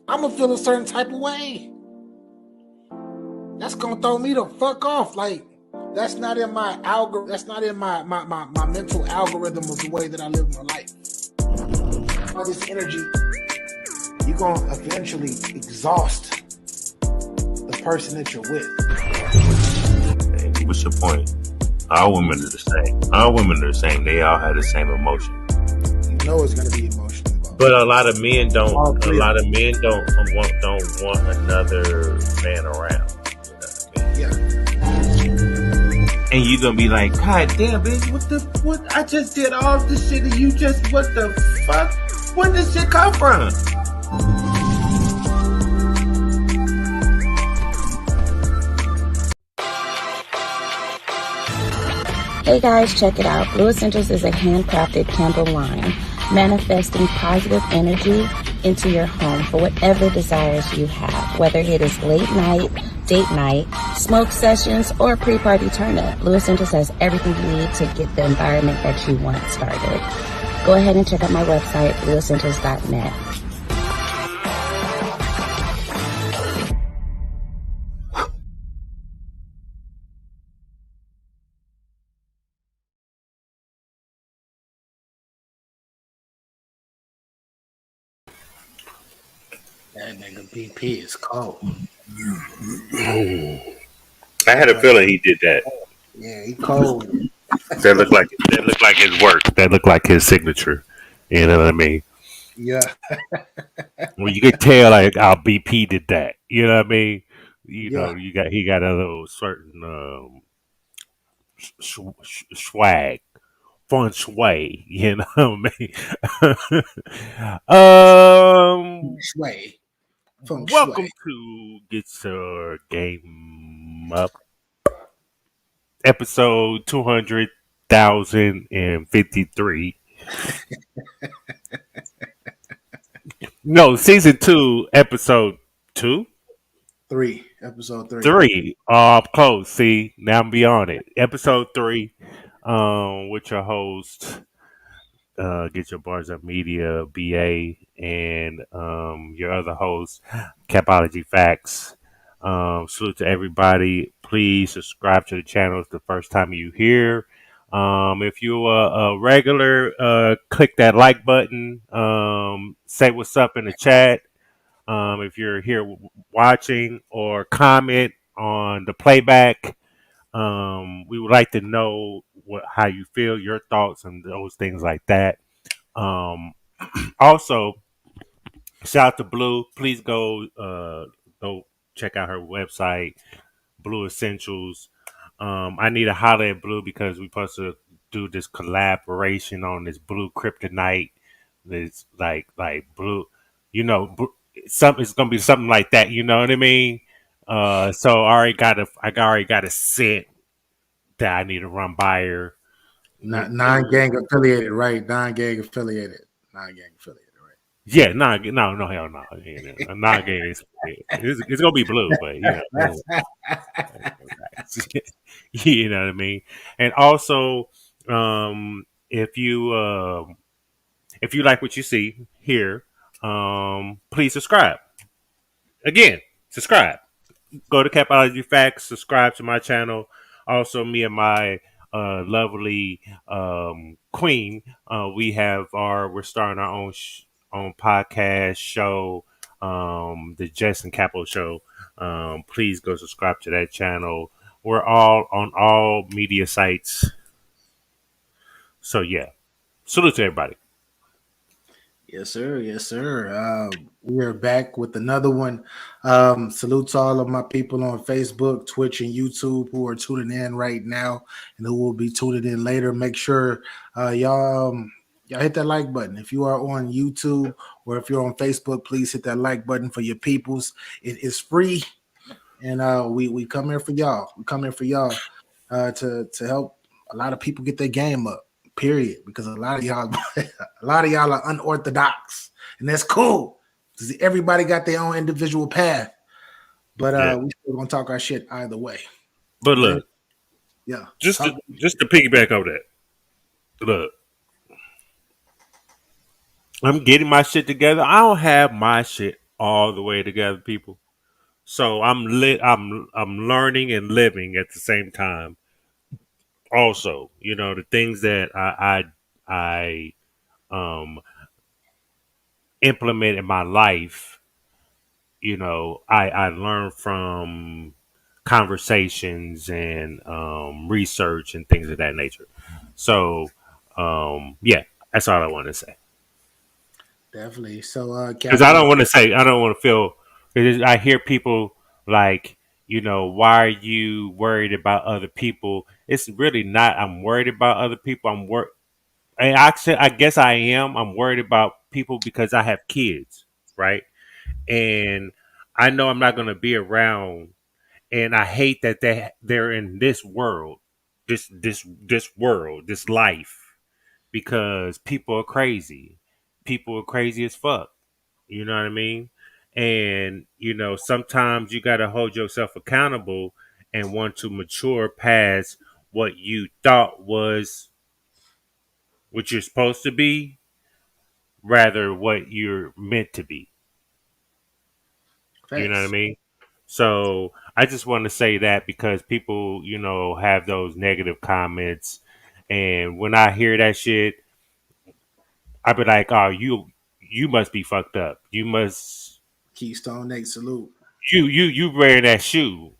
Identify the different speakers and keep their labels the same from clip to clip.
Speaker 1: I'm gonna feel a certain type of way. That's gonna throw me the fuck off. Like, that's not in my algorithm. That's not in my mental algorithm of the way that I live my life. All this energy, you're gonna eventually exhaust the person that you're with.
Speaker 2: Hey, what's your point? All women are the same. All women are the same. They all have the same emotion.
Speaker 1: You know it's gonna be emotional.
Speaker 2: But a lot of men don't. A lot of men don't want another man around.
Speaker 1: Yeah.
Speaker 2: And you gonna be like, God damn, bitch, what? I just did all this shit, and you just, what the fuck? Where did this shit come from?
Speaker 3: Hey guys, check it out. Blue Essentials is a handcrafted candle line manifesting positive energy into your home for whatever desires you have, whether it is late night, date night, smoke sessions, or pre-party turn up. Blue Essentials has everything you need to get the environment that you want started. Go ahead and check out my website, blueessentials.net.
Speaker 1: That nigga BP is cold.
Speaker 2: I had a feeling he did that.
Speaker 1: Yeah, he cold.
Speaker 2: That looked like his work. That looked like his signature. You know what I mean?
Speaker 1: Yeah.
Speaker 2: Well, you could tell like how BP did that. You know what I mean? You
Speaker 1: Yeah.
Speaker 2: know, he got a little certain swag, fun sway. You know what I mean?
Speaker 1: Shui. Feng
Speaker 2: Welcome
Speaker 1: Shui.
Speaker 2: to Get Your Game Up, episode 200,053. No, season 2, episode 2?
Speaker 1: 3. Episode 3.
Speaker 2: 3. Close. See, now I'm beyond it. Episode 3, with your host, Get Your Bars Up Media, BA, and your other host, Capology Facts. Salute to everybody. Please subscribe to the channel. It's the first time you hear. If you're a regular, click that like button. Say what's up in the chat. If you're here watching, or comment on the playback, we would like to know how you feel, your thoughts, and those things like that. Also, shout out to Blue. Please go check out her website, Blue Essentials. I need to holler at Blue because we're supposed to do this collaboration on this Blue Kryptonite. This like Blue, you know, it's gonna be something like that. You know what I mean? So I already got a set that I need to run by her.
Speaker 1: Non-gang affiliated, right? Non-gang affiliated. Non-gang affiliated, right?
Speaker 2: Yeah, no, hell no. I'm not getting it. It's gonna be Blue, but you know, you know what I mean. And also, if you like what you see here, please subscribe. Again, subscribe. Go to Capology Facts. Subscribe to my channel. Also, me and my lovely queen, we're starting our own podcast show, the Jess and Capo Show. Please go subscribe to that channel. We're all on all media sites. So yeah, salute to everybody.
Speaker 1: Yes, sir. Yes, sir. We are back with another one. Salute to all of my people on Facebook, Twitch, and YouTube who are tuning in right now and who will be tuning in later. Make sure y'all hit that like button. If you are on YouTube or if you're on Facebook, please hit that like button for your peoples. It is free, and we come here for y'all. We come here for y'all to help a lot of people get their game up. Period. Because a lot of y'all are unorthodox, and that's cool. Everybody got their own individual path, but we still gonna talk our shit either way.
Speaker 2: But look,
Speaker 1: yeah,
Speaker 2: just to piggyback on that, look, I'm getting my shit together. I don't have my shit all the way together, people. So I'm learning and living at the same time. Also, the things that I implement in my life, I learn from conversations and research and things of that nature. So, yeah, that's all I want to say.
Speaker 1: Definitely. So,
Speaker 2: Because I
Speaker 1: Capo,
Speaker 2: don't want to say, I don't want to feel, because I hear people like, why are you worried about other people? It's really not, I'm worried about other people. And actually, I guess I am. I'm worried about people because I have kids, right? And I know I'm not going to be around, and I hate that they're in this world, this world, this life, because people are crazy. People are crazy as fuck. You know what I mean? And sometimes you got to hold yourself accountable and want to mature past what you thought was what you're supposed to be, rather what you're meant to be. You know what I
Speaker 1: facts.
Speaker 2: mean? So I just want to say that because people, have those negative comments, and when I hear that shit, I be like, "Oh, you must be fucked up. You must
Speaker 1: Keystone Nate, salute.
Speaker 2: you wearing that shoe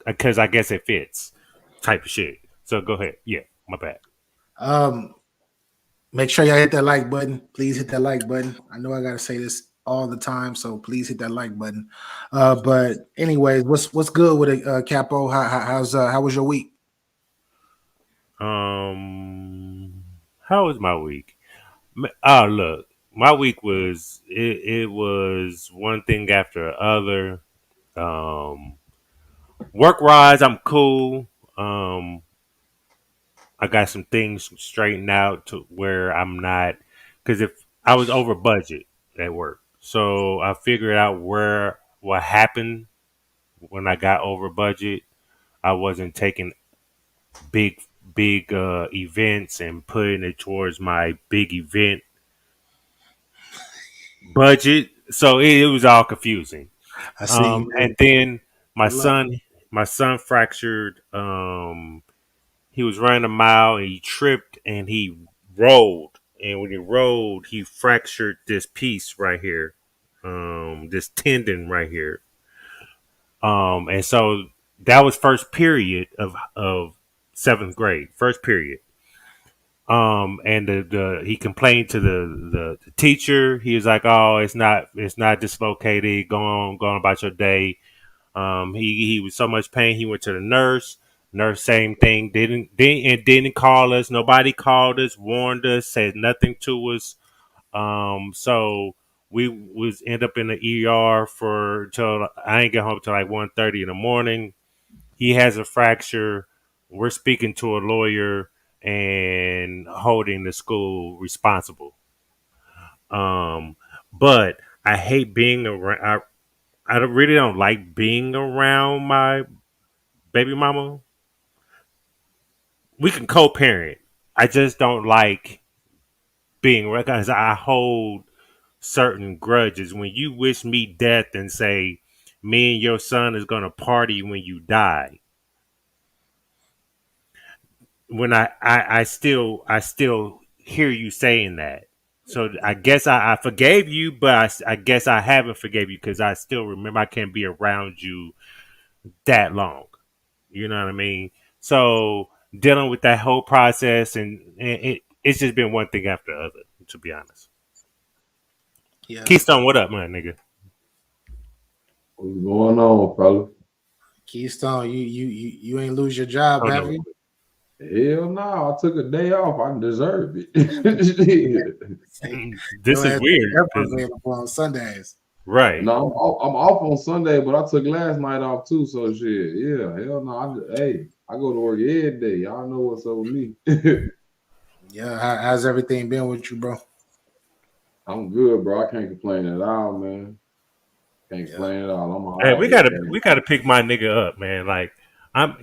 Speaker 2: because I guess it fits." Type of shit. So go ahead. Yeah, my bad.
Speaker 1: Um, Make sure y'all hit that like button. Please hit that like button. I know I gotta say this all the time, so please hit that like button. But anyways, what's good with it, Capo? How was your week?
Speaker 2: How was my week? Oh, look, my week was it was one thing after other. Um, Work wise, I'm cool. Um, I got some things straightened out to where I'm not, because if I was over budget at work, so I figured out where what happened when I got over budget. I wasn't taking big events and putting it towards my big event budget, so it was all confusing.
Speaker 1: I see you
Speaker 2: And
Speaker 1: made
Speaker 2: then my
Speaker 1: good luck.
Speaker 2: son, my son fractured. He was running a mile and he tripped and he rolled. And when he rolled, he fractured this piece right here, this tendon right here. And so that was first period of seventh grade, first period. And the he complained to the teacher. He was like, "Oh, it's not dislocated. Go on about your day." He was so much pain. He went to the nurse. Nurse, same thing. Didn't call us. Nobody called us, warned us, said nothing to us. So we was end up in the ER for till I ain't get home till like 1:30 in the morning. He has a fracture. We're speaking to a lawyer and holding the school responsible. Um, but I hate being around. I really don't like being around my baby mama. We can co-parent. I just don't like being around because I hold certain grudges. When you wish me death and say, "Me and your son is gonna party when you die," when I still hear you saying that. So I guess I forgave you, but I guess I haven't forgave you because I still remember I can't be around you that long. You know what I mean? So dealing with that whole process and it's just been one thing after the other, to be honest.
Speaker 1: Yeah,
Speaker 2: Keystone, what up, man, nigga?
Speaker 4: What's going on, fella?
Speaker 1: Keystone, you ain't lose your job,
Speaker 2: Oh
Speaker 1: have
Speaker 2: no,
Speaker 1: you?
Speaker 4: Hell no, I took a day off. I deserve it. Shit.
Speaker 1: Say,
Speaker 2: this
Speaker 1: your
Speaker 2: is
Speaker 1: ass
Speaker 2: weird
Speaker 1: never
Speaker 2: because
Speaker 1: available on Sundays.
Speaker 2: right.
Speaker 4: No, I'm off on Sunday, but I took last night off too. So shit, yeah, hell no. Hey, I go to work every day. Y'all know what's up with me.
Speaker 1: Yeah, how's everything been with you, bro?
Speaker 4: I'm good, bro. I can't complain at all, man. Can't
Speaker 1: Yeah,
Speaker 4: complain at all. I'm
Speaker 2: Hey,
Speaker 4: all
Speaker 2: we
Speaker 4: right.
Speaker 2: gotta
Speaker 4: Everything.
Speaker 2: we gotta pick my nigga up, man. Like I've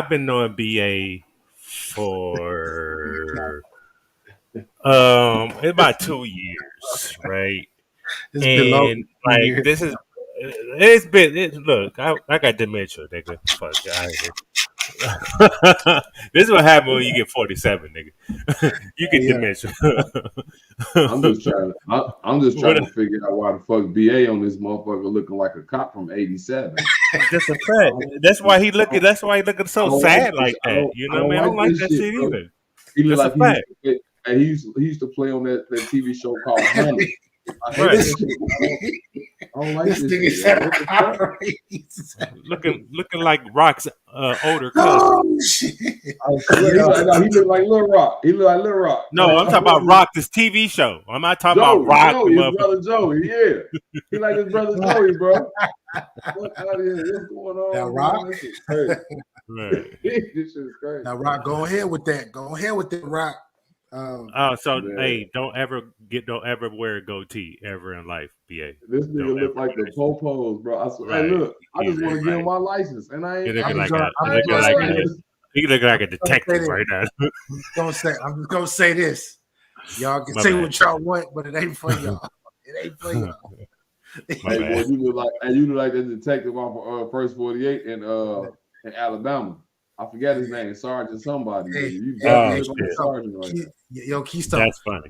Speaker 2: been knowing BA for about 2 years, right?
Speaker 1: It's been long
Speaker 2: And like
Speaker 1: years.
Speaker 2: this is, it's been. Look, I got dementia, nigga. Fuck out here. This is what happens when you get 47, nigga. You get
Speaker 1: Yeah,
Speaker 2: dementia.
Speaker 4: I'm just trying. I'm just
Speaker 2: What
Speaker 4: trying to figure out why the fuck BA on this motherfucker looking like a cop from '87.
Speaker 2: That's a
Speaker 4: I
Speaker 2: fact.
Speaker 4: don't,
Speaker 2: That's why he
Speaker 4: I
Speaker 2: looking.
Speaker 4: don't,
Speaker 2: That's why he looking
Speaker 4: I
Speaker 2: so
Speaker 4: don't like
Speaker 2: sad
Speaker 4: this.
Speaker 2: like that. You
Speaker 4: I
Speaker 2: know what I
Speaker 4: don't
Speaker 2: mean? I
Speaker 4: like
Speaker 2: don't like
Speaker 4: this
Speaker 2: that
Speaker 4: shit,
Speaker 2: shit
Speaker 4: bro.
Speaker 2: either.
Speaker 4: He look
Speaker 2: That's a
Speaker 4: like he used
Speaker 2: fact.
Speaker 4: to play, and he used to play on that TV show called Honey. I hate
Speaker 2: Right.
Speaker 4: that shit. I don't like
Speaker 1: this
Speaker 4: this
Speaker 1: nigga
Speaker 4: shit.
Speaker 1: said
Speaker 4: Like, what the fuck?
Speaker 1: operates.
Speaker 2: Looking like Rock's older cousin.
Speaker 1: Oh shit!
Speaker 4: I swear,
Speaker 1: Yo,
Speaker 4: he look like Lil Rock. He look like Lil Rock.
Speaker 2: No, I'm talking about Rock, this TV show. I'm not talking about Rock, the
Speaker 4: Joey, his
Speaker 2: motherfucker.
Speaker 4: brother Joey. Yeah, he like his brother Joey, bro. Fuck out of here. What's going
Speaker 1: now
Speaker 4: on,
Speaker 1: Rock,
Speaker 4: man? This is crazy.
Speaker 2: Right.
Speaker 4: This shit is crazy.
Speaker 1: now Rock, go ahead with that. Go ahead with that Rock.
Speaker 2: So
Speaker 4: Man,
Speaker 2: hey, don't ever wear a goatee ever in life, BA.
Speaker 4: this
Speaker 2: Don't
Speaker 4: nigga
Speaker 2: ever
Speaker 4: look like
Speaker 2: do
Speaker 4: the
Speaker 2: that shit.
Speaker 4: popos, bro. I swear, hey,
Speaker 2: Right.
Speaker 4: look, I just want to get
Speaker 2: Right.
Speaker 4: my license, and
Speaker 2: He looking
Speaker 1: I'm just
Speaker 2: like
Speaker 1: gonna,
Speaker 2: a
Speaker 1: I'm just
Speaker 2: looking
Speaker 1: gonna
Speaker 2: like
Speaker 1: say
Speaker 2: a
Speaker 1: this.
Speaker 2: he looking like a
Speaker 1: I'm just gonna say
Speaker 2: detective
Speaker 1: this.
Speaker 2: right now.
Speaker 1: I'm just gonna say this. Y'all can
Speaker 2: My
Speaker 1: say
Speaker 2: bad.
Speaker 1: what y'all want, but it ain't for y'all. It ain't for y'all.
Speaker 2: My
Speaker 4: hey, boy,
Speaker 2: bad.
Speaker 4: you look like the detective off of First 48 in Alabama. I forget his name, Sergeant somebody.
Speaker 1: Hey,
Speaker 4: Nigga. You
Speaker 1: hey,
Speaker 2: Oh
Speaker 4: definitely
Speaker 1: hey,
Speaker 4: look like a
Speaker 2: shit.
Speaker 1: Keystone.
Speaker 4: sergeant right
Speaker 1: Yo, Keystone.
Speaker 2: That's funny.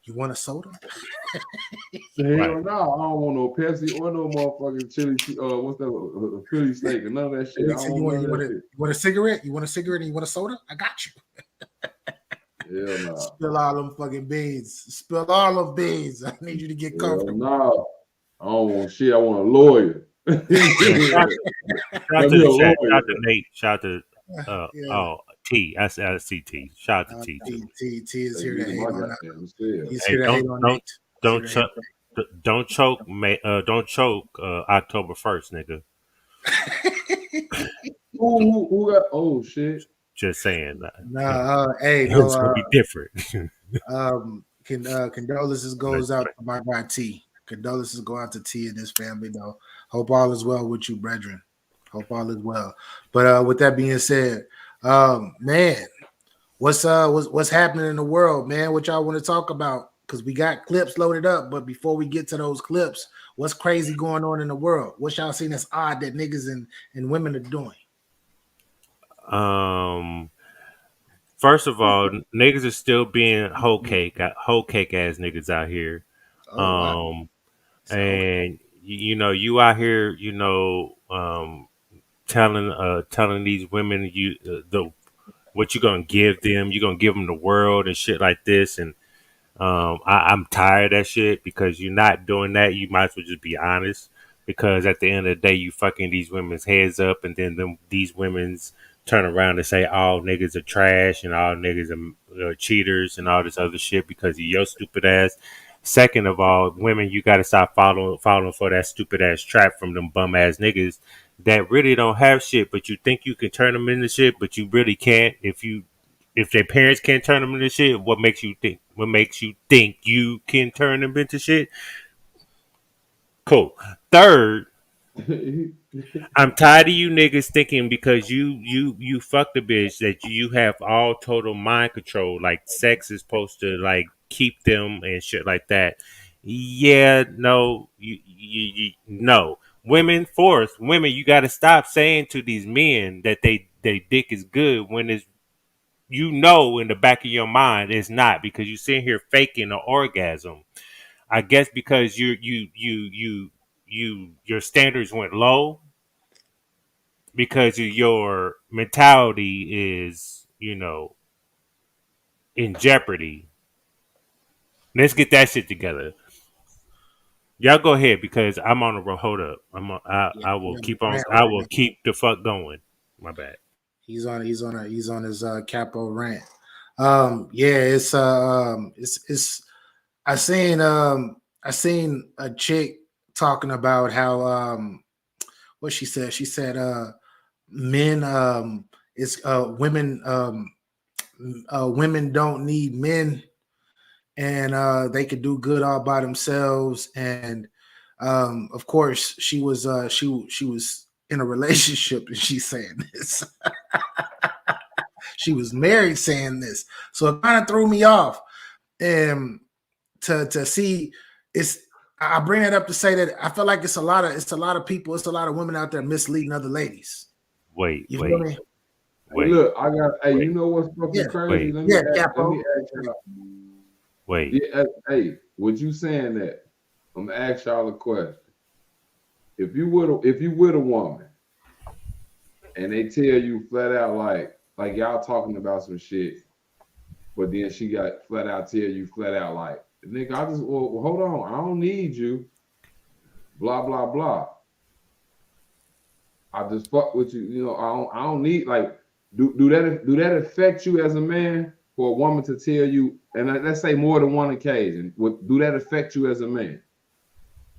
Speaker 1: You want a soda?
Speaker 4: now.
Speaker 2: Right.
Speaker 4: Hell no, I don't want no Pepsi or no motherfucking chili. What's that? Philly steak and none of that shit. I don't
Speaker 1: You
Speaker 4: want
Speaker 1: want
Speaker 4: none of that shit.
Speaker 1: you want a cigarette? You want a cigarette and you want a soda? I got you.
Speaker 4: Hell no.
Speaker 1: Spill all them fucking beans. Spill all them beans. I need you to get
Speaker 4: Hell
Speaker 1: comfortable.
Speaker 4: no. I don't want shit. I want a lawyer.
Speaker 2: Yeah, shout
Speaker 4: Let
Speaker 2: to
Speaker 4: me
Speaker 2: the
Speaker 4: a
Speaker 2: chat. Shout
Speaker 4: lawyer.
Speaker 2: to Nate. Shout to
Speaker 1: Yeah.
Speaker 2: T. I see T. Shout out to T too.
Speaker 1: T is
Speaker 4: Hey,
Speaker 1: here to
Speaker 4: nigga,
Speaker 1: hate
Speaker 4: my
Speaker 1: on.
Speaker 4: goddamn self.
Speaker 1: He's
Speaker 2: Hey,
Speaker 1: here to hate on Nate. He's here
Speaker 2: don't
Speaker 1: to
Speaker 2: choke don't choke don't choke October 1st, nigga.
Speaker 1: hate.
Speaker 4: Who got? Oh shit.
Speaker 2: Just saying.
Speaker 1: Nah, hey,
Speaker 2: It's
Speaker 1: no.
Speaker 2: gonna be different.
Speaker 1: Condolences goes out to my guy T. Condolences go out to T and his family. Though, hope all is well with you, brethren. Hope all is well. But with that being said, man, what's happening in the world, man? What y'all want to talk about? Because we got clips loaded up. But before we get to those clips, what's crazy going on in the world? What y'all seen that's odd that niggas and women are doing?
Speaker 2: First of all, niggas are still being hoe cake ass niggas out here.
Speaker 1: Oh wow,
Speaker 2: Um,
Speaker 1: so
Speaker 2: and you know, you out here, telling these women the what you gonna give them. You gonna give them the world and shit like this. And I'm tired of that shit because you're not doing that. You might as well just be honest. Because at the end of the day, you fucking these women's heads up, and then these women's turn around and say all niggas are trash and all niggas are cheaters and all this other shit because of your stupid ass. Second of all, women, you got to stop following for that stupid ass trap from them bum ass niggas that really don't have shit, but you think you can turn them into shit, but you really can't. If their parents can't turn them into shit, what makes you think? What makes you think you can turn them into shit? Cool. Third, I'm tired of you niggas thinking because you fucked a bitch that you have all total mind control. Like sex is supposed to like keep them and shit like that. Yeah, no, no. Women, fourth, women, you got to stop saying to these men that they dick is good when it's in the back of your mind it's not because you sitting here faking an orgasm. I guess because your standards went low because of your mentality is in jeopardy. Let's get that shit together. Y'all go ahead because I'm on the road. Hold up.
Speaker 1: yeah,
Speaker 2: I will
Speaker 1: yeah,
Speaker 2: keep on.
Speaker 1: rant
Speaker 2: I
Speaker 1: right
Speaker 2: will
Speaker 1: now.
Speaker 2: keep the fuck going. My bad.
Speaker 1: He's on his capo rant. Yeah, it's I seen a chick talking about how what she said. She said men it's women don't need men and they could do good all by themselves. And of course she was in a relationship and she's saying this. She was married saying this. So it kind of threw me off. And to see it's I bring it up to say that I feel like it's a lot of people, it's a lot of women out there misleading other ladies.
Speaker 2: Wait,
Speaker 1: You feel me?
Speaker 4: Hey,
Speaker 2: wait,
Speaker 4: look, I got. Hey,
Speaker 2: wait,
Speaker 4: you know what's
Speaker 1: Yeah,
Speaker 4: fucking crazy?
Speaker 2: wait,
Speaker 1: yeah,
Speaker 4: Let
Speaker 1: Capo.
Speaker 4: me ask y'all.
Speaker 2: wait.
Speaker 4: Yeah, hey, what you saying that? I'm gonna ask y'all a question. If you with a woman and they tell you flat out like y'all talking about some shit, but then she got flat out tell you flat out like, nigga, well, hold on, I don't need you, blah blah blah. I just fuck with you, I don't need like do that affect you as a man for a woman to tell you, and let's say more than one occasion, do that affect you as a man?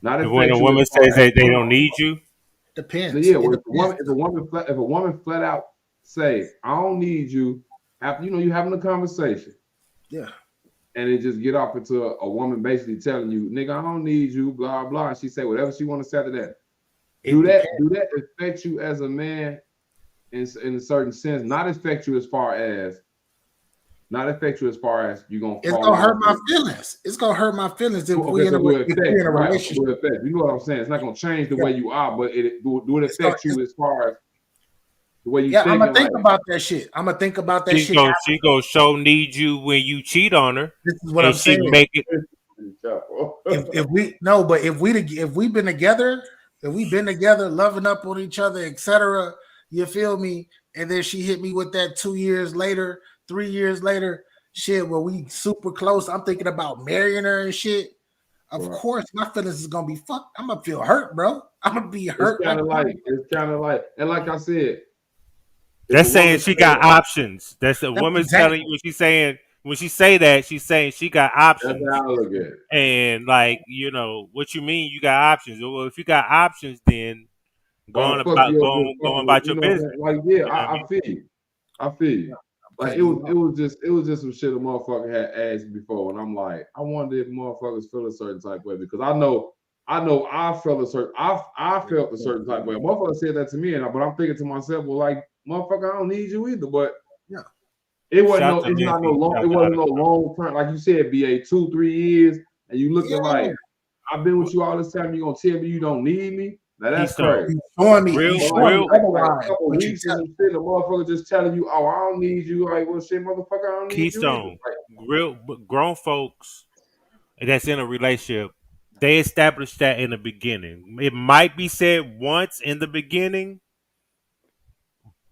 Speaker 4: Not
Speaker 2: When a
Speaker 4: affect you as
Speaker 2: woman
Speaker 4: far
Speaker 2: says
Speaker 4: as
Speaker 2: that they don't need you,
Speaker 1: Depends.
Speaker 4: yeah,
Speaker 1: It
Speaker 4: well,
Speaker 1: depends.
Speaker 4: if a woman flat out say, I don't need you, after you having a conversation,
Speaker 1: Yeah.
Speaker 4: and it just get off into a woman basically telling you, nigga, I don't need you, blah blah, and she say whatever she want to say after that.
Speaker 1: It depends.
Speaker 4: Do that affect you as a man in a certain sense? Not affect you as far as you gonna
Speaker 1: It's
Speaker 4: fall
Speaker 1: gonna hurt
Speaker 4: off
Speaker 1: my
Speaker 4: with.
Speaker 1: feelings. It's gonna hurt my feelings if
Speaker 4: Okay,
Speaker 1: we in
Speaker 4: so
Speaker 1: a
Speaker 4: do it
Speaker 1: if we
Speaker 4: affect
Speaker 1: in a
Speaker 4: you, right? Okay,
Speaker 1: relationship.
Speaker 4: do it affect you? Know what I'm saying? It's not gonna change the
Speaker 1: Yeah.
Speaker 4: way you are, but do it
Speaker 1: It's gonna,
Speaker 4: affect you as far as the way you
Speaker 1: yeah, I'm gonna
Speaker 4: thinking?
Speaker 1: think
Speaker 4: Like,
Speaker 1: about that shit. I'm gonna think about that
Speaker 2: she
Speaker 1: shit
Speaker 2: goes,
Speaker 1: after.
Speaker 2: she goes show need you when you cheat on her,
Speaker 1: This is what
Speaker 2: and
Speaker 1: I'm
Speaker 2: she
Speaker 1: saying.
Speaker 2: make it.
Speaker 1: If we no, but if we've been together, loving up on each other, etc. You feel me? And then she hit me with that 2 years later, 3 years later, shit. Where we super close. I'm thinking about marrying her and shit. Of
Speaker 4: right.
Speaker 1: course, my feelings is gonna be fucked. I'm gonna feel hurt, bro. I'm gonna be
Speaker 4: It's
Speaker 1: hurt like
Speaker 4: kind of like and like I said, if a
Speaker 2: That's saying
Speaker 4: woman
Speaker 2: she
Speaker 4: said
Speaker 2: got options. That's the
Speaker 1: that's
Speaker 2: woman's telling you
Speaker 1: exactly.
Speaker 2: when she's saying when she say that she's saying she got
Speaker 4: that's
Speaker 2: options.
Speaker 4: how I look at it.
Speaker 2: And like, what you mean you got options? Well, if you got options, then
Speaker 4: Why the fuck you up here
Speaker 2: go on
Speaker 4: fucking with
Speaker 2: about your business.
Speaker 4: Like yeah,
Speaker 2: You know what I
Speaker 4: I
Speaker 2: mean?
Speaker 4: feel you. I feel you.
Speaker 1: I'm
Speaker 4: Like
Speaker 1: cutting you off.
Speaker 4: it was just some shit a motherfucker had asked before, and I'm like, I wonder if motherfuckers feel a certain type of way because I felt a certain I felt a certain type of way. A motherfucker said that to me, but I'm thinking to myself, well, like motherfucker, I don't need you either. But
Speaker 1: Yeah,
Speaker 2: Shout out to
Speaker 4: it
Speaker 2: Lindsay. Shout
Speaker 4: wasn't
Speaker 2: out
Speaker 4: no
Speaker 2: to
Speaker 4: long term, like you said, BA 2-3 years, and you looking
Speaker 1: yeah.
Speaker 4: like I've been with you all this time. You gonna tell me you don't need me? Now that's
Speaker 2: Keystone.
Speaker 4: crazy.
Speaker 1: You showing me, you
Speaker 2: Real,
Speaker 4: But
Speaker 1: showing me
Speaker 2: real
Speaker 4: like a
Speaker 1: otherwise,
Speaker 4: couple
Speaker 1: but you
Speaker 4: weeks or some shit, the motherfucker just telling you, oh, I don't need you. Like, well, shit, motherfucker, I don't need you either.
Speaker 2: Keystone. Real grown folks that's in a relationship, they established that in the beginning. It might be said once in the beginning,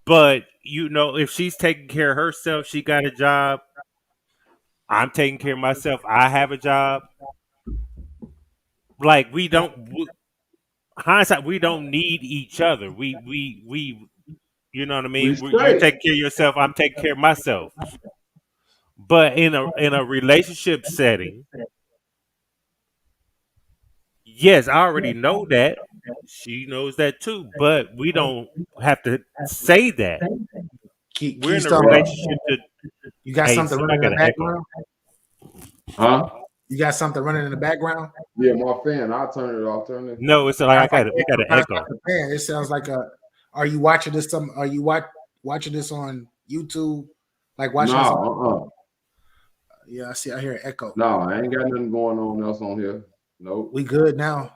Speaker 2: but if she's taking care of herself, she got a job. I'm taking care of myself. I have a job. Like hindsight, we don't need each other. We you know what I
Speaker 4: We
Speaker 2: mean? You're
Speaker 4: straight.
Speaker 2: taking care of yourself. I'm taking care of myself. But in a relationship setting, yes, I already know that. She knows that too. But we don't have to say that. We're in a
Speaker 1: Keystone.
Speaker 4: Right.
Speaker 2: relationship to.
Speaker 1: You got
Speaker 2: Hey,
Speaker 1: something running
Speaker 2: somebody
Speaker 1: in
Speaker 2: got
Speaker 1: the
Speaker 2: an echo.
Speaker 1: background.
Speaker 4: Huh?
Speaker 1: You got something running in the background.
Speaker 4: Yeah, my fan. I'll turn it off. Turn it.
Speaker 2: No, it's like
Speaker 1: Sounds like
Speaker 2: we got an
Speaker 1: sounds
Speaker 2: echo.
Speaker 1: like a fan. It sounds like a. Are you watching this? Are you watching this on YouTube? Like
Speaker 4: No,
Speaker 1: watching this? Yeah, I see. I hear an echo.
Speaker 4: No, I ain't got nothing going on else on here. Nope.
Speaker 1: We good now.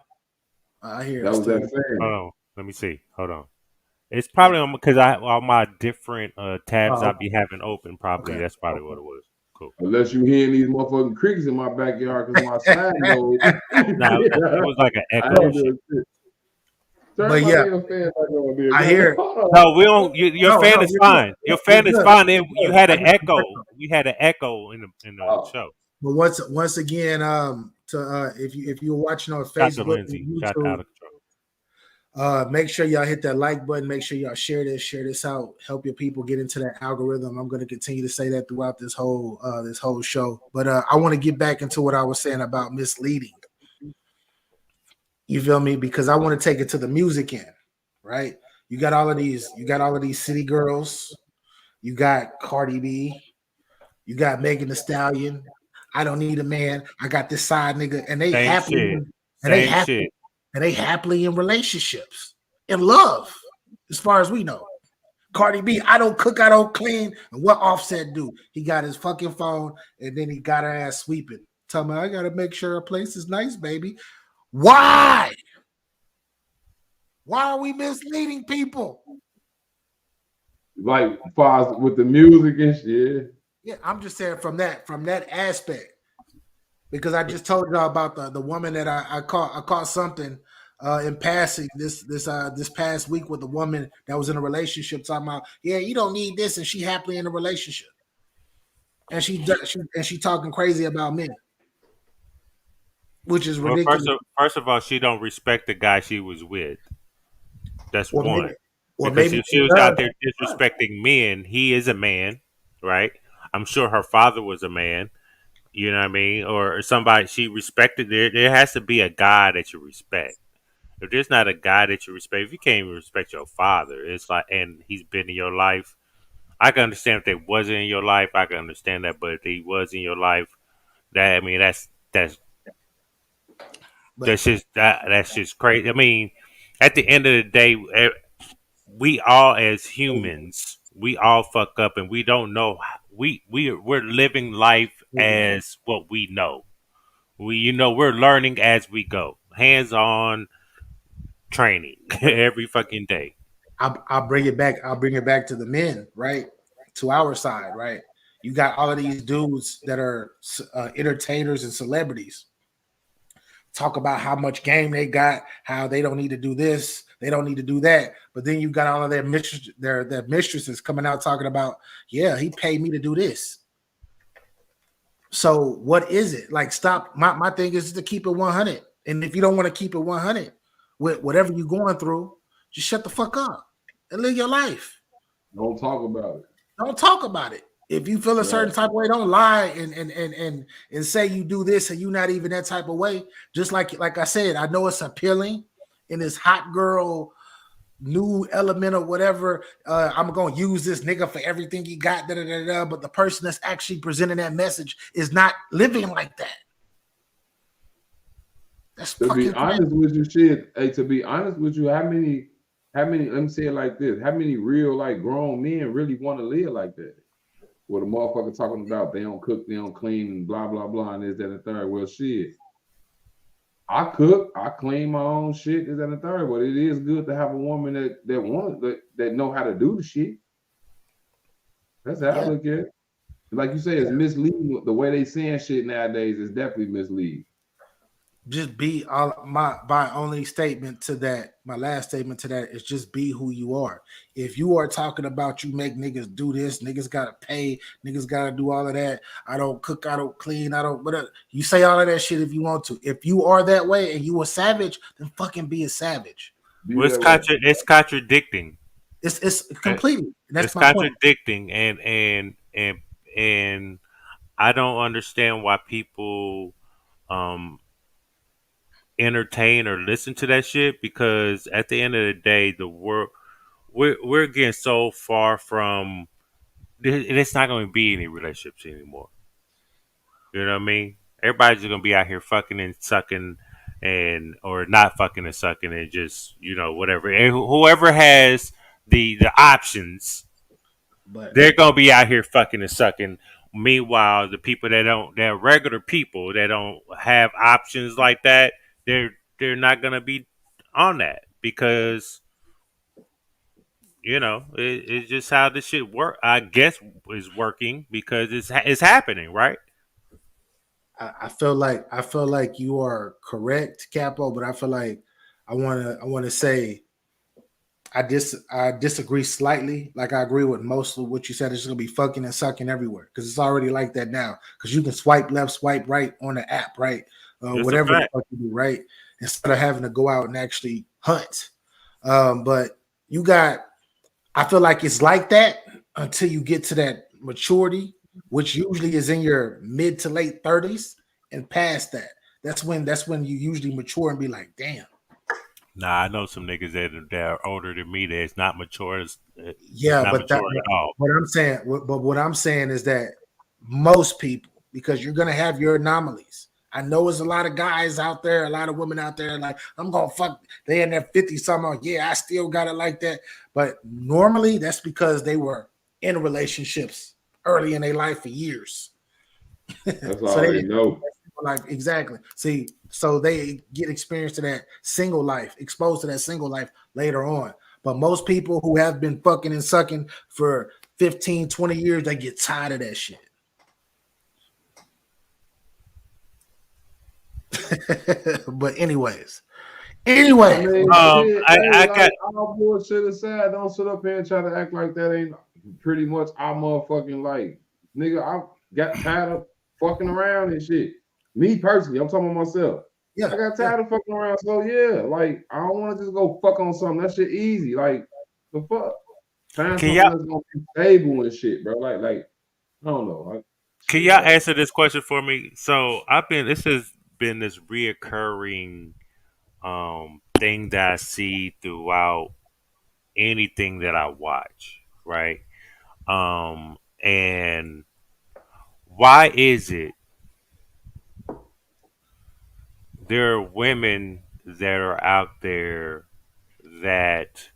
Speaker 1: I hear
Speaker 4: That
Speaker 1: it
Speaker 4: was
Speaker 1: still.
Speaker 4: that fan.
Speaker 2: Hold on. Let me see. Hold on. It's probably because I all my different tabs
Speaker 1: Oh,
Speaker 2: I be having open. Probably
Speaker 1: okay.
Speaker 2: that's probably what it was. Cool.
Speaker 4: Unless you hearing these motherfucking crickets in my backyard because my sign goes.
Speaker 2: Now it
Speaker 4: Yeah,
Speaker 2: was like an
Speaker 4: I
Speaker 2: echo
Speaker 4: ain't
Speaker 2: and shit.
Speaker 4: doing shit. Turn
Speaker 1: But
Speaker 4: my
Speaker 1: yeah,
Speaker 4: damn fan back on there.
Speaker 1: I
Speaker 4: God.
Speaker 1: hear it.
Speaker 4: Hold on.
Speaker 2: No, we don't. Your
Speaker 1: No,
Speaker 2: fan
Speaker 1: no,
Speaker 2: is
Speaker 1: you're good.
Speaker 2: fine. Your
Speaker 1: You're
Speaker 2: fan is
Speaker 1: good.
Speaker 2: fine.
Speaker 1: You're
Speaker 2: You
Speaker 1: good.
Speaker 2: had
Speaker 1: I
Speaker 2: an
Speaker 1: just
Speaker 2: echo. We had an echo in the
Speaker 4: Oh,
Speaker 2: show.
Speaker 1: But once again, if you're watching on
Speaker 2: Shout to
Speaker 1: Facebook
Speaker 2: Lindsay.
Speaker 1: and
Speaker 2: Shout
Speaker 1: YouTube,
Speaker 2: out of control.
Speaker 1: make sure y'all hit that like button. Make sure y'all share this out. Help your people get into that algorithm. I'm going to continue to say that throughout this whole show. But I want to get back into what I was saying about misleading. You feel me? Because I want to take it to the music end, right? You got all of these city girls. You got Cardi B. You got Megan Thee Stallion. I don't need a man. I got this side nigga, and they
Speaker 2: Same
Speaker 1: happily
Speaker 2: shit.
Speaker 1: and they
Speaker 2: Same
Speaker 1: happy
Speaker 2: shit.
Speaker 1: and they happily in relationships, in love, as far as we know. Cardi B, I don't cook, I don't clean. And what Offset do? He got his fucking phone, and then he got her ass sweeping. Tell me, I gotta make sure her place is nice, baby. Why? Why are we misleading people?
Speaker 4: Like far as with the music and shit.
Speaker 1: Yeah, I'm just saying from that aspect because I just told y'all about the woman that I caught something in passing this past week with a woman that was in a relationship talking about yeah you don't need this and she happily in a relationship and she talking crazy about men which is
Speaker 2: Well,
Speaker 1: ridiculous
Speaker 2: first of all, she don't respect the guy she was with. That's
Speaker 1: or
Speaker 2: one.
Speaker 1: maybe or
Speaker 2: Because
Speaker 1: maybe
Speaker 2: if
Speaker 1: she
Speaker 2: she was
Speaker 1: does.
Speaker 2: out there disrespecting men, he is a man, right? I'm sure her father was a man. You know what I mean? Or somebody she respected. There has to be a guy that you respect. If there's not a guy that you respect, if you can't even respect your father, it's like, and he's been in your life. I can understand if they wasn't in your life. I can understand that, but if he was in your life, that I mean,
Speaker 1: But
Speaker 2: that's just crazy. I mean, at the end of the day, we all as humans, we all fuck up, and we don't know. We're living life as what we know. We're learning as we go, hands on training every fucking day.
Speaker 1: I'll bring it back. I'll bring it back to the men, right? To our side, right? You got all of these dudes that are entertainers and celebrities talk about how much game they got, how they don't need to do this, they don't need to do that. But then you got all of their mistresses coming out talking about, yeah, he paid me to do this. So what is it? Like stop. My thing is to keep it 100. And if you don't want to keep it 100 with whatever you're going through, just shut the fuck up and live your life.
Speaker 4: Don't talk about it.
Speaker 1: Don't talk about it. If you feel a
Speaker 4: Right.
Speaker 1: certain type of way, don't lie and say you do this and you not even that type of way. Just like I said, I know it's appealing in this hot girl new element or whatever. I'm gonna use this nigga for everything he got, da, da, da, da, but the person that's actually presenting that message is not living like that. That's
Speaker 4: To be
Speaker 1: fucking crazy.
Speaker 4: honest with you, shit. Hey, to be honest with you, how many? Let me say it like this: how many real like grown men really want to live like that? What a motherfucker talking about they don't cook, they don't clean, and blah blah blah, and this, that, and the third. Well, shit. I cook, I clean my own shit, this, that, and the third. But it is good to have a woman that know how to do the shit. That's how I
Speaker 1: Yeah.
Speaker 4: look at it. Like you say, it's misleading. The way they saying shit nowadays is definitely misleading.
Speaker 1: Just be all my only statement to that, my last statement to that is just be who you are. If you are talking about you make niggas do this, niggas gotta pay, niggas gotta do all of that. I don't cook, I don't clean, I don't whatever. You say all of that shit if you want to. If you are that way and you a savage, then fucking be a savage.
Speaker 4: Be
Speaker 2: Well,
Speaker 4: that way.
Speaker 2: it's contradicting.
Speaker 1: It's
Speaker 2: Uh,
Speaker 1: completely, and that's
Speaker 2: It's
Speaker 1: my point.
Speaker 2: contradicting, and I don't understand why people um entertain or listen to that shit because at the end of the day, the world we're getting so far from it's not going to be any relationships anymore. You know what I mean? Everybody's just going to be out here fucking and sucking and or not fucking and sucking and just whatever. And whoever has the options,
Speaker 1: But
Speaker 2: they're going to be out here fucking and sucking. Meanwhile, the people they're regular people that don't have options like that, they're not going to be on that because it's just how this shit work. I guess is working because it's happening, right?
Speaker 1: I feel like you are correct, Capo, but I feel like I wanna say I disagree slightly. Like I agree with most of what you said. It's gonna be fucking and sucking everywhere because it's already like that now. Because you can swipe left, swipe right on the app, right?
Speaker 2: It's a
Speaker 1: Whatever the
Speaker 2: fact.
Speaker 1: fuck you do, right? Instead of having to go out and actually hunt. But you got, I feel like it's like that until you get to that maturity, which usually is in your mid to late 30s and past that. That's when you usually mature and be like, damn.
Speaker 2: Nah, I know some niggas that are older than me that's not mature. It's
Speaker 1: Yeah,
Speaker 2: not mature at all.
Speaker 1: what I'm saying is that most people, because you're gonna have your anomalies. I know there's a lot of guys out there, a lot of women out there, like I'm gonna fuck. They in their 50 something. Yeah, I still got it like that. But normally, that's because they were in relationships early in their life for years.
Speaker 4: That's
Speaker 1: So
Speaker 4: all
Speaker 1: they
Speaker 4: they
Speaker 1: didn't
Speaker 4: know.
Speaker 1: Like exactly. See, so they get experience to that single life, exposed to that single life later on. But most people who have been fucking and sucking for 15, 20 years, they get tired of that shit. But
Speaker 4: I
Speaker 1: anyway,
Speaker 4: mean, shit. Hey,
Speaker 2: I
Speaker 4: like
Speaker 2: got
Speaker 4: all bullshit aside, don't sit up here and try to act like that ain't pretty much our motherfucking like, nigga. I got tired of fucking around and shit. Me personally, I'm talking about myself.
Speaker 1: yeah,
Speaker 4: I got
Speaker 1: yeah.
Speaker 4: tired of fucking around. So yeah, like I don't want to just go fuck on something. That shit easy. Like the fuck. Find
Speaker 2: can
Speaker 4: something
Speaker 2: y'all
Speaker 4: that's gonna be stable and shit, bro. Like I don't know.
Speaker 2: can
Speaker 4: Shit,
Speaker 2: y'all
Speaker 4: bro.
Speaker 2: answer this question for me? So I've been this has been this reoccurring thing that I see throughout anything that I watch, right? And why is it there are women that are out there that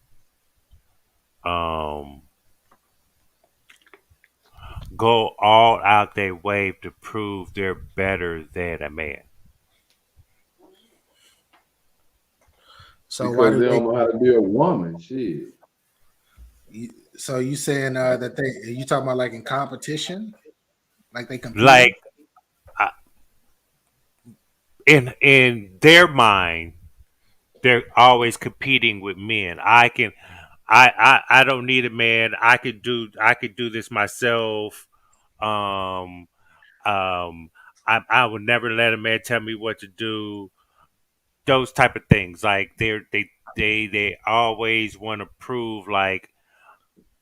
Speaker 2: um go all out their way to prove they're better than a man?
Speaker 1: So why
Speaker 4: Because
Speaker 1: do
Speaker 4: they
Speaker 1: they?
Speaker 4: don't know how to be a woman. Shit.
Speaker 1: So you saying that they? You talking about like in competition, like they competing?
Speaker 2: Like I- in their mind, they're always competing with men. I don't need a man. I could do this myself. Um I would never let a man tell me what to do. Those type of things. Like they always want to prove like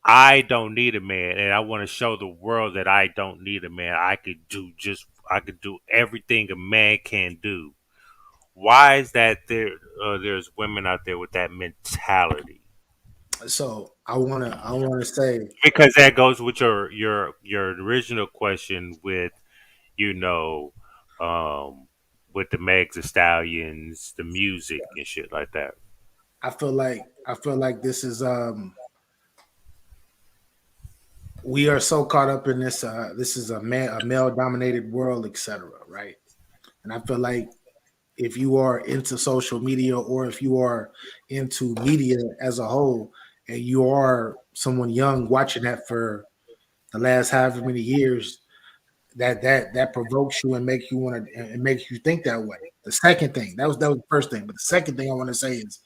Speaker 2: I don't need a man, and I want to show the world that I don't need a man. I could do everything a man can do. Why is that there's women out there with that mentality?
Speaker 1: So I wanna say
Speaker 2: Because that goes with your original question with you know um with the Megs the Stallions, the music and shit like that.
Speaker 1: I feel like this is we are so caught up in this is a male dominated world, etc. Right? And I feel like if you are into social media or if you are into media as a whole, and you are someone young watching that for the last however many years, that provokes you and makes you want to and makes you think that way. The second thing that was the first thing, but the second thing I want to say is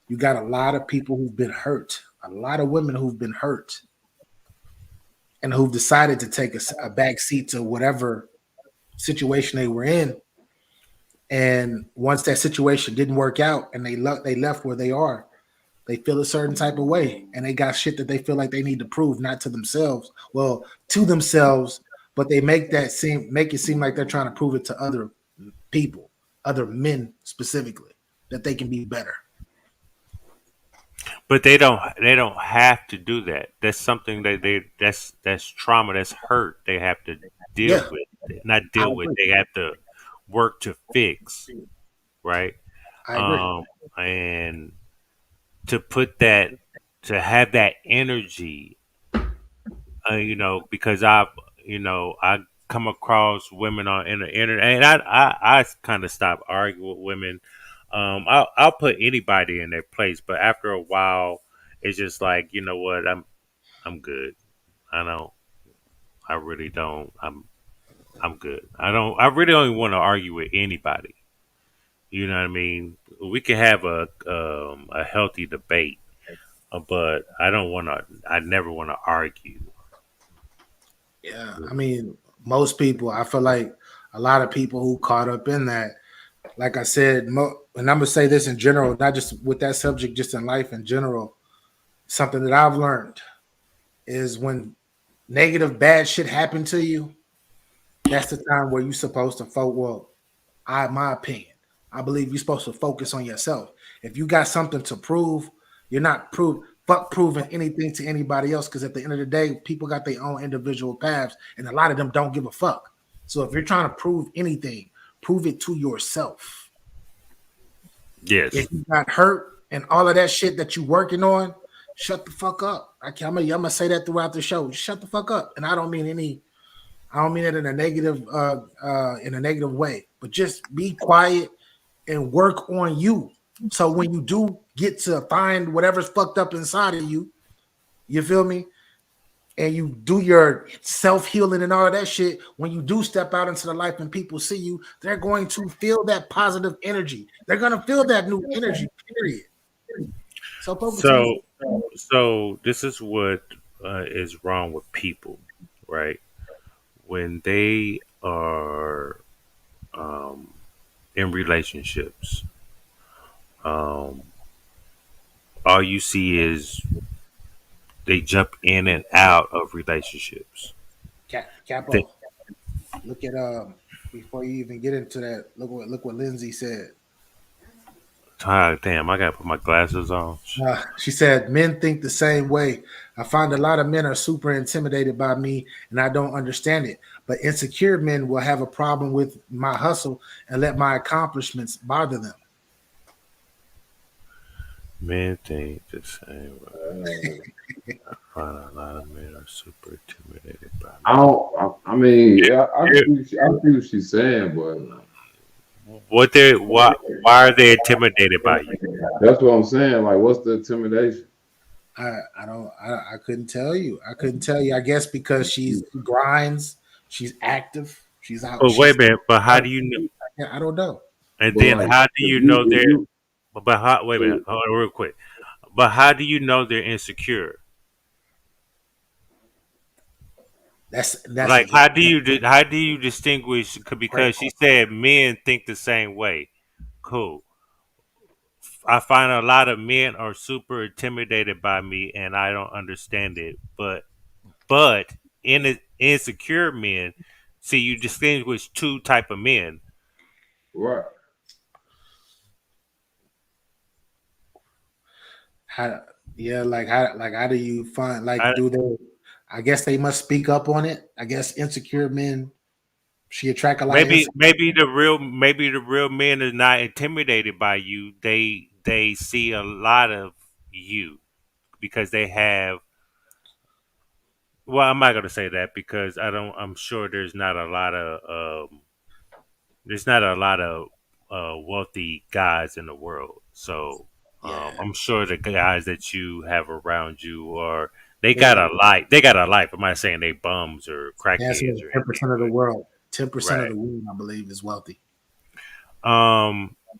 Speaker 1: you got a lot of people who've been hurt, a lot of women who've been hurt, and who've decided to take a back seat to whatever situation they were in. And once that situation didn't work out and they left where they are, they feel a certain type of way and they got shit that they feel like they need to prove, not to themselves, well, to themselves, but they make it seem like they're trying to prove it to other people, other men specifically, that they can be better.
Speaker 2: But they don't have to do that. That's something that that's trauma, that's hurt they have to deal
Speaker 1: Yeah,
Speaker 2: with. Not
Speaker 1: I
Speaker 2: deal with,
Speaker 1: agree.
Speaker 2: they have to work to fix, right?
Speaker 1: I agree.
Speaker 2: Um and to put that to have that energy because I come across women on in the internet, and I kind of stopped arguing with women. I'll put anybody in their place, but after a while, it's just like you know what, I'm good. I don't. I really don't. I'm good. I don't. I really don't want to argue with anybody. You know what I mean? We can have a healthy debate, but I don't want to. I never want to argue.
Speaker 1: Yeah, I mean, most people, I feel like a lot of people who caught up in that, like I said, and I'm gonna say this in general, not just with that subject, just in life in general. Something that I've learned is when negative, bad shit happen to you, that's the time where you're supposed to focus. Well, my opinion, I believe you're supposed to focus on yourself. If you got something to prove, you're not fuck proving anything to anybody else. Because at the end of the day, people got their own individual paths, and a lot of them don't give a fuck. So if you're trying to prove anything, prove it to yourself. If
Speaker 2: Yes.
Speaker 1: you got hurt and all of that shit that you working on, shut the fuck up. I'm gonna say that throughout the show. Shut the fuck up. And I don't mean it in a negative way. but just be quiet and work on you. So when you do get to find whatever's fucked up inside of you feel me? And you do your self healing and all of that shit. When you do step out into the life and people see you, they're going to feel that positive energy. They're going to feel that new energy, period. So focus on
Speaker 2: So,
Speaker 1: you.
Speaker 2: so this is what is wrong with people, right? When they are um, in relationships, um, all you see is they jump in and out of relationships. They,
Speaker 1: Capo, look at before you even get into that, look what Lindsay said.
Speaker 2: damn, I gotta put my glasses on.
Speaker 1: She said, men think the same way. I find a lot of men are super intimidated by me and I don't understand it. But insecure men will have a problem with my hustle and let my accomplishments bother them.
Speaker 2: Men think the same way.
Speaker 4: Uh,
Speaker 2: I find a lot of men are super intimidated by
Speaker 4: I
Speaker 2: me.
Speaker 4: don't. I mean, yeah,
Speaker 2: Yeah.
Speaker 4: I see what she's saying, but
Speaker 2: What they why are they intimidated by you?
Speaker 4: that's what I'm saying. Like, what's the intimidation?
Speaker 1: I don't I couldn't tell you. I couldn't tell you. I guess because she grinds, she's active, she's out,
Speaker 2: But wait
Speaker 1: she's
Speaker 2: a minute. But how
Speaker 1: out.
Speaker 2: do you know?
Speaker 1: I don't know.
Speaker 2: And
Speaker 4: But
Speaker 2: then
Speaker 4: like,
Speaker 2: how do
Speaker 4: if
Speaker 2: you
Speaker 4: you
Speaker 2: know
Speaker 4: if
Speaker 2: they're?
Speaker 4: you
Speaker 2: But how? Wait a minute.
Speaker 4: so
Speaker 2: Hold on, real quick. But how do you know they're insecure?
Speaker 1: That's a
Speaker 2: Like
Speaker 1: good
Speaker 2: how do you distinguish?
Speaker 1: great
Speaker 2: Because she
Speaker 1: question.
Speaker 2: said men think the same way. Cool. I find a lot of men are super intimidated by me, and I don't understand it. But insecure men, see, you distinguish two type of men.
Speaker 4: right,
Speaker 1: How how do you find
Speaker 2: I,
Speaker 1: do they I guess they must speak up on it. I guess insecure men she attract a lot of
Speaker 2: maybe
Speaker 1: insecure.
Speaker 2: maybe the real men is not intimidated by you. They see a lot of you because they have. Well, I'm not gonna say that because I don't. I'm sure there's not a lot of wealthy guys in the world. So
Speaker 1: Yeah,
Speaker 2: I'm sure the guys that you have around you are they
Speaker 1: they
Speaker 2: got a life. They got a life. I'm not saying they bums or
Speaker 1: that's
Speaker 2: crackheads or
Speaker 1: 10%
Speaker 2: anything,
Speaker 1: of the
Speaker 2: but
Speaker 1: world. 10% of
Speaker 2: right.
Speaker 1: the world, I believe, is wealthy.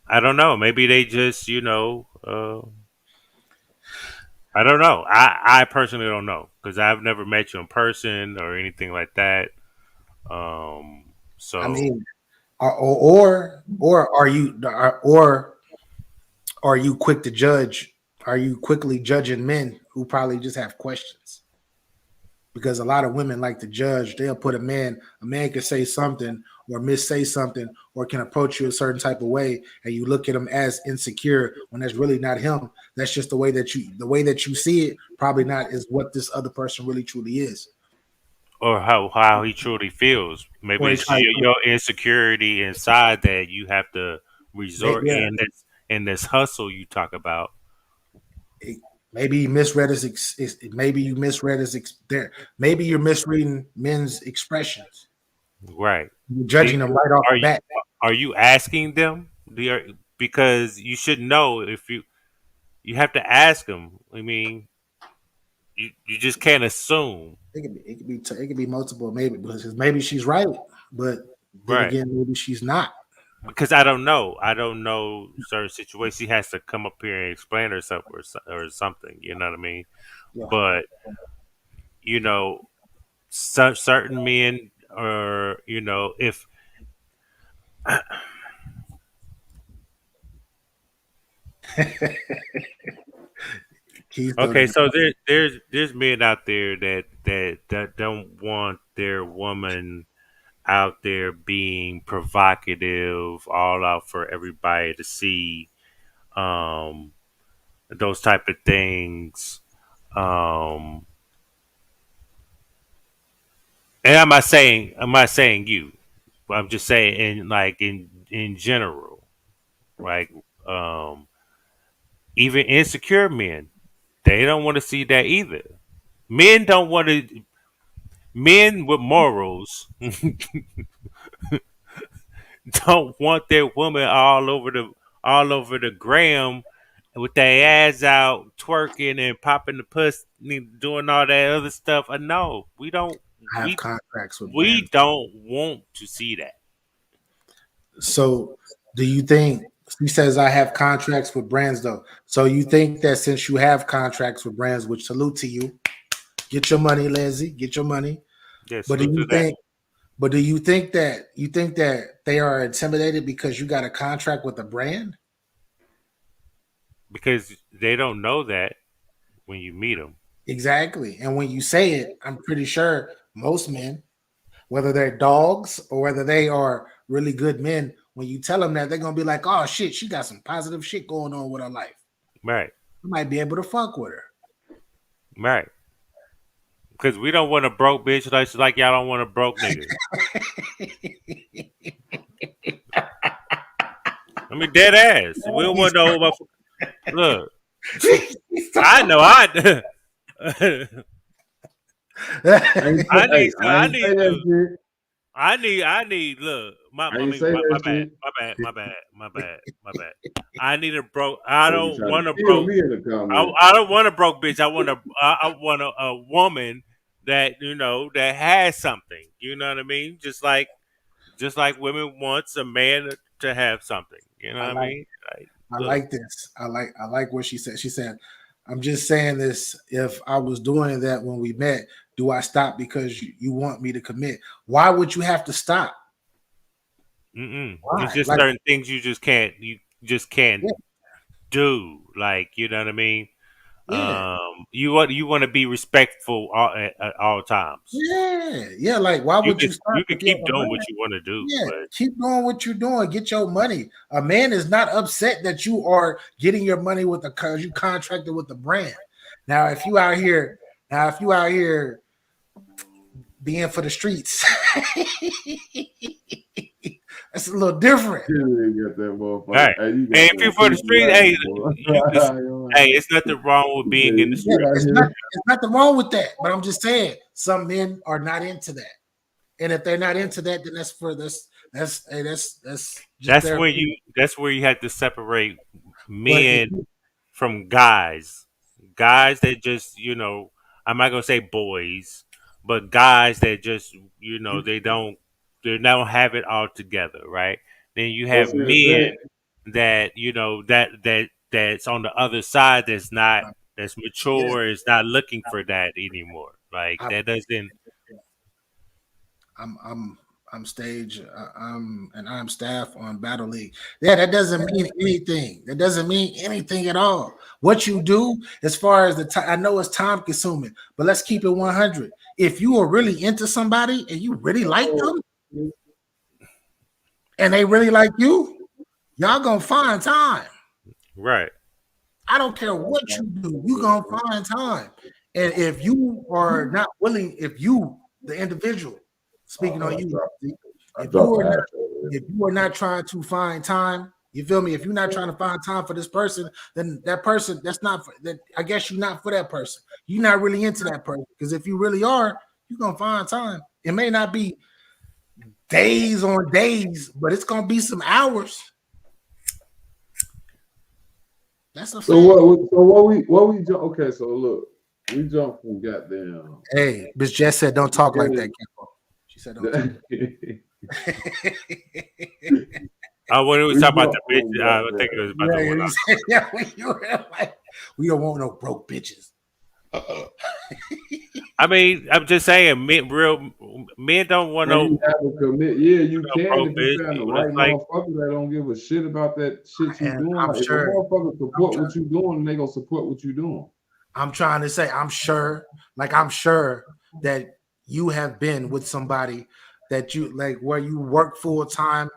Speaker 2: I don't know. Maybe they just I don't know. I personally don't know because I've never met you in person or anything like that. Um,
Speaker 1: I
Speaker 2: so
Speaker 1: mean, or are you or are you quick to judge? Are you quickly judging men who probably just have questions? Because a lot of women like to judge. They'll put a man can say something or miss say something or can approach you a certain type of way, and you look at him as insecure when that's really not him. That's just the way that you see it. Probably not is what this other person really truly is.
Speaker 2: or how he truly feels.
Speaker 1: Or
Speaker 2: Maybe
Speaker 1: he's
Speaker 2: it's
Speaker 1: trying
Speaker 2: your insecurity inside that you have to resort
Speaker 1: yeah,
Speaker 2: in this hustle you talk about.
Speaker 1: it- maybe you misread maybe you misread there. Maybe you're misreading men's expressions.
Speaker 2: Right.
Speaker 1: You're
Speaker 2: Do
Speaker 1: judging
Speaker 2: you,
Speaker 1: them right off
Speaker 2: are
Speaker 1: the
Speaker 2: you
Speaker 1: bat.
Speaker 2: are you asking them? Because you should know if you have to ask them. I mean, you just can't assume.
Speaker 1: It could be multiple maybe because maybe she's right, but then
Speaker 2: Right.
Speaker 1: again maybe she's not.
Speaker 2: Because I don't know. I don't know certain situations. He has to come up here and explain herself or something. You know what I mean?
Speaker 1: Yeah.
Speaker 2: But you know, certain men are. If
Speaker 1: Keith
Speaker 2: okay,
Speaker 1: don't
Speaker 2: so there's men out there that don't want their woman out there being provocative, all out for everybody to see. Um, those type of things. Um, and I'm not saying you. I'm just saying in general, like um, even insecure men, they don't want to see that either. Men don't want to. Men with morals don't want their woman all over the gram with their ass out twerking and popping the puss, doing all that other stuff. No, we don't.
Speaker 1: I have
Speaker 2: We
Speaker 1: contracts with
Speaker 2: we
Speaker 1: brands.
Speaker 2: don't want to see that.
Speaker 1: So, do you think he says I have contracts with brands though? So you think that since you have contracts with brands, which salute to you, get your money, Lindsay, get your money.
Speaker 2: Yeah,
Speaker 1: But do
Speaker 2: salute
Speaker 1: you
Speaker 2: to that
Speaker 1: think? But do you think that they are intimidated because you got a contract with a brand?
Speaker 2: because they don't know that when you meet them.
Speaker 1: Exactly. And when you say it, I'm pretty sure most men, whether they're dogs or whether they are really good men, when you tell them that, they're gonna be like, "Oh shit, she got some positive shit going on with her life.
Speaker 2: Right,
Speaker 1: I might be able to fuck with her."
Speaker 2: right. Because we don't want a broke bitch like y'all don't want a broke nigga. I mean, dead ass. We don't want no motherfucker. Look, I know I. I need.
Speaker 4: I
Speaker 2: I
Speaker 4: ain't
Speaker 2: need
Speaker 4: say that
Speaker 2: to.
Speaker 4: shit.
Speaker 2: I need. Look,
Speaker 4: I
Speaker 2: I
Speaker 4: ain't
Speaker 2: mean,
Speaker 4: say
Speaker 2: my
Speaker 4: that
Speaker 2: bad.
Speaker 4: shit.
Speaker 2: My bad. I need a broke. I
Speaker 4: So you
Speaker 2: don't
Speaker 4: trying
Speaker 2: want
Speaker 4: to
Speaker 2: a
Speaker 4: kill
Speaker 2: broke.
Speaker 4: me in the
Speaker 2: I,
Speaker 4: comment.
Speaker 2: I don't want a broke bitch. I want a woman that that has something. You know what I mean? Just like women wants a man to have something. You know
Speaker 1: I
Speaker 2: what I
Speaker 1: like
Speaker 2: mean? Like,
Speaker 1: I
Speaker 2: look,
Speaker 1: like this. I like what she said. She said, "I'm just saying this. If I was doing that when we met, do I stop because you want me to commit? Why would you have to stop?
Speaker 2: it's
Speaker 1: Why?
Speaker 2: just
Speaker 1: Like,
Speaker 2: certain things you just can't. You just can't
Speaker 1: yeah,
Speaker 2: do. Like, you know what I mean?
Speaker 1: yeah,
Speaker 2: You want to be respectful at all times.
Speaker 1: yeah. Like, why
Speaker 2: You
Speaker 1: would
Speaker 2: can
Speaker 1: you stop
Speaker 2: you can
Speaker 1: if you
Speaker 2: keep
Speaker 1: have a
Speaker 2: doing what
Speaker 1: brand?
Speaker 2: you want to do,
Speaker 1: Yeah,
Speaker 2: but
Speaker 1: keep doing what you're doing. Get your money. A man is not upset that you are getting your money with the because you contracted with the brand. Now, if you out here being for the streets, that's a little different.
Speaker 4: You got that motherfucker.
Speaker 2: hey,
Speaker 4: Hey, you got
Speaker 2: and if you're
Speaker 4: that
Speaker 2: for the
Speaker 4: creepy
Speaker 2: street, hey,
Speaker 4: ass, boy.
Speaker 2: you can. Hey, it's nothing wrong with
Speaker 4: You say
Speaker 2: being in the
Speaker 4: you
Speaker 1: Yeah,
Speaker 4: get
Speaker 2: street.
Speaker 4: out here.
Speaker 1: it's nothing wrong with that. But I'm just saying, some men are not into that, and if they're not into that, then that's for this. That's just
Speaker 2: That's
Speaker 1: their
Speaker 2: where
Speaker 1: opinion.
Speaker 2: you have to separate
Speaker 1: But if
Speaker 2: men from guys. Guys that just, I'm not gonna say boys, but guys that just,
Speaker 1: you,
Speaker 2: they don't have it all together, right? Then you
Speaker 4: But
Speaker 2: have
Speaker 4: see the
Speaker 2: men
Speaker 4: thing,
Speaker 2: that, that's on the other side that's
Speaker 1: yeah,
Speaker 2: mature, is not looking for that anymore. Like
Speaker 1: I,
Speaker 2: that doesn't
Speaker 1: I'm stage. I'm staff on Battle League. Yeah, that doesn't mean anything. That doesn't mean anything at all. What you do, as far as the time, I know it's time consuming, but let's keep it 100. If you are really into somebody and you really like
Speaker 4: oh,
Speaker 1: them and they really like you, y'all gonna find time.
Speaker 2: right.
Speaker 1: I don't care what you do, you gonna find time. And if you are not willing, if you, the individual, speaking on you,
Speaker 4: I
Speaker 1: if you
Speaker 4: dropped
Speaker 1: are
Speaker 4: my
Speaker 1: not,
Speaker 4: ass over here.
Speaker 1: if you are not trying to find time, you feel me? If you're not trying to find time for this person, then that person, that's not for that. I guess you're not for that person. You're not really into that person. Because if you really are, you're gonna find time. It may not be days on days, but it's gonna be some hours. That's a
Speaker 4: So
Speaker 1: fact.
Speaker 4: okay, so look, we jump from goddamn
Speaker 1: Hey, Miss Jess said, "Don't talk like that,
Speaker 4: beginning.
Speaker 1: Capo." She said, "Don't talk."
Speaker 2: When we was
Speaker 4: We
Speaker 2: talking about
Speaker 4: jump
Speaker 2: the bitch,
Speaker 4: from
Speaker 2: I think it was
Speaker 4: goddamn.
Speaker 2: about
Speaker 1: Yeah,
Speaker 2: the one.
Speaker 1: you said, yeah, you were like, we don't want no broke bitches.
Speaker 2: I mean, I'm just saying, men don't want
Speaker 4: And
Speaker 2: no,
Speaker 4: you have to commit. Yeah, you
Speaker 2: no
Speaker 4: can
Speaker 2: broke
Speaker 4: if you
Speaker 2: bitch.
Speaker 4: find the
Speaker 2: It's
Speaker 4: right
Speaker 2: like,
Speaker 4: motherfucker that don't give a shit about that shit you
Speaker 1: And
Speaker 4: doing.
Speaker 1: I'm
Speaker 4: Like if a
Speaker 1: sure,
Speaker 4: motherfucker
Speaker 1: I'm
Speaker 4: support
Speaker 1: trying,
Speaker 4: what you doing, they gonna support what you doing.
Speaker 1: I'm trying to say, I'm sure that you have been with somebody that you like where you work full time,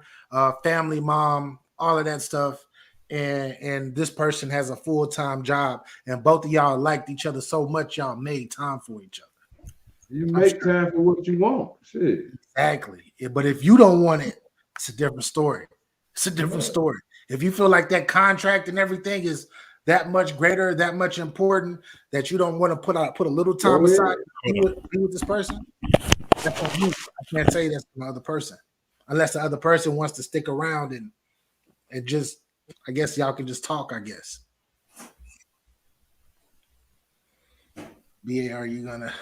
Speaker 1: family, mom, all of that stuff, and this person has a full time job, and both of y'all liked each other so much y'all made time for each other.
Speaker 4: You
Speaker 1: I'm
Speaker 4: make
Speaker 1: sure
Speaker 4: time for what you want. Shit.
Speaker 1: exactly, but if you don't want it, it's a different story. It's a different
Speaker 4: Right.
Speaker 1: story. If you feel like that contract and everything is that much greater, that much important, that you don't want to put a little
Speaker 4: Go
Speaker 1: time aside
Speaker 4: ahead.
Speaker 1: to be with this person, that's on you. I can't say that's the other person. unless the other person wants to stick around and just, I guess y'all can just talk. I guess. BA, are you gonna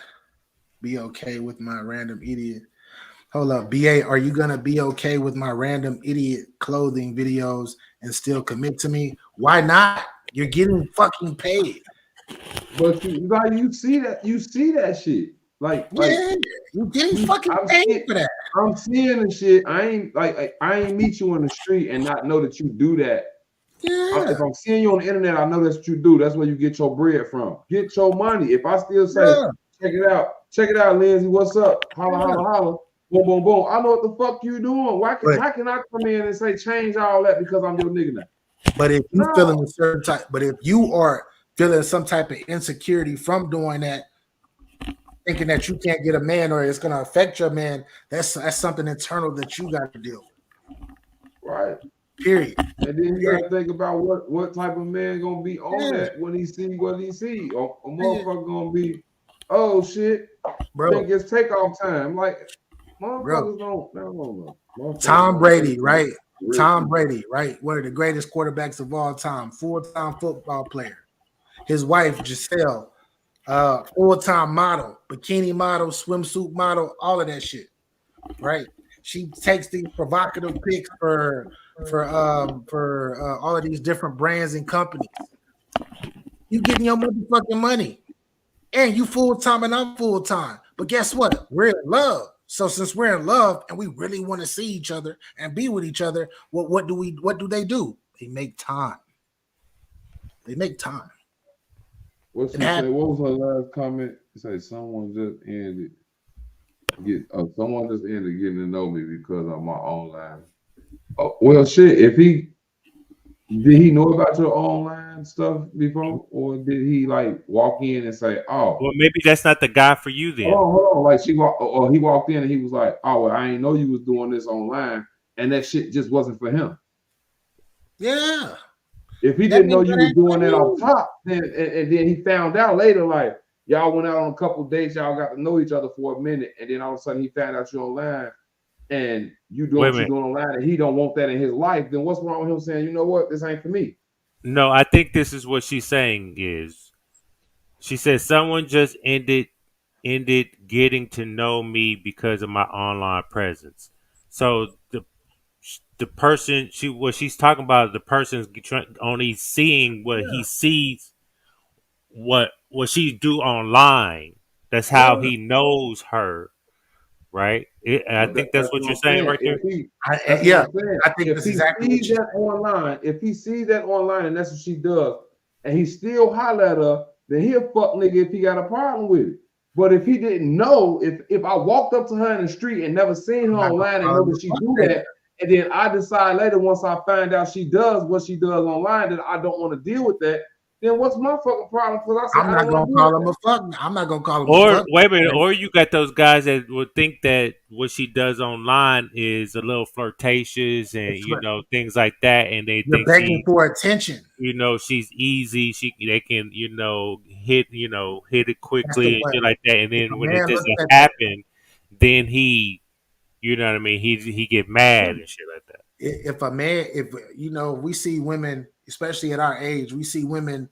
Speaker 1: be okay with my random idiot? Hold up, BA, are you gonna be okay with my random idiot clothing videos and still commit to me? Why not? You're getting fucking paid.
Speaker 4: But you see that shit.
Speaker 1: Yeah, you're getting fucking
Speaker 4: I'm
Speaker 1: paid
Speaker 4: seeing,
Speaker 1: for that.
Speaker 4: I'm seeing the shit. I ain't meet you in the street and not know that you do that.
Speaker 1: Yeah,
Speaker 4: If I'm seeing you on the internet, I know that's what you do. That's where you get your bread from. Get your money. If I still say,
Speaker 1: yeah,
Speaker 4: check it out, Lindsay, what's up? Holla,
Speaker 1: yeah.
Speaker 4: holla, holla. Boom, boom, boom. I know what the fuck you doing.
Speaker 1: But
Speaker 4: How can I come in and say change all that because I'm your nigga now?
Speaker 1: but if you
Speaker 4: No.
Speaker 1: feeling a certain type, but if you are feeling some type of insecurity from doing that, thinking that you can't get a man or it's gonna affect your man, that's something internal that you got to deal with.
Speaker 4: Right.
Speaker 1: Period.
Speaker 4: And then you
Speaker 1: Period.
Speaker 4: gotta think about what type of man gonna be on
Speaker 1: Yeah,
Speaker 4: that when he see what he see. Or a
Speaker 1: yeah.
Speaker 4: motherfucker gonna be, oh shit,
Speaker 1: Bro,
Speaker 4: think it's takeoff time. Like
Speaker 1: bro.
Speaker 4: motherfuckers don't know. Motherfuckers
Speaker 1: Tom
Speaker 4: don't think
Speaker 1: Brady,
Speaker 4: like
Speaker 1: right?
Speaker 4: real
Speaker 1: Tom
Speaker 4: people.
Speaker 1: Brady, right? One of the greatest quarterbacks of all time, full-time football player. His wife, Giselle, full-time model, bikini model, swimsuit model, all of that shit, right? She takes these provocative pics for all of these different brands and companies. You getting your motherfucking money. And you full-time and I'm full-time. But guess what? We're in love. So since we're in love and we really want to see each other and be with each other, what do they do? They make time. They make time.
Speaker 4: What
Speaker 1: It
Speaker 4: she say?
Speaker 1: happens.
Speaker 4: What was her last comment? She say someone just ended getting to know me because of my online. Oh well, shit. If he did he know about your online stuff before, or did he like walk in and say, "Oh,
Speaker 2: Well, maybe that's not the guy for you then.
Speaker 4: hold on," like or he walked in and he was like, "Oh, well, I ain't know you was doing this online," and that shit just wasn't for him.
Speaker 1: Yeah.
Speaker 4: If he
Speaker 1: That
Speaker 4: didn't know
Speaker 1: means
Speaker 4: you
Speaker 1: that
Speaker 4: was
Speaker 1: ain't for
Speaker 4: doing that off
Speaker 1: you.
Speaker 4: top, and then he found out later, like y'all went out on a couple dates, y'all got to know each other for a minute, and then all of a sudden he found out you online and you doing
Speaker 2: Wait a
Speaker 4: what you
Speaker 2: minute.
Speaker 4: doing online, and he don't want that in his life. Then what's wrong with him saying, you know what, this ain't for me?
Speaker 2: No, I think this is what she's saying is she says someone just ended getting to know me because of my online presence. So the person what she's talking about, the person's only seeing what he sees, what she do online. That's how
Speaker 4: Yeah.
Speaker 2: he knows her, right? I
Speaker 4: But
Speaker 2: think that's
Speaker 4: that's
Speaker 2: what
Speaker 4: what
Speaker 2: you're
Speaker 4: I'm
Speaker 2: saying
Speaker 4: saying.
Speaker 2: right there.
Speaker 4: That's what
Speaker 1: Yeah,
Speaker 4: I'm saying.
Speaker 1: I think
Speaker 4: If
Speaker 1: that's
Speaker 4: he
Speaker 1: exactly what
Speaker 4: sees
Speaker 1: she's
Speaker 4: that online, and that's what she does, and he still holler at her, then he a fuck nigga if he got a problem with it. But if he didn't know, if I walked up to her in the street and never seen her
Speaker 1: I'm not gonna
Speaker 4: online and
Speaker 1: call
Speaker 4: know
Speaker 1: him
Speaker 4: that
Speaker 1: a
Speaker 4: she
Speaker 1: fuck
Speaker 4: do
Speaker 1: nigga.
Speaker 4: that, and then I decide later once I find out she does what she does online that I don't want to deal with that, then what's my fucking problem? Because I said
Speaker 1: I'm
Speaker 4: I
Speaker 1: not
Speaker 4: don't want
Speaker 1: gonna
Speaker 4: to deal
Speaker 1: call
Speaker 4: with
Speaker 1: him a
Speaker 4: that.
Speaker 1: fuck. I'm not gonna call him a
Speaker 2: Or
Speaker 1: fuck.
Speaker 2: wait a minute,
Speaker 1: Nigga.
Speaker 2: or you got those guys that would think that what she does online is a little flirtatious and
Speaker 1: It's what
Speaker 2: things like that, and they
Speaker 1: you're
Speaker 2: think
Speaker 1: begging for attention.
Speaker 2: she's easy. They can hit it
Speaker 1: That's the
Speaker 2: quickly and
Speaker 1: way.
Speaker 2: shit like that. And
Speaker 1: If
Speaker 2: then
Speaker 1: a
Speaker 2: when it
Speaker 1: man looks
Speaker 2: doesn't
Speaker 1: at that,
Speaker 2: happen, then you know what I mean. He get mad and shit like that.
Speaker 1: if a man, if we see women, especially at our age, we see women,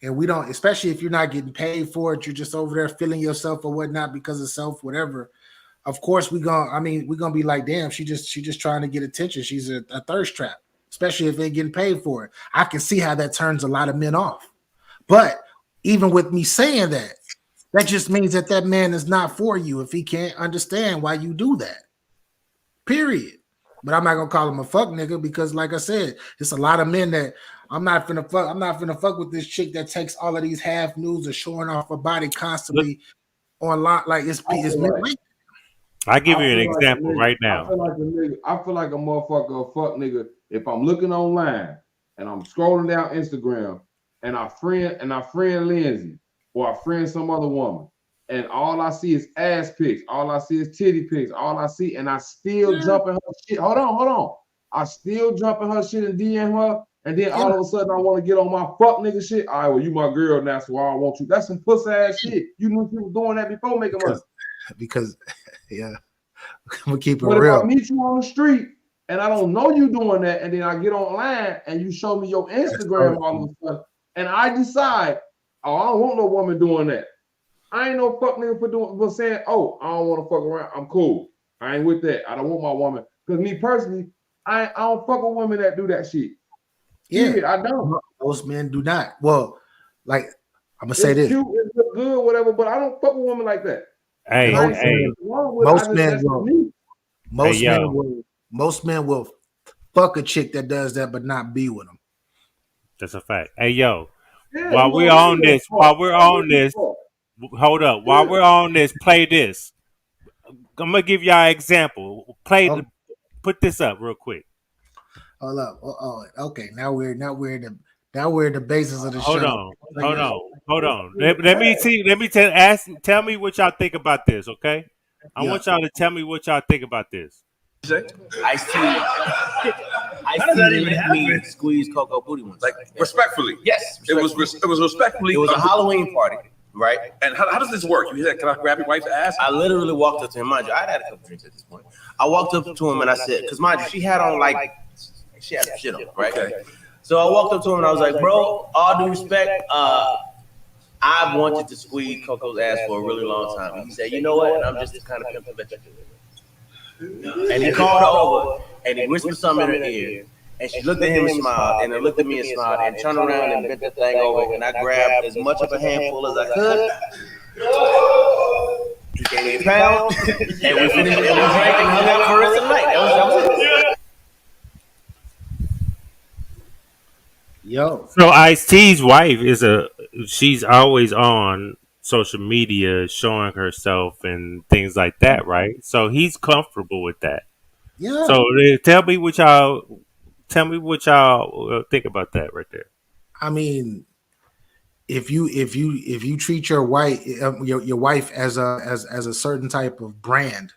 Speaker 1: and we don't, especially if you're not getting paid for it, you're just over there feeling yourself or whatnot because of self, whatever. Of course, we're gonna be like, damn, she just trying to get attention. She's a thirst trap, especially if they're getting paid for it. I can see how that turns a lot of men off. But even with me saying that, that just means that that man is not for you if he can't understand why you do that. Period. But I'm not gonna call him a fuck nigga because, like I said, it's a lot of men that I'm not finna fuck. I'm not finna fuck with this chick that takes all of these half nudes or showing off her body
Speaker 2: Look,
Speaker 1: constantly online. Like
Speaker 4: I
Speaker 1: it's
Speaker 4: feel
Speaker 1: men
Speaker 4: like
Speaker 1: like
Speaker 2: I give
Speaker 4: I
Speaker 2: you an
Speaker 4: feel like a
Speaker 2: example
Speaker 4: nigga.
Speaker 2: right now.
Speaker 4: I feel like a motherfucker, a fuck nigga. If I'm looking online and I'm scrolling down Instagram and I friend Lindsay or I friend some other woman, and all I see is ass pics, all I see is titty pics, all I see, and I still
Speaker 1: yeah,
Speaker 4: jump in her shit. Hold on. I still jump in her shit and DM her, and then
Speaker 1: yeah,
Speaker 4: all of a sudden I want to get on my fuck nigga shit. All right, well, you my girl now, so I don't want you. That's some pussy ass shit. You knew you was doing that before making money.
Speaker 1: because because yeah. I'm gonna keep it
Speaker 4: But if I
Speaker 1: real.
Speaker 4: meet you on the street and I don't know you doing that, and then I get online and you show me your
Speaker 1: That's so
Speaker 4: Instagram all of a sudden, and I decide, oh, I don't want no woman doing that. I ain't no fuck nigga for saying, oh, I don't want to fuck around. I'm cool. I ain't with that. I don't want my woman. Because me personally, I don't fuck with women that do that shit.
Speaker 1: yeah.
Speaker 4: Period. I don't.
Speaker 1: Most men do not. Well, like I'm gonna say
Speaker 4: It's
Speaker 1: this.
Speaker 4: cute, it's look good, whatever, but I don't fuck with women like that. And I
Speaker 2: Hey,
Speaker 4: ain't saying
Speaker 2: hey,
Speaker 1: Most
Speaker 4: nothing wrong with it.
Speaker 1: most men
Speaker 4: That's
Speaker 1: will.
Speaker 4: me.
Speaker 2: hey,
Speaker 1: Most men
Speaker 2: yo,
Speaker 1: will. Most men will fuck a chick that does that, but not be with them.
Speaker 2: that's a fact. Hey, yo,
Speaker 4: Yeah, you
Speaker 2: while we're
Speaker 4: gonna give me
Speaker 2: on
Speaker 4: that
Speaker 2: this,
Speaker 4: fuck. I'm with you for
Speaker 2: hold up. While
Speaker 4: yeah.
Speaker 2: we're on this, play this. I'm gonna give y'all an example.
Speaker 1: Oh,
Speaker 2: Put this up real quick.
Speaker 1: hold up. Okay. Now we're in the basis of the
Speaker 2: Hold
Speaker 1: show.
Speaker 2: on,
Speaker 1: Like,
Speaker 2: hold on, hold
Speaker 4: It's,
Speaker 2: on.
Speaker 4: it's
Speaker 2: Let me
Speaker 4: bad.
Speaker 2: see. Let me tell me what y'all think about this. Okay, I
Speaker 1: yeah.
Speaker 2: want y'all to tell me what y'all think about this.
Speaker 5: Ice T, Ice T let me squeeze Coco booty once.
Speaker 6: Like respectfully.
Speaker 5: Yes,
Speaker 6: It was respectfully.
Speaker 5: it was a Halloween party, right?
Speaker 6: And how does this work? You said, "Can I grab your wife's ass?"
Speaker 5: I literally walked up to him. Mind you, I'd had a couple drinks at this point. I walked up to him and I said, because mind you, she had on she had some shit on, right?
Speaker 6: Okay.
Speaker 5: So I walked up to him and I was like, bro, all due respect, I wanted to squeeze Coco's ass for a really long time. And he said, you know what? And I'm just the kind of pimp that you do. And he called her over and he whispered something in her ear. And she looked at him and smiled, and then looked at me and smiled, and turned around and bent that thing over, and I grabbed as much of a handful as I could. She gave me a pound, and we finished, and we drank and hung out for the rest of the night. That was it.
Speaker 1: Yo.
Speaker 2: So Ice T's wife she's always on social media showing herself and things like that, right? So he's comfortable with that.
Speaker 1: Yeah.
Speaker 2: So tell me what y'all think about that right there.
Speaker 1: I mean, if you treat your wife your wife as a certain type of brand,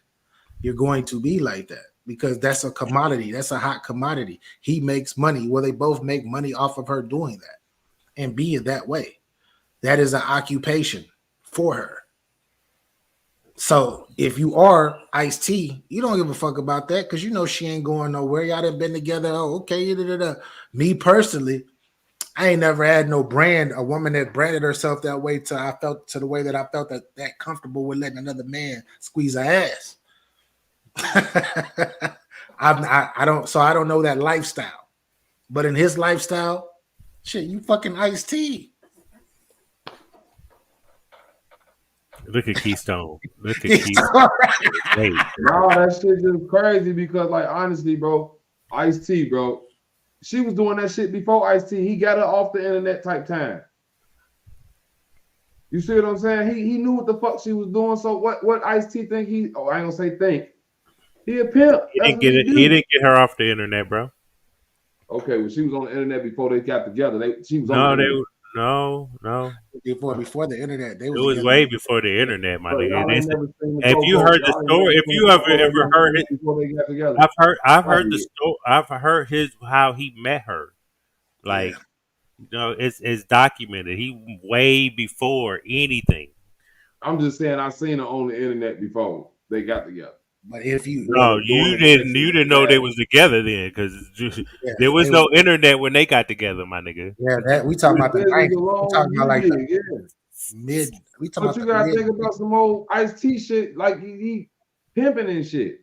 Speaker 1: you're going to be like that because that's a commodity. That's a hot commodity. He makes money. Well, they both make money off of her doing that and being that way. That is an occupation for her. So if you are Ice T, you don't give a fuck about that because you know she ain't going nowhere. Y'all done been together. Oh, okay. Da, da, da. Me personally, I ain't never had no a woman that branded herself that way till I felt to the way that I felt that comfortable with letting another man squeeze her ass. I don't, so I don't know that lifestyle. But in his lifestyle, shit, you fucking Ice T.
Speaker 2: Look at Keystone. Look at
Speaker 1: He's
Speaker 2: Keystone.
Speaker 1: all right.
Speaker 2: Wait.
Speaker 4: No, that shit just crazy because, like, honestly, bro, Ice T, bro, she was doing that shit before Ice T. He got her off the internet type time. You see what I'm saying? He knew what the fuck she was doing. So what Ice T think he? Oh, I ain't gonna say think. He a pimp.
Speaker 2: He
Speaker 4: That's
Speaker 2: didn't
Speaker 4: what
Speaker 2: get
Speaker 4: he
Speaker 2: it. He
Speaker 4: do.
Speaker 2: didn't get her off the internet, bro.
Speaker 4: Okay, well, she was on the internet before they got together. She was on the
Speaker 2: No,
Speaker 4: internet.
Speaker 2: no.
Speaker 1: Before the internet, they
Speaker 2: It
Speaker 1: was
Speaker 2: was
Speaker 1: together.
Speaker 2: way before the internet, my
Speaker 4: But
Speaker 2: nigga.
Speaker 4: y'all ain't never seen the
Speaker 2: If you
Speaker 4: Coco.
Speaker 2: heard the
Speaker 4: Y'all ain't
Speaker 2: story,
Speaker 4: never
Speaker 2: if
Speaker 4: seen
Speaker 2: you
Speaker 4: the
Speaker 2: ever
Speaker 4: Coco
Speaker 2: heard it,
Speaker 4: before they got together.
Speaker 2: I've heard the
Speaker 4: Yeah.
Speaker 2: story. I've heard how he met her.
Speaker 1: Yeah.
Speaker 2: Like, it's documented. He way before anything.
Speaker 4: I'm just saying I seen her on the internet before they got together.
Speaker 1: But if you,
Speaker 2: No,
Speaker 4: Doing
Speaker 2: you
Speaker 4: the
Speaker 2: didn't.
Speaker 4: sexy
Speaker 2: You didn't know they
Speaker 4: bad.
Speaker 2: was together then, because
Speaker 1: yeah,
Speaker 2: there was
Speaker 1: they
Speaker 2: no
Speaker 1: was,
Speaker 2: internet when they got together, my nigga.
Speaker 1: yeah, that we
Speaker 4: It
Speaker 1: talking about the
Speaker 4: says it's
Speaker 1: 90s.
Speaker 4: a
Speaker 1: We
Speaker 4: long
Speaker 1: talking about like the
Speaker 4: yeah.
Speaker 1: mid. We talking
Speaker 4: But
Speaker 1: about
Speaker 4: you
Speaker 1: the
Speaker 4: gotta
Speaker 1: mid.
Speaker 4: think about some old Ice T shit, like he pimping and shit.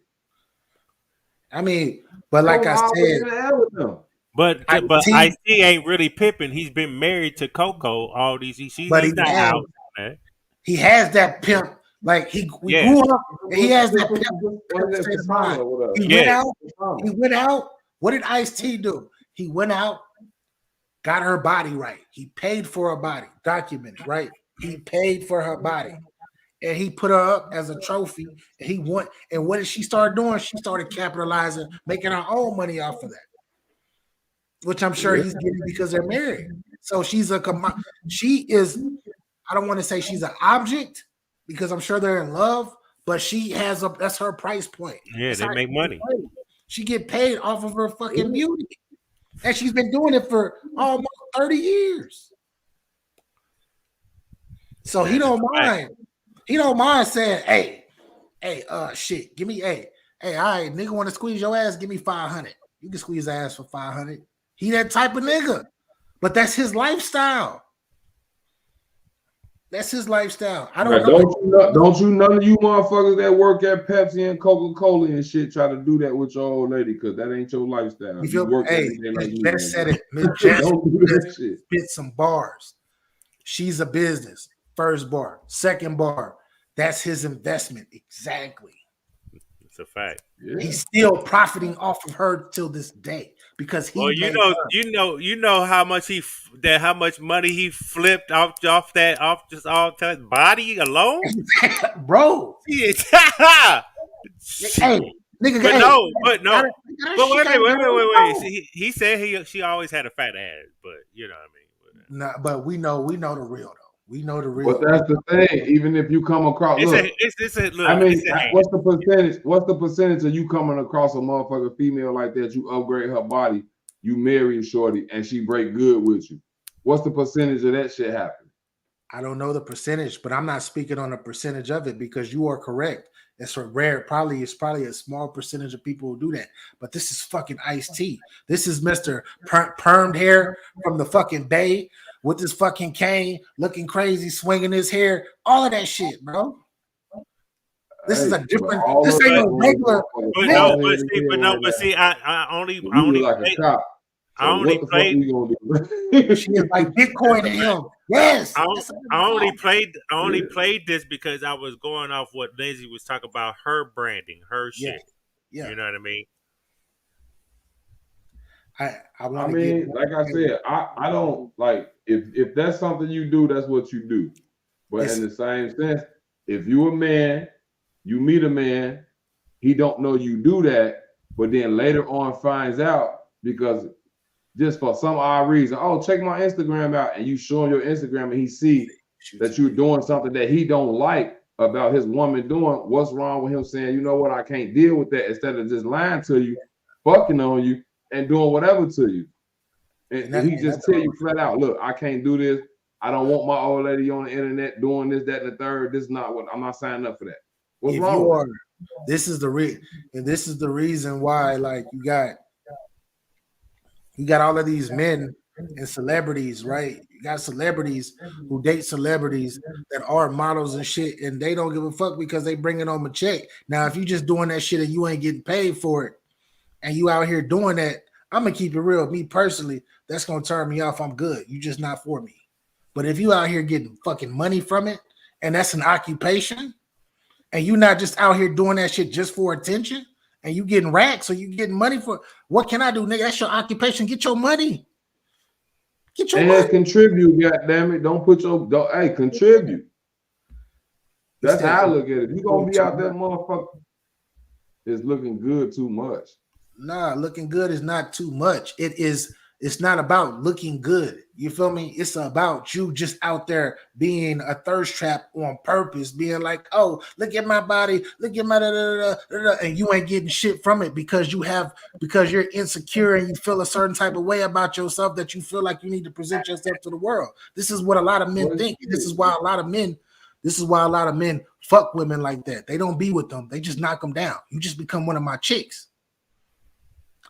Speaker 1: I mean, but
Speaker 4: That
Speaker 1: like
Speaker 4: was
Speaker 1: I
Speaker 4: always
Speaker 1: said,
Speaker 4: in the air with them.
Speaker 2: But
Speaker 1: Ice
Speaker 2: but
Speaker 1: T,
Speaker 2: Ice T ain't really pimping. He's been married to Coco all these.
Speaker 1: but
Speaker 2: He's not out, man.
Speaker 1: he has that pimp. Like we
Speaker 2: Yeah,
Speaker 1: grew up, and he has that
Speaker 4: What
Speaker 1: pimp
Speaker 4: is that,
Speaker 1: state of
Speaker 4: persona
Speaker 1: mind.
Speaker 4: or whatever?
Speaker 1: He went
Speaker 2: yeah.
Speaker 1: out.
Speaker 4: Persona.
Speaker 1: He went out. What did Ice T do? He went out, got her body right. He paid for her body, documented, right? He paid for her body. And he put her up as a trophy. And he won. And what did she start doing? She started capitalizing, making her own money off of that, which I'm sure he's getting because they're married. So she is, I don't want to say she's an object because I'm sure they're in love, but she has that's her price point.
Speaker 2: Yeah,
Speaker 1: That's
Speaker 2: they
Speaker 1: how
Speaker 2: make
Speaker 1: she get
Speaker 2: money.
Speaker 1: paid. She get paid off of her fucking beauty. And she's been doing it for almost 30 years. So he
Speaker 2: That is
Speaker 1: don't
Speaker 2: a fact.
Speaker 1: mind. He don't mind saying, hey, Hey, shit, give me hey, all right, nigga want to squeeze your ass, give me 500. You can squeeze ass for 500. He that type of nigga. But that's his lifestyle. That's his lifestyle. I don't
Speaker 4: Right,
Speaker 1: know.
Speaker 4: don't you none of you motherfuckers that work at Pepsi and Coca-Cola and shit try to do that with your old lady, because that ain't your lifestyle.
Speaker 1: You
Speaker 4: You
Speaker 1: feel?
Speaker 4: work
Speaker 1: Hey,
Speaker 4: every day
Speaker 1: Miss
Speaker 4: like you
Speaker 1: Jess said
Speaker 4: gonna
Speaker 1: it. Miss
Speaker 4: do.
Speaker 1: Jess
Speaker 4: Don't do that shit.
Speaker 1: spit some bars. She's a business. First bar, second bar. That's his investment. Exactly.
Speaker 2: It's a fact.
Speaker 4: Yeah.
Speaker 1: He's still profiting off of her till this day because he
Speaker 2: Well,
Speaker 1: made her.
Speaker 2: you know how much how much money he flipped off just all that body alone.
Speaker 1: Bro.
Speaker 2: Yeah.
Speaker 1: Hey, nigga,
Speaker 2: But
Speaker 1: hey,
Speaker 2: no, but
Speaker 1: got
Speaker 2: no.
Speaker 1: it, got
Speaker 2: But
Speaker 1: she got
Speaker 2: wait. See, he said she always had a fat ass, but you know what I mean.
Speaker 1: No, but we know the real though. We know the
Speaker 4: But
Speaker 1: real.
Speaker 4: that's the thing. Even if you come across, look,
Speaker 2: It's a
Speaker 4: I
Speaker 2: look.
Speaker 4: mean,
Speaker 2: It's a hate.
Speaker 4: what's the percentage? What's the percentage of you coming across a motherfucking female like that? You upgrade her body, you marry a shorty, and she break good with you. What's the percentage of that shit happen?
Speaker 1: I don't know the percentage, but I'm not speaking on a percentage of it because you are correct. It's a rare, it's probably a small percentage of people who do that. But this is fucking Ice-T. This is Mr. Permed hair from the fucking Bay with his fucking cane, looking crazy, swinging his hair, all of that shit, bro. This is a
Speaker 4: Hey, but
Speaker 1: different.
Speaker 4: all
Speaker 1: This
Speaker 4: of
Speaker 1: ain't
Speaker 4: us
Speaker 1: no regular
Speaker 2: But
Speaker 1: nigga.
Speaker 2: no,
Speaker 4: bald headed
Speaker 2: but
Speaker 4: right
Speaker 2: see,
Speaker 4: now.
Speaker 2: I
Speaker 4: You
Speaker 2: only
Speaker 4: look like a
Speaker 2: played
Speaker 4: cop.
Speaker 2: I
Speaker 4: So
Speaker 2: only
Speaker 4: what the fuck
Speaker 2: played
Speaker 4: we gonna do?
Speaker 1: She is like Bitcoin to him. Yes,
Speaker 2: I,
Speaker 1: that's a
Speaker 2: I only
Speaker 4: Yeah.
Speaker 2: played this because I was going off what Lindsay was talking about, her branding, her
Speaker 1: yeah,
Speaker 2: shit.
Speaker 1: yeah.
Speaker 2: You know what I mean?
Speaker 1: I
Speaker 4: I
Speaker 1: want to get
Speaker 4: mean, like I said, I don't like if that's something you do, that's what you do. But in
Speaker 1: it's
Speaker 4: the same sense, if you a man, you meet a man, he don't know you do that, but then later on finds out because just for some odd reason, oh, check my Instagram out, and you show him your Instagram and he see that you're doing something that he don't like about his woman doing. What's wrong with him saying, you know what, I can't deal with that, instead of just lying to you, fucking on you, and doing whatever to you. And he
Speaker 1: and
Speaker 4: just
Speaker 1: that's
Speaker 4: tell you flat out, look, I can't do this. I don't want my old lady on the internet doing this, that, and the third. This is not what I'm not signing up for that. What's
Speaker 1: if
Speaker 4: wrong
Speaker 1: you
Speaker 4: with
Speaker 1: are. This is the and this is the reason why, like you got all of these men and celebrities, right? You got celebrities who date celebrities that are models and shit, and they don't give a fuck because they bringing home a check. Now, if you just doing that shit and you ain't getting paid for it, and you out here doing that, I'm gonna keep it real. Me personally, that's gonna turn me off. I'm good. You just not for me. But if you out here getting fucking money from it, and that's an occupation, and you not just out here doing that shit just for attention, and you getting racks or you getting money for, what can I do, nigga? That's your occupation. Get your money. Get your
Speaker 4: it? And
Speaker 1: money.
Speaker 4: contribute, goddamn it. Don't put your hey, contribute.
Speaker 1: It's
Speaker 4: That's
Speaker 1: that
Speaker 4: how I look at it. You gonna be
Speaker 1: too
Speaker 4: out there,
Speaker 1: much.
Speaker 4: motherfucker. It's looking good too much.
Speaker 1: Nah, looking good is not too much. It's not about looking good. You feel me? It's about you just out there being a thirst trap on purpose, being like, oh, look at my body, look at my da, da, da, da, da, and you ain't getting shit from it because you're insecure and you feel a certain type of way about yourself that you feel like you need to present yourself to the world. This is what a lot of men
Speaker 4: Well,
Speaker 1: think. This is why a lot of men fuck women like that. They don't be with them. They just knock them down. You just become one of my chicks.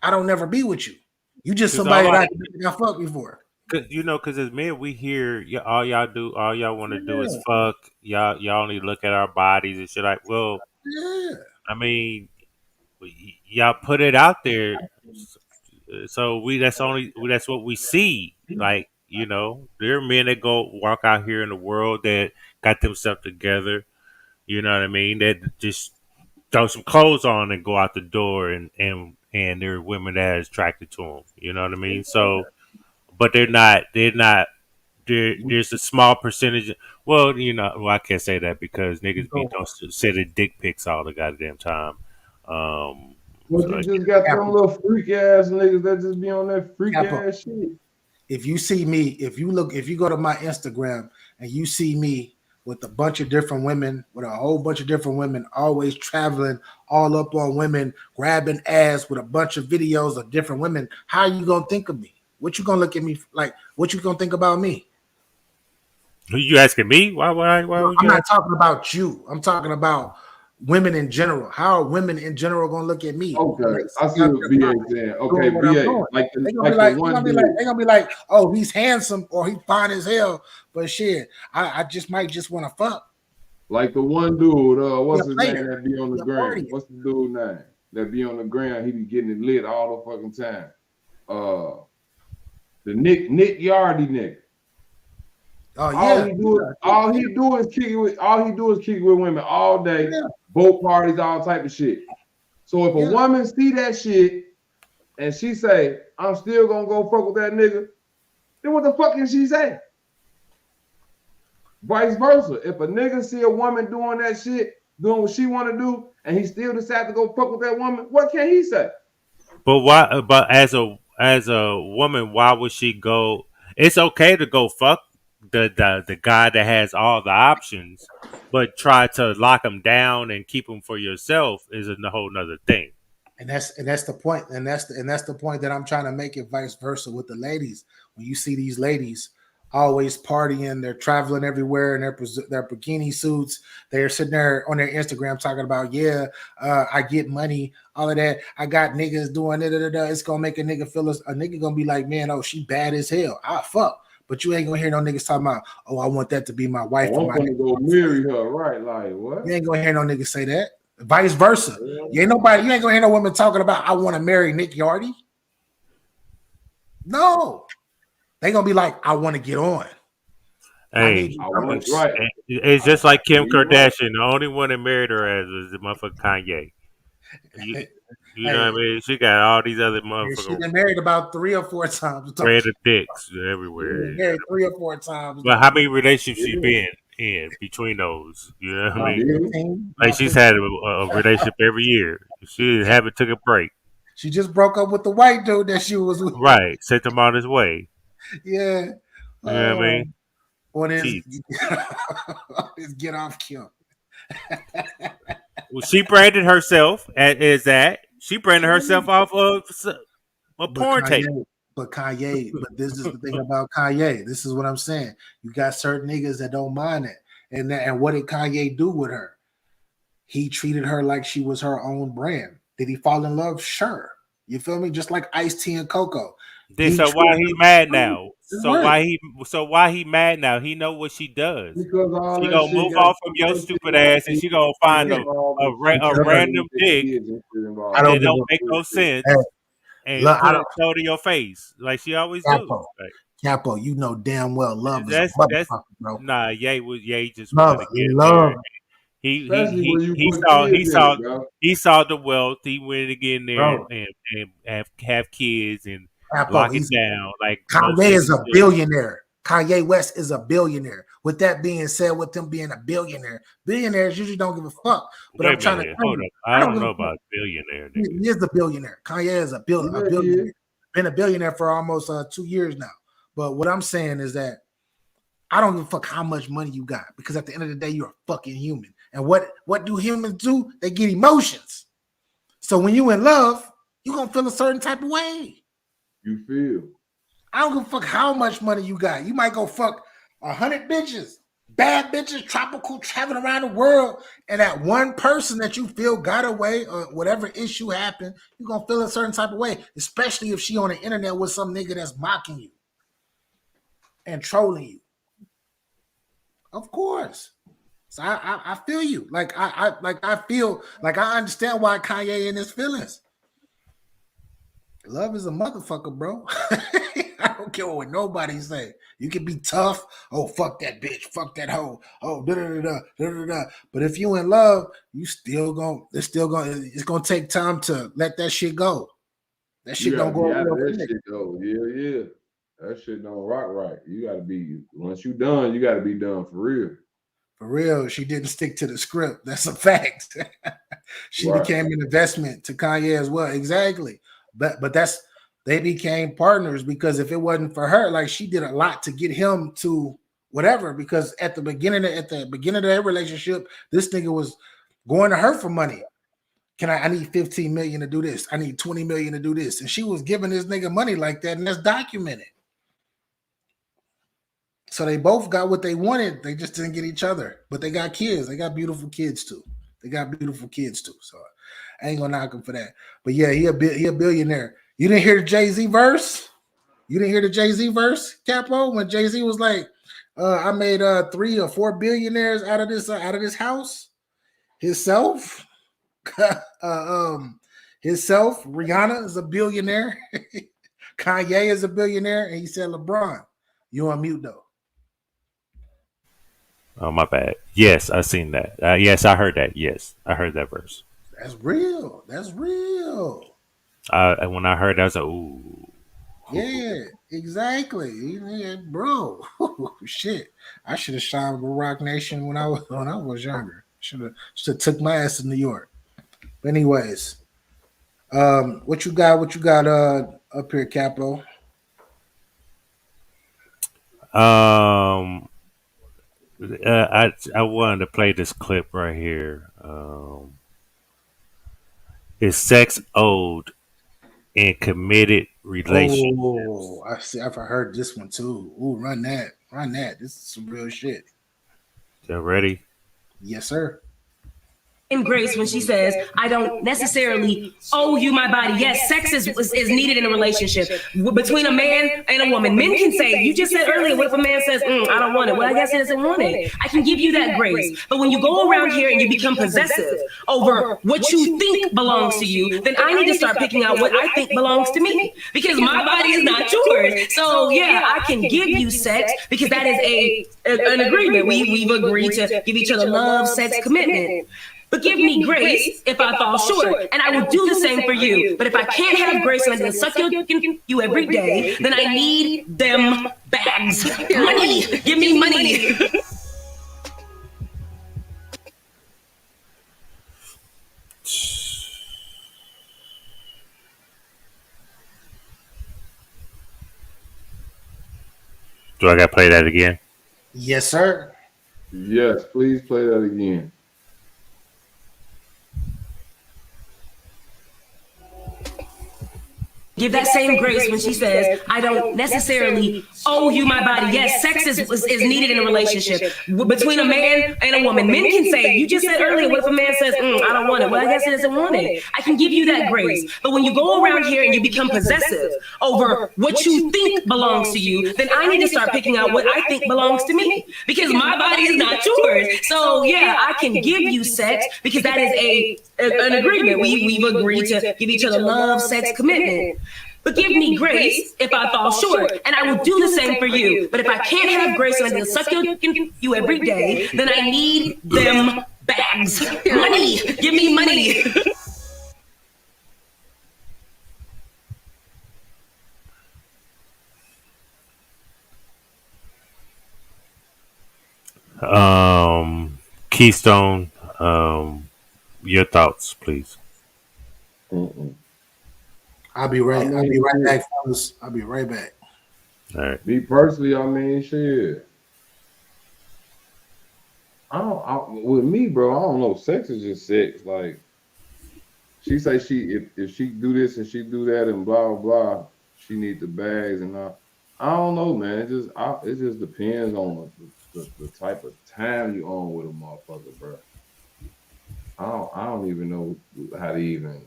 Speaker 1: I don't never be with you. You just
Speaker 2: Because
Speaker 1: somebody that I fucked before.
Speaker 2: because as men, we hear all y'all want to do is
Speaker 1: Yeah,
Speaker 2: fuck. Y'all only look at our bodies and shit. Like, well,
Speaker 1: yeah.
Speaker 2: I mean, y'all put it out there, so that's what we see. Like, you know, there are men that go walk out here in the world that got themselves together. You know what I mean? That just throw some clothes on and go out the door, and there are women that are attracted to them. You know what I mean? So, but they're not. There's a small percentage. Well, you know, I can't say that because niggas be don't sending dick pics all the goddamn time.
Speaker 4: But
Speaker 2: So
Speaker 4: you just got them
Speaker 1: Capo,
Speaker 4: little freak ass niggas that just be on that freak
Speaker 1: Capo.
Speaker 4: ass shit.
Speaker 1: If you see me, if you go to my Instagram and you see me with a bunch of different women, with a whole bunch of different women, always traveling all up on women, grabbing ass with a bunch of videos of different women, how are you gonna think of me? What you gonna look at me like? What you gonna think about me?
Speaker 2: who you asking me? Why would
Speaker 1: No,
Speaker 2: you
Speaker 1: I'm not
Speaker 2: ask?
Speaker 1: talking about you. I'm talking about women in general. How are women in general gonna look at me?
Speaker 4: Okay,
Speaker 1: Like,
Speaker 4: I see
Speaker 1: out
Speaker 4: what
Speaker 1: there
Speaker 4: VA
Speaker 1: popping,
Speaker 4: saying. Okay,
Speaker 1: doing what I'm
Speaker 4: VA,
Speaker 1: doing. They're gonna be
Speaker 4: like the
Speaker 1: like, they're
Speaker 4: one
Speaker 1: gonna be like,
Speaker 4: dude,
Speaker 1: they're gonna be like, oh, he's handsome or he fine as hell. But shit, I just might just want to fuck.
Speaker 4: like the one dude,
Speaker 1: Be a
Speaker 4: what's his name
Speaker 1: player,
Speaker 4: that be on the
Speaker 1: be a
Speaker 4: gram?
Speaker 1: party.
Speaker 4: What's the dude name that be on the gram? He be getting it lit all the fucking time. The Nick Yardy nigga.
Speaker 1: Oh yeah,
Speaker 4: All he do is kick it with women all day,
Speaker 1: yeah,
Speaker 4: boat parties, all type of shit. So if a
Speaker 1: yeah.
Speaker 4: woman see that shit and she say, I'm still gonna go fuck with that nigga, then what the fuck can she say? Vice versa. If a nigga see a woman doing that shit, doing what she want to do, and he still decide to go fuck with that woman, what can he say?
Speaker 2: But why? But as a woman, why would she go? It's okay to go fuck the guy that has all the options, but try to lock him down and keep him for yourself is a whole nother thing.
Speaker 1: And that's the point, and that's the point that I'm trying to make it vice versa with the ladies. When you see these ladies always partying, they're traveling everywhere in their bikini suits. They're sitting there on their Instagram talking about, yeah, I get money, all of that. I got niggas doing it. It's gonna make a nigga feel a nigga gonna be like, man, oh, she bad as hell. I fuck. But you ain't gonna hear no niggas talking about, oh, I want that to be my wife or
Speaker 4: Oh, I'm
Speaker 1: my
Speaker 4: gonna
Speaker 1: nigga.
Speaker 4: go marry her, right? Like what?
Speaker 1: You ain't gonna hear no niggas say that. Vice versa. You ain't gonna hear no women talking about I want to marry Nick Yardy. No. They gonna be like, I want to get on. I
Speaker 2: Hey,
Speaker 1: need you
Speaker 4: I want
Speaker 1: numbers.
Speaker 4: right.
Speaker 2: it's just like Kim
Speaker 4: You're right.
Speaker 2: Kardashian. The only one that married her as was the motherfucker Kanye. You, you know
Speaker 1: Hey,
Speaker 2: what I mean? She got all these other
Speaker 1: she
Speaker 2: motherfucking
Speaker 1: been married about 3 or 4 times.
Speaker 2: random dicks
Speaker 1: She been
Speaker 2: everywhere.
Speaker 1: married 3 or 4 times
Speaker 2: But
Speaker 1: though.
Speaker 2: how many relationships she
Speaker 4: Yeah.
Speaker 2: been in between those? You know what I
Speaker 1: About
Speaker 2: mean?
Speaker 4: Yeah.
Speaker 1: 15.
Speaker 2: Like
Speaker 1: About
Speaker 2: she's
Speaker 1: 15.
Speaker 2: had a relationship every year. She haven't took a break.
Speaker 1: She just broke up with the white dude that she was with.
Speaker 2: Right. Sent him on his way.
Speaker 1: Yeah.
Speaker 2: You know what I mean?
Speaker 1: On his,
Speaker 2: Jeez.
Speaker 1: on his get off kill.
Speaker 2: Well, she branded herself as that. She branded herself off of a
Speaker 1: But
Speaker 2: porn tape.
Speaker 1: But this is the thing about Kanye. This is what I'm saying. You got certain niggas that don't mind it. And what did Kanye do with her? He treated her like she was her own brand. Did he fall in love? Sure. You feel me? Just like Ice-T and Coco.
Speaker 2: Then
Speaker 1: He
Speaker 2: so why
Speaker 1: treated
Speaker 2: he mad
Speaker 1: her.
Speaker 2: now?
Speaker 1: It worked.
Speaker 2: So why he mad now? He know what she does.
Speaker 4: Because all
Speaker 2: She
Speaker 4: that
Speaker 2: gonna
Speaker 4: shit
Speaker 2: move
Speaker 4: got
Speaker 2: off from your stupid ass, and she gonna find
Speaker 1: Yeah.
Speaker 4: involved and
Speaker 2: a
Speaker 4: shit,
Speaker 1: Because
Speaker 2: random
Speaker 4: and
Speaker 2: dick
Speaker 4: kids and shit
Speaker 1: I
Speaker 4: involved.
Speaker 1: don't
Speaker 2: that
Speaker 1: give
Speaker 2: don't
Speaker 1: a
Speaker 2: make no
Speaker 1: hey,
Speaker 2: sense and
Speaker 1: look, I
Speaker 2: put
Speaker 1: don't
Speaker 2: it toe to your face like she always do.
Speaker 1: Capo.
Speaker 2: Like,
Speaker 1: Capo, you know damn well love is a
Speaker 2: that's
Speaker 1: motherfucker, bro.
Speaker 2: nah. Ye just wanted to get
Speaker 1: Love,
Speaker 2: married. He he
Speaker 4: Especially
Speaker 2: he
Speaker 4: when you
Speaker 2: he
Speaker 4: put
Speaker 2: saw
Speaker 4: kids
Speaker 2: he
Speaker 4: in
Speaker 2: saw
Speaker 4: it, bro.
Speaker 2: he saw the wealth. He wanted to get in there
Speaker 1: bro.
Speaker 2: and have kids and
Speaker 1: Capo,
Speaker 2: lock it
Speaker 1: he's
Speaker 2: down like most
Speaker 1: Kanye
Speaker 2: niggas
Speaker 1: is a
Speaker 2: do.
Speaker 1: billionaire. Kanye West is a billionaire. With that being said, with them being a billionaire, billionaires usually don't give a fuck. But
Speaker 2: Wait
Speaker 1: I'm
Speaker 2: a
Speaker 1: trying to
Speaker 2: minute,
Speaker 1: tell
Speaker 2: hold
Speaker 1: you,
Speaker 2: up. I
Speaker 1: I don't
Speaker 2: don't
Speaker 1: give
Speaker 2: know
Speaker 1: a fuck.
Speaker 2: about billionaire
Speaker 1: He
Speaker 2: niggas.
Speaker 1: is a billionaire. Kanye is a
Speaker 4: Yeah, yeah.
Speaker 1: billionaire. Been a billionaire for almost 2 years now. But what I'm saying is that I don't give a fuck how much money you got because at the end of the day, you're a fucking human. And what do humans do? They get emotions. So when you in love, you're gonna feel a certain type of way.
Speaker 4: You feel.
Speaker 1: I don't give a fuck how much money you got. You might go fuck 100 bitches, bad bitches, tropical, traveling around the world, and that one person that you feel got away or whatever issue happened, you're gonna feel a certain type of way, especially if she on the internet with some nigga that's mocking you and trolling you. Of course. So I feel you. I feel like I understand why Kanye in his feelings. Love is a motherfucker, bro. I don't care what nobody say. You can be tough. Oh, fuck that bitch. Fuck that hoe. Oh, da da da da da da. But if you in love, you still gonna. It's gonna take time to let that shit go. That
Speaker 4: You
Speaker 1: shit
Speaker 4: gotta
Speaker 1: don't
Speaker 4: be
Speaker 1: go
Speaker 4: out of
Speaker 1: real
Speaker 4: that
Speaker 1: quick.
Speaker 4: shit though. Yeah, yeah. That shit don't rock right. You gotta be once you done, you gotta be done for real.
Speaker 1: For real, she didn't stick to the script. That's a fact. She
Speaker 4: Right.
Speaker 1: became an investment to Kanye as well. Exactly. But that's they became partners because if it wasn't for her, like she did a lot to get him to whatever. Because at the beginning of their relationship, this nigga was going to her for money. I need 15 million to do this. I need 20 million to do this. And she was giving this nigga money like that, and that's documented. So they both got what they wanted. They just didn't get each other. But they got kids. They got beautiful kids too. They got beautiful kids too. So I ain't gonna knock him for that. But yeah, he a billionaire. You didn't hear the Jay-Z verse? You didn't hear the Jay-Z verse, Capo, when Jay-Z was like, I made 3 or 4 billionaires out of this house. Himself. um himself, Rihanna is a billionaire. Kanye is a billionaire, and he said LeBron. You on mute though.
Speaker 2: Oh, my bad. Yes, I seen that. Yes, I heard that. Yes, I heard that verse.
Speaker 1: That's real. That's real.
Speaker 2: When I heard that, I was like, ooh.
Speaker 1: Yeah, exactly. Yeah, bro. Shit. I should have shot with Rock Nation when I was younger. Should have took my ass to New York. But anyways, what you got? What you got? Up here, Capo.
Speaker 2: Um, I wanted to play this clip right here. Is sex owed in committed relationship?
Speaker 1: Oh, I see. I've heard this one too. Ooh, run that, run that. This is some real shit.
Speaker 2: You ready?
Speaker 1: Yes, sir.
Speaker 7: Grace when she says, I don't necessarily owe you my body. Yes, sex is needed in a relationship between a man and a woman. Men can say, you just said earlier, what if a man says, I don't want it? Well, I guess he doesn't want it. I can give you that grace. But when you go around here and you become possessive over what you think belongs to you, then I need to start picking out what I think belongs to me because my body is not yours. So yeah, I can give you sex because that is an agreement. We've agreed to give each other love, sex, commitment. But give me grace if I fall short, and I will do the same for you. But if I can't have grace and I can suck you every day, then I need them bags. Money. Give me money.
Speaker 2: Do I got to play that again?
Speaker 1: Yes, sir.
Speaker 4: Yes, please play that again.
Speaker 7: Give that same grace when she says, I don't necessarily owe you my body. Yes, sex is needed in a relationship between a man and a woman. Men can say, you just said earlier, what if a man says, I don't want it? Well, I guess he doesn't want it. I can give you that grace. But when you go around here and you become possessive over what you think belongs to you, then I need to start picking out what I think belongs to me because my body is not yours. So yeah, I can give you sex because that is an agreement. We've agreed to give each other love, sex, commitment. But give me grace if I fall short, and I will do the same for you. But if I can't have grace and I can suck you every day, then I need them bags. Money. Give me money.
Speaker 2: Keystone, your thoughts, please.
Speaker 4: Mm-mm.
Speaker 1: I'll be right. I'll be right back, fellas. I'll be right back.
Speaker 2: All right.
Speaker 4: Me personally, I mean, shit. With me, bro, I don't know. Sex is just sex. Like she say, if she do this and she do that and blah blah, she need the bags and all. I don't know, man. It just depends on the type of time you on with a motherfucker, bro. I don't even know how to even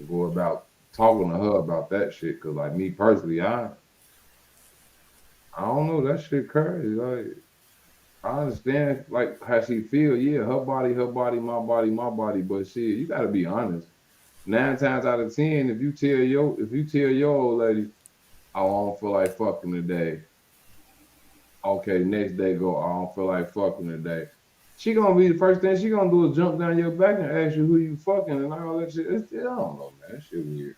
Speaker 4: go about talking to her about that shit. Cause like me personally, I don't know, that shit crazy. Like I understand like how she feel. Yeah, her body, my body. But shit, you gotta be honest. 9 times out of 10, if you tell your old lady, oh, I don't feel like fucking today. Okay, next day go, I don't feel like fucking today. She gonna be the first thing she gonna do is jump down your back and ask you who you fucking and all that shit. I don't know, man. That shit weird.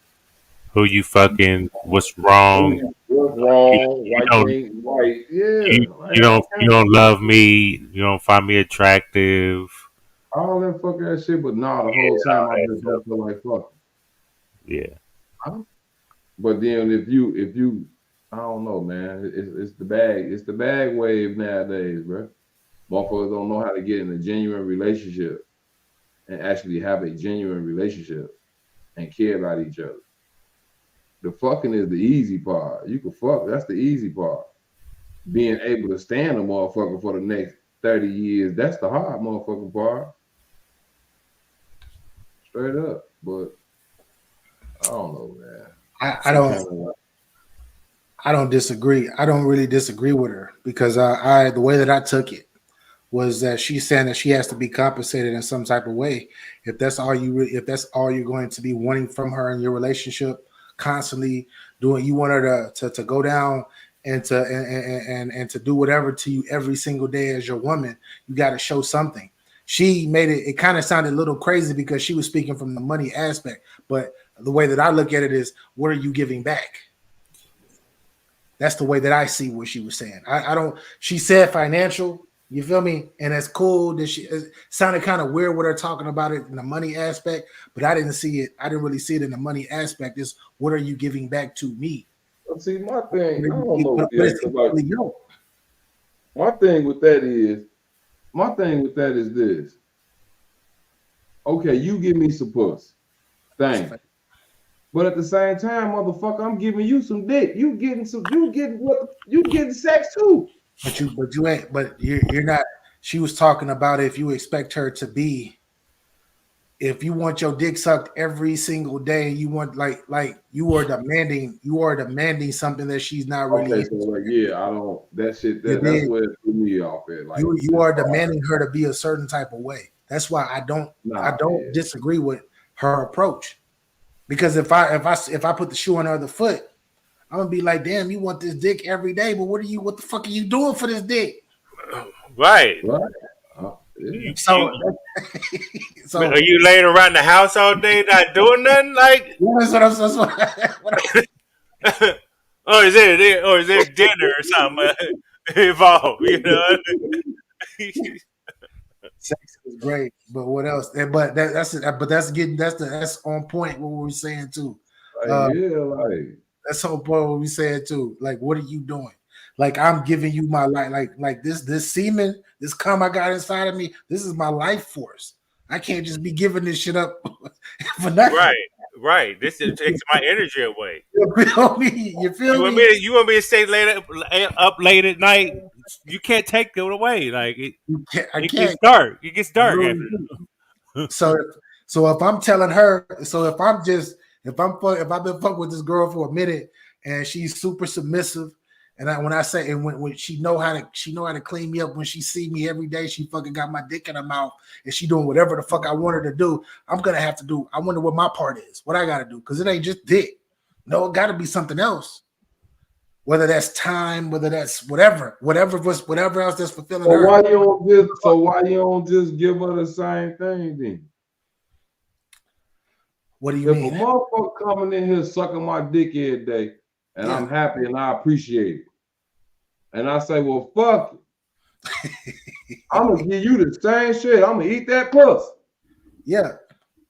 Speaker 2: Who you fucking? What's wrong?
Speaker 4: What's
Speaker 2: You,
Speaker 4: wrong?
Speaker 2: you
Speaker 4: Why you
Speaker 2: don't
Speaker 4: ain't white? Yeah,
Speaker 2: you,
Speaker 4: like,
Speaker 2: you don't you don't love me. You don't find me attractive.
Speaker 4: all that fuck ass shit. But nah, the whole time I just don't feel like fucking.
Speaker 2: Yeah.
Speaker 4: Huh? But then if you, I don't know, man. It's the bag wave nowadays, bro. Motherfuckers don't know how to get in a genuine relationship and actually have a genuine relationship and care about each other. The fucking is the easy part. You can fuck. That's the easy part. Being able to stand a motherfucker for the next 30 years, that's the hard motherfucking part. straight up. But I don't know, man.
Speaker 1: I
Speaker 4: She
Speaker 1: don't
Speaker 4: kind of like,
Speaker 1: I don't disagree. I don't really disagree with her because I the way that I took it was that she's saying that she has to be compensated in some type of way. If that's all if that's all you're going to be wanting from her in your relationship, constantly doing, you want her to go down and to and to do whatever to you every single day as your woman, you got to show something. She made it. It kind of sounded a little crazy because she was speaking from the money aspect, but the way that I look at it is, what are you giving back? That's the way that I see what she was saying. I don't. She said financial. You feel me? And it's cool that it sounded kind of weird with her talking about it in the money aspect, but I didn't see it. I didn't really see it in the money aspect. Is what are you giving back to me?
Speaker 4: see, my thing, I don't know,
Speaker 1: But
Speaker 4: yeah,
Speaker 1: it's
Speaker 4: because like
Speaker 1: you.
Speaker 4: my thing with that is this. Okay, you give me some puss. Thank you. But at the same time, motherfucker, I'm giving you some dick. You getting sex too.
Speaker 1: But you're not. She was talking about if you expect her to be, if you want your dick sucked every single day, you want like you are demanding something that she's not really
Speaker 4: Okay, so
Speaker 1: into.
Speaker 4: like, yeah, I don't that shit
Speaker 1: You
Speaker 4: that's
Speaker 1: did.
Speaker 4: where it threw me off at. Like,
Speaker 1: You
Speaker 4: as
Speaker 1: are
Speaker 4: far as,
Speaker 1: demanding her to be a certain type of way. That's why I
Speaker 4: nah,
Speaker 1: don't
Speaker 4: yeah.
Speaker 1: disagree with her approach. Because if I put the shoe on the other foot, I'm gonna be like, damn, you want this dick every day, but what the fuck are you doing for this dick?
Speaker 2: Right.
Speaker 4: Right? Yeah.
Speaker 2: You,
Speaker 1: So
Speaker 2: you,
Speaker 1: so
Speaker 2: are you laying around the house all day not doing nothing? Like,
Speaker 1: that's what I'm that's what
Speaker 2: or is there dinner or something involved? You know.
Speaker 1: sex is great, but what else? But that's it. But that's on point what we're saying too.
Speaker 4: Like,
Speaker 1: Uh,
Speaker 4: yeah, like
Speaker 1: that's on point what we saying too. Like, what are you doing? Like, I'm giving you my life. Like this semen, this cum I got inside of me. This is my life force. I can't just be giving this shit up for nothing.
Speaker 2: Right. This takes my energy away.
Speaker 1: You feel me? You feel me?
Speaker 2: You want me to stay up late at night? You can't take it away. Like
Speaker 1: I
Speaker 2: it
Speaker 1: can't.
Speaker 2: gets dark. It gets
Speaker 1: I
Speaker 2: dark
Speaker 1: really
Speaker 2: after.
Speaker 1: do. So if I'm telling her, so if I've been fucking with this girl for a minute and she's super submissive, and when I say, and when she know how to clean me up when she see me every day, she fucking got my dick in her mouth and she doing whatever the fuck I want her to do. I'm gonna have to do. I wonder what my part is, what I gotta do, because it ain't just dick. No, it got to be something else. Whether that's time, whether that's whatever else that's fulfilling
Speaker 4: so
Speaker 1: her.
Speaker 4: why you don't just give her the same thing then?
Speaker 1: What do you
Speaker 4: If a
Speaker 1: mean?
Speaker 4: motherfucker coming in here sucking my dick every day and
Speaker 1: Yeah.
Speaker 4: I'm happy and I appreciate it, and I say, well, fuck it. I'm gonna give you the same shit. I'm gonna eat that puss.
Speaker 1: Yeah,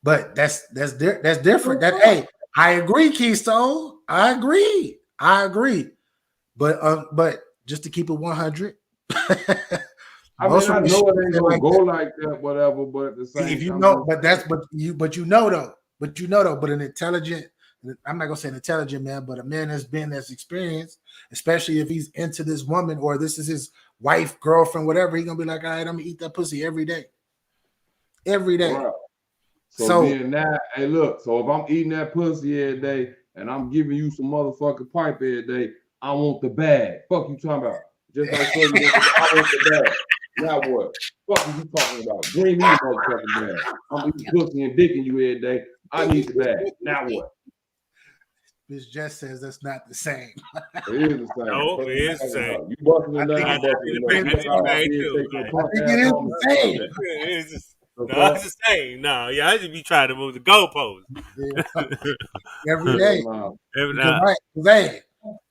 Speaker 1: but that's different. That hey, I agree, Keystone. I agree. But just to keep it 100,
Speaker 4: I mean,
Speaker 1: most
Speaker 4: I
Speaker 1: of the
Speaker 4: know
Speaker 1: shit
Speaker 4: it ain't
Speaker 1: feel
Speaker 4: gonna
Speaker 1: like
Speaker 4: go
Speaker 1: that.
Speaker 4: like that, whatever. But at the
Speaker 1: If
Speaker 4: same
Speaker 1: you
Speaker 4: time,
Speaker 1: know, but you know though. But an intelligent, I'm not gonna say an intelligent man, but a man that's experienced, especially if he's into this woman or this is his wife, girlfriend, whatever, he's gonna be like, all right, I'm gonna eat that pussy every day. Every day.
Speaker 4: right. So
Speaker 1: So
Speaker 4: then now, hey, look. So if I'm eating that pussy every day and I'm giving you some motherfucking pipe every day, I want the bag. Fuck you talking about? Just like Shorty I want the bag. Now what? Fuck you talking about? Bring me the motherfucking bag. I'm eating pussy and dicking you every day. I need the bag. Now what?
Speaker 1: Miss Jess says that's not the same.
Speaker 4: It is the same.
Speaker 2: No,
Speaker 4: Fuck
Speaker 2: it
Speaker 4: you
Speaker 2: is the
Speaker 4: talking
Speaker 2: same.
Speaker 4: about? You busting
Speaker 1: I
Speaker 4: it down,
Speaker 1: think
Speaker 4: I'm busting it up. You
Speaker 2: I
Speaker 4: look
Speaker 2: see
Speaker 4: out
Speaker 2: the
Speaker 4: my
Speaker 2: same
Speaker 4: bed,
Speaker 2: too.
Speaker 4: take your
Speaker 2: Like,
Speaker 1: I
Speaker 4: punk
Speaker 1: think it
Speaker 4: ass
Speaker 1: is
Speaker 4: home
Speaker 1: the
Speaker 4: and suck
Speaker 1: same.
Speaker 4: that.
Speaker 2: it's just,
Speaker 4: The
Speaker 2: no,
Speaker 4: fuck?
Speaker 2: it's the same. No, yeah, I just be trying to move the goalposts.
Speaker 1: Every
Speaker 4: Hell
Speaker 1: day.
Speaker 4: no.
Speaker 1: Because hey,